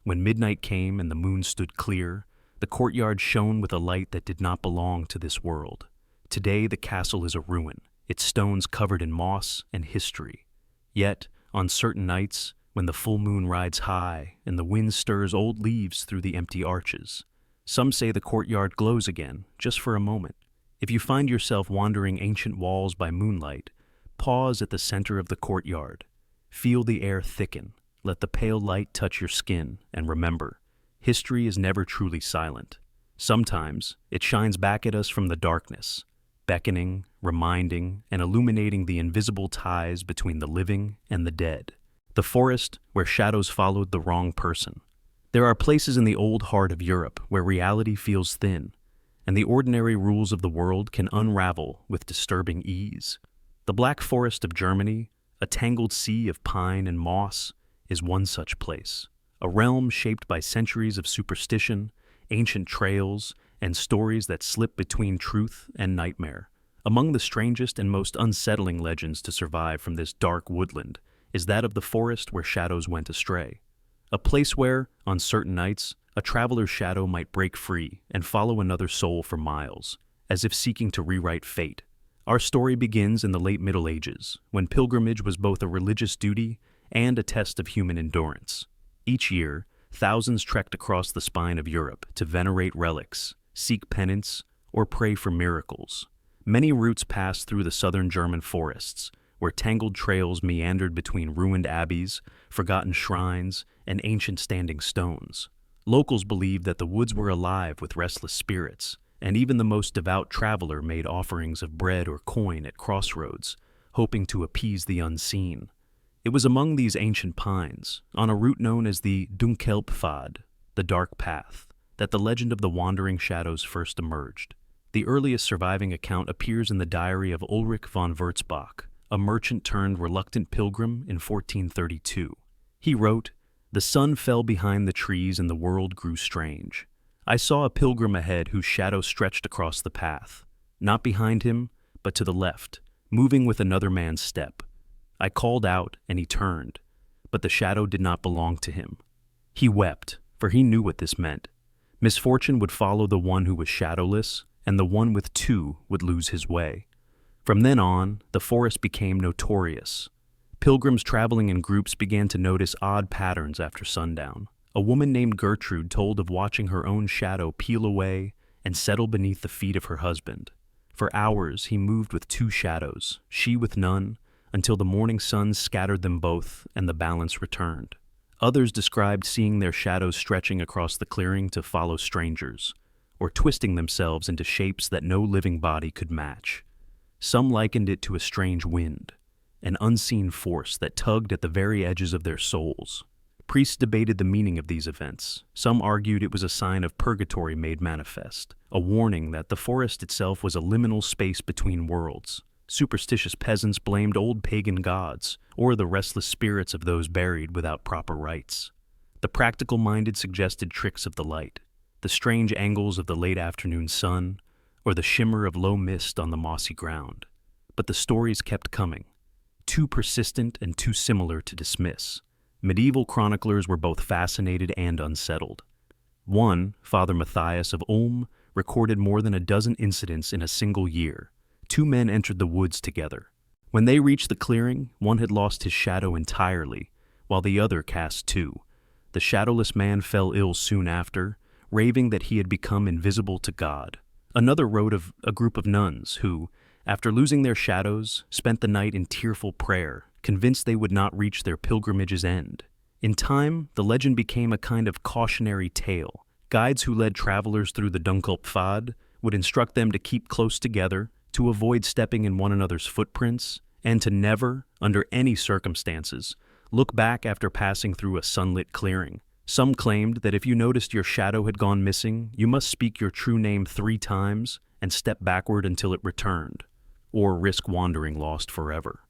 when midnight came and the moon stood clear, the courtyard shone with a light that did not belong to this world. Today the castle is a ruin, its stones covered in moss and history. Yet, on certain nights, when the full moon rides high and the wind stirs old leaves through the empty arches, some say the courtyard glows again, just for a moment. If you find yourself wandering ancient walls by moonlight, pause at the center of the courtyard. Feel the air thicken, let the pale light touch your skin, and remember, history is never truly silent. Sometimes, it shines back at us from the darkness, beckoning, reminding, and illuminating the invisible ties between the living and the dead. The forest where shadows followed the wrong person. There are places in the old heart of Europe where reality feels thin, and the ordinary rules of the world can unravel with disturbing ease. The Black Forest of Germany, a tangled sea of pine and moss, is one such place, a realm shaped by centuries of superstition, ancient trails, and stories that slip between truth and nightmare. Among the strangest and most unsettling legends to survive from this dark woodland is that of the forest where shadows went astray. A place where, on certain nights, a traveler's shadow might break free and follow another soul for miles, as if seeking to rewrite fate. Our story begins in the late Middle Ages, when pilgrimage was both a religious duty and a test of human endurance. Each year, thousands trekked across the spine of Europe to venerate relics, seek penance, or pray for miracles. Many routes passed through the southern German forests, where tangled trails meandered between ruined abbeys, forgotten shrines, and ancient standing stones. Locals believed that the woods were alive with restless spirits, and even the most devout traveler made offerings of bread or coin at crossroads, hoping to appease the unseen. It was among these ancient pines, on a route known as the Dunkeld Pfad, the Dark Path, that the legend of the wandering shadows first emerged. The earliest surviving account appears in the diary of Ulrich von Wurzbach, a merchant turned reluctant pilgrim in 1432. He wrote, "The sun fell behind the trees and the world grew strange. I saw a pilgrim ahead whose shadow stretched across the path, not behind him, but to the left, moving with another man's step. I called out, and he turned, but the shadow did not belong to him. He wept, for he knew what this meant. Misfortune would follow the one who was shadowless, and the one with two would lose his way. From then on, the forest became notorious. Pilgrims traveling in groups began to notice odd patterns after sundown. A woman named Gertrude told of watching her own shadow peel away and settle beneath the feet of her husband. For hours he moved with two shadows, she with none, until the morning sun scattered them both and the balance returned. Others described seeing their shadows stretching across the clearing to follow strangers, or twisting themselves into shapes that no living body could match. Some likened it to a strange wind, an unseen force that tugged at the very edges of their souls. Priests debated the meaning of these events. Some argued it was a sign of purgatory made manifest, a warning that the forest itself was a liminal space between worlds. Superstitious peasants blamed old pagan gods, or the restless spirits of those buried without proper rites. The practical-minded suggested tricks of the light, the strange angles of the late afternoon sun, or the shimmer of low mist on the mossy ground. But the stories kept coming, too persistent and too similar to dismiss. Medieval chroniclers were both fascinated and unsettled. One, Father Matthias of Ulm, recorded more than a dozen incidents in a single year. Two men entered the woods together. When they reached the clearing, one had lost his shadow entirely, while the other cast two. The shadowless man fell ill soon after, raving that he had become invisible to God. Another wrote of a group of nuns who, after losing their shadows, spent the night in tearful prayer, convinced they would not reach their pilgrimage's end. In time, the legend became a kind of cautionary tale. Guides who led travelers through the Dunkelpfad would instruct them to keep close together, to avoid stepping in one another's footprints, and to never, under any circumstances, look back after passing through a sunlit clearing. Some claimed that if you noticed your shadow had gone missing, you must speak your true name 3 times and step backward until it returned, or risk wandering lost forever.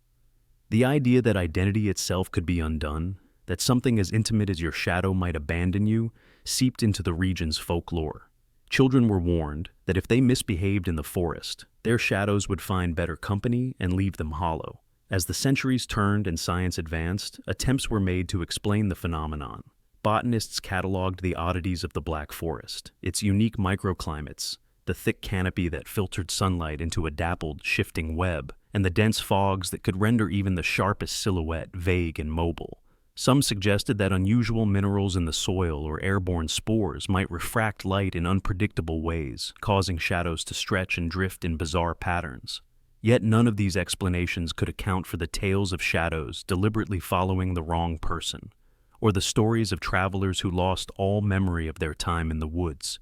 The idea that identity itself could be undone, that something as intimate as your shadow might abandon you, seeped into the region's folklore. Children were warned that if they misbehaved in the forest, their shadows would find better company and leave them hollow. As the centuries turned and science advanced, attempts were made to explain the phenomenon. Botanists cataloged the oddities of the Black Forest, its unique microclimates, the thick canopy that filtered sunlight into a dappled, shifting web, and the dense fogs that could render even the sharpest silhouette vague and mobile. Some suggested that unusual minerals in the soil or airborne spores might refract light in unpredictable ways, causing shadows to stretch and drift in bizarre patterns. Yet none of these explanations could account for the tales of shadows deliberately following the wrong person, or the stories of travelers who lost all memory of their time in the woods,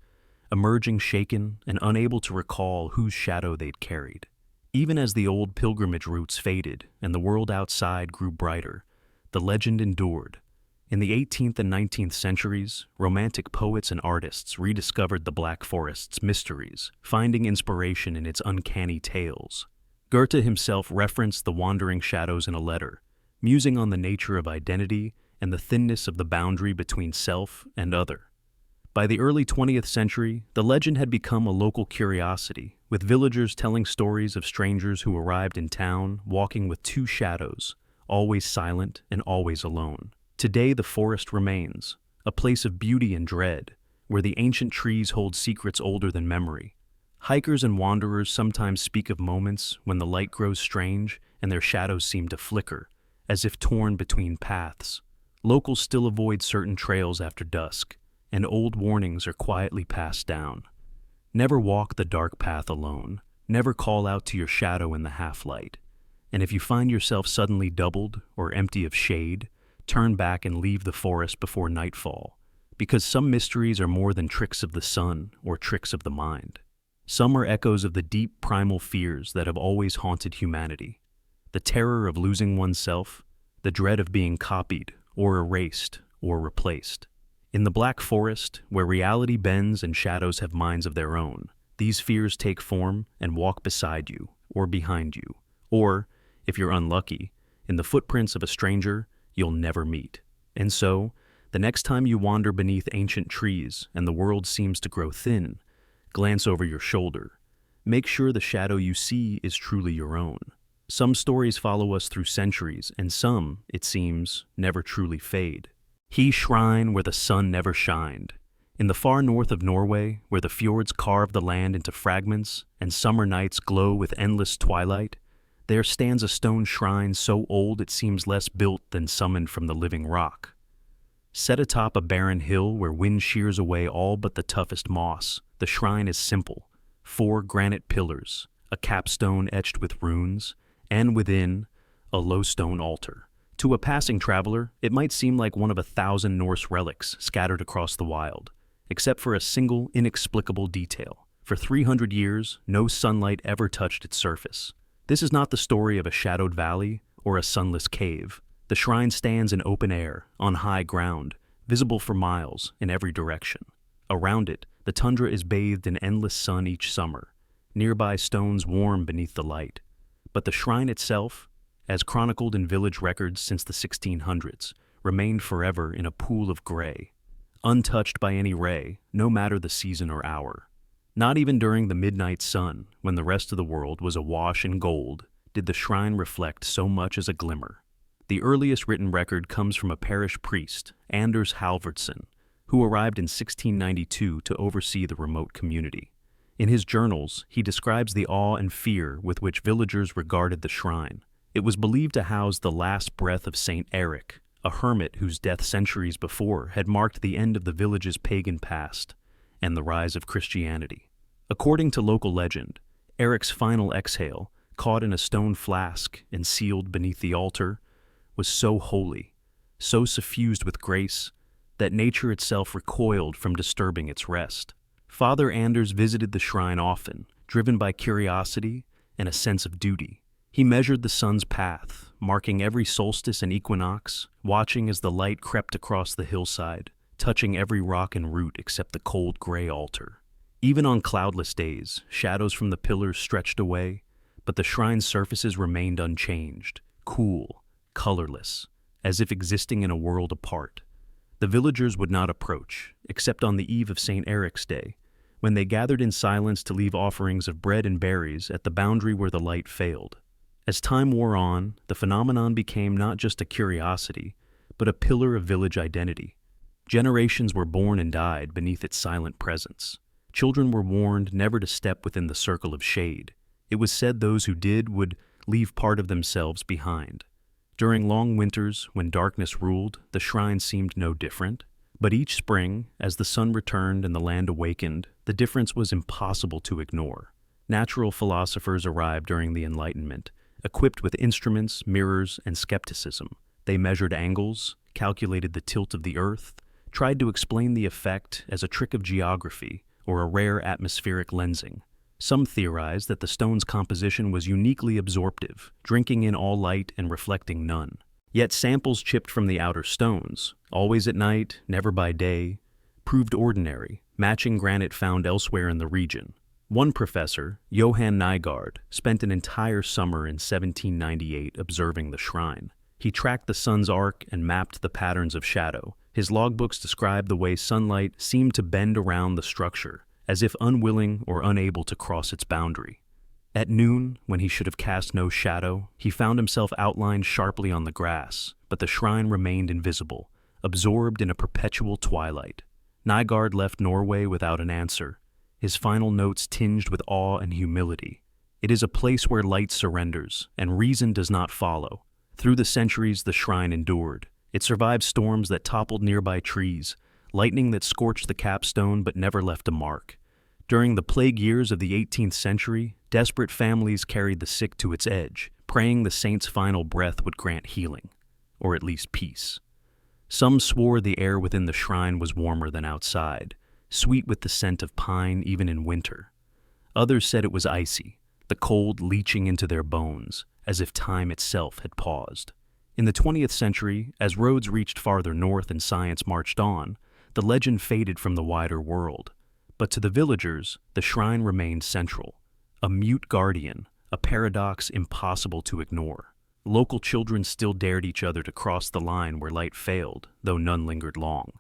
emerging shaken and unable to recall whose shadow they'd carried. Even as the old pilgrimage routes faded and the world outside grew brighter, the legend endured. In the 18th and 19th centuries, romantic poets and artists rediscovered the Black Forest's mysteries, finding inspiration in its uncanny tales. Goethe himself referenced the wandering shadows in a letter, musing on the nature of identity and the thinness of the boundary between self and other. By the early 20th century, the legend had become a local curiosity, with villagers telling stories of strangers who arrived in town walking with two shadows, always silent and always alone. Today the forest remains, a place of beauty and dread, where the ancient trees hold secrets older than memory. Hikers and wanderers sometimes speak of moments when the light grows strange and their shadows seem to flicker, as if torn between paths. Locals still avoid certain trails after dusk, and old warnings are quietly passed down. Never walk the dark path alone. Never call out to your shadow in the half-light. And if you find yourself suddenly doubled or empty of shade, turn back and leave the forest before nightfall, because some mysteries are more than tricks of the sun or tricks of the mind. Some are echoes of the deep primal fears that have always haunted humanity. the terror of losing oneself, the dread of being copied or erased or replaced. In the Black Forest, where reality bends and shadows have minds of their own, these fears take form and walk beside you or behind you, or, if you're unlucky, in the footprints of a stranger you'll never meet. And so, the next time you wander beneath ancient trees and the world seems to grow thin, glance over your shoulder. Make sure the shadow you see is truly your own. Some stories follow us through centuries, and some, it seems, never truly fade. He shrine where the sun never shined. In the far north of Norway, where the fjords carve the land into fragments and summer nights glow with endless twilight, there stands a stone shrine so old it seems less built than summoned from the living rock. Set atop a barren hill where wind shears away all but the toughest moss, the shrine is simple. 4 granite pillars, a capstone etched with runes, and within, a low stone altar. To a passing traveler, it might seem like one of 1,000 Norse relics scattered across the wild, except for a single inexplicable detail. For 300 years, no sunlight ever touched its surface. This is not the story of a shadowed valley or a sunless cave. The shrine stands in open air, on high ground, visible for miles in every direction. Around it, the tundra is bathed in endless sun each summer, nearby stones warm beneath the light. But the shrine itself, as chronicled in village records since the 1600s, remained forever in a pool of gray, untouched by any ray, no matter the season or hour. Not even during the midnight sun, when the rest of the world was awash in gold, did the shrine reflect so much as a glimmer. The earliest written record comes from a parish priest, Anders Halvardsson, who arrived in 1692 to oversee the remote community. In his journals, he describes the awe and fear with which villagers regarded the shrine. It was believed to house the last breath of Saint Eric, a hermit whose death centuries before had marked the end of the village's pagan past and the rise of Christianity. According to local legend, Eric's final exhale, caught in a stone flask and sealed beneath the altar, was so holy, so suffused with grace, that nature itself recoiled from disturbing its rest. Father Anders visited the shrine often, driven by curiosity and a sense of duty. He measured the sun's path, marking every solstice and equinox, watching as the light crept across the hillside, touching every rock and root except the cold gray altar. Even on cloudless days, shadows from the pillars stretched away, but the shrine's surfaces remained unchanged, cool, colorless, as if existing in a world apart. The villagers would not approach, except on the eve of St. Eric's Day, when they gathered in silence to leave offerings of bread and berries at the boundary where the light failed. As time wore on, the phenomenon became not just a curiosity, but a pillar of village identity. Generations were born and died beneath its silent presence. Children were warned never to step within the circle of shade. It was said those who did would leave part of themselves behind. During long winters, when darkness ruled, the shrine seemed no different. But each spring, as the sun returned and the land awakened, the difference was impossible to ignore. Natural philosophers arrived during the Enlightenment, equipped with instruments, mirrors, and skepticism. They measured angles, calculated the tilt of the earth, tried to explain the effect as a trick of geography or a rare atmospheric lensing. Some theorized that the stone's composition was uniquely absorptive, drinking in all light and reflecting none. Yet samples chipped from the outer stones, always at night, never by day, proved ordinary, matching granite found elsewhere in the region. One professor, Johan Nygaard, spent an entire summer in 1798 observing the shrine. He tracked the sun's arc and mapped the patterns of shadow. His logbooks describe the way sunlight seemed to bend around the structure, as if unwilling or unable to cross its boundary. At noon, when he should have cast no shadow, he found himself outlined sharply on the grass, but the shrine remained invisible, absorbed in a perpetual twilight. Nygaard left Norway without an answer, his final notes tinged with awe and humility. It is a place where light surrenders, and reason does not follow. Through the centuries, the shrine endured. It survived storms that toppled nearby trees, lightning that scorched the capstone but never left a mark. During the plague years of the 18th century, desperate families carried the sick to its edge, praying the saint's final breath would grant healing, or at least peace. Some swore the air within the shrine was warmer than outside, sweet with the scent of pine even in winter. Others said it was icy, the cold leaching into their bones, as if time itself had paused. In the 20th century, as roads reached farther north and science marched on, the legend faded from the wider world. But to the villagers, the shrine remained central, a mute guardian, a paradox impossible to ignore. Local children still dared each other to cross the line where light failed, though none lingered long.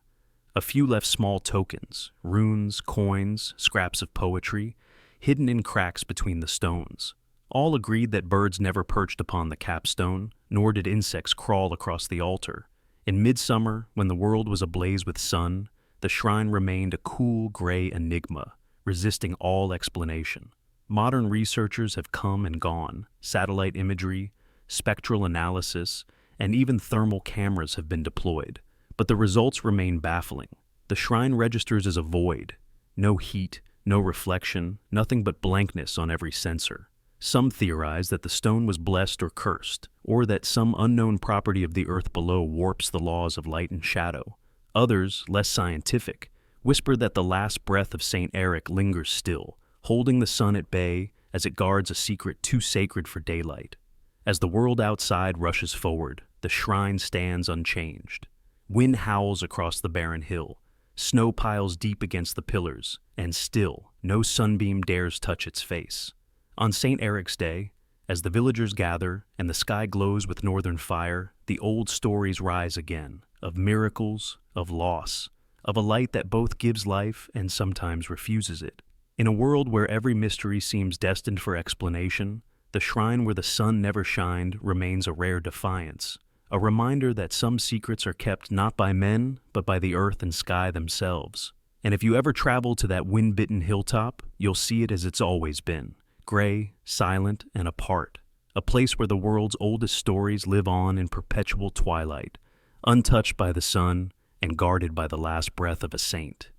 A few left small tokens, runes, coins, scraps of poetry, hidden in cracks between the stones. All agreed that birds never perched upon the capstone, nor did insects crawl across the altar. In midsummer, when the world was ablaze with sun, the shrine remained a cool, gray enigma, resisting all explanation. Modern researchers have come and gone. Satellite imagery, spectral analysis, and even thermal cameras have been deployed. But the results remain baffling. The shrine registers as a void. No heat, no reflection, nothing but blankness on every sensor. Some theorize that the stone was blessed or cursed, or that some unknown property of the earth below warps the laws of light and shadow. Others, less scientific, whisper that the last breath of St. Eric lingers still, holding the sun at bay as it guards a secret too sacred for daylight. As the world outside rushes forward, the shrine stands unchanged. Wind howls across the barren hill, snow piles deep against the pillars, and still no sunbeam dares touch its face. On St. Eric's Day, as the villagers gather and the sky glows with northern fire, the old stories rise again, of miracles, of loss, of a light that both gives life and sometimes refuses it. In a world where every mystery seems destined for explanation, the shrine where the sun never shined remains a rare defiance, a reminder that some secrets are kept not by men, but by the earth and sky themselves. And if you ever travel to that wind-bitten hilltop, you'll see it as it's always been, gray, silent, and apart, a place where the world's oldest stories live on in perpetual twilight, untouched by the sun and guarded by the last breath of a saint.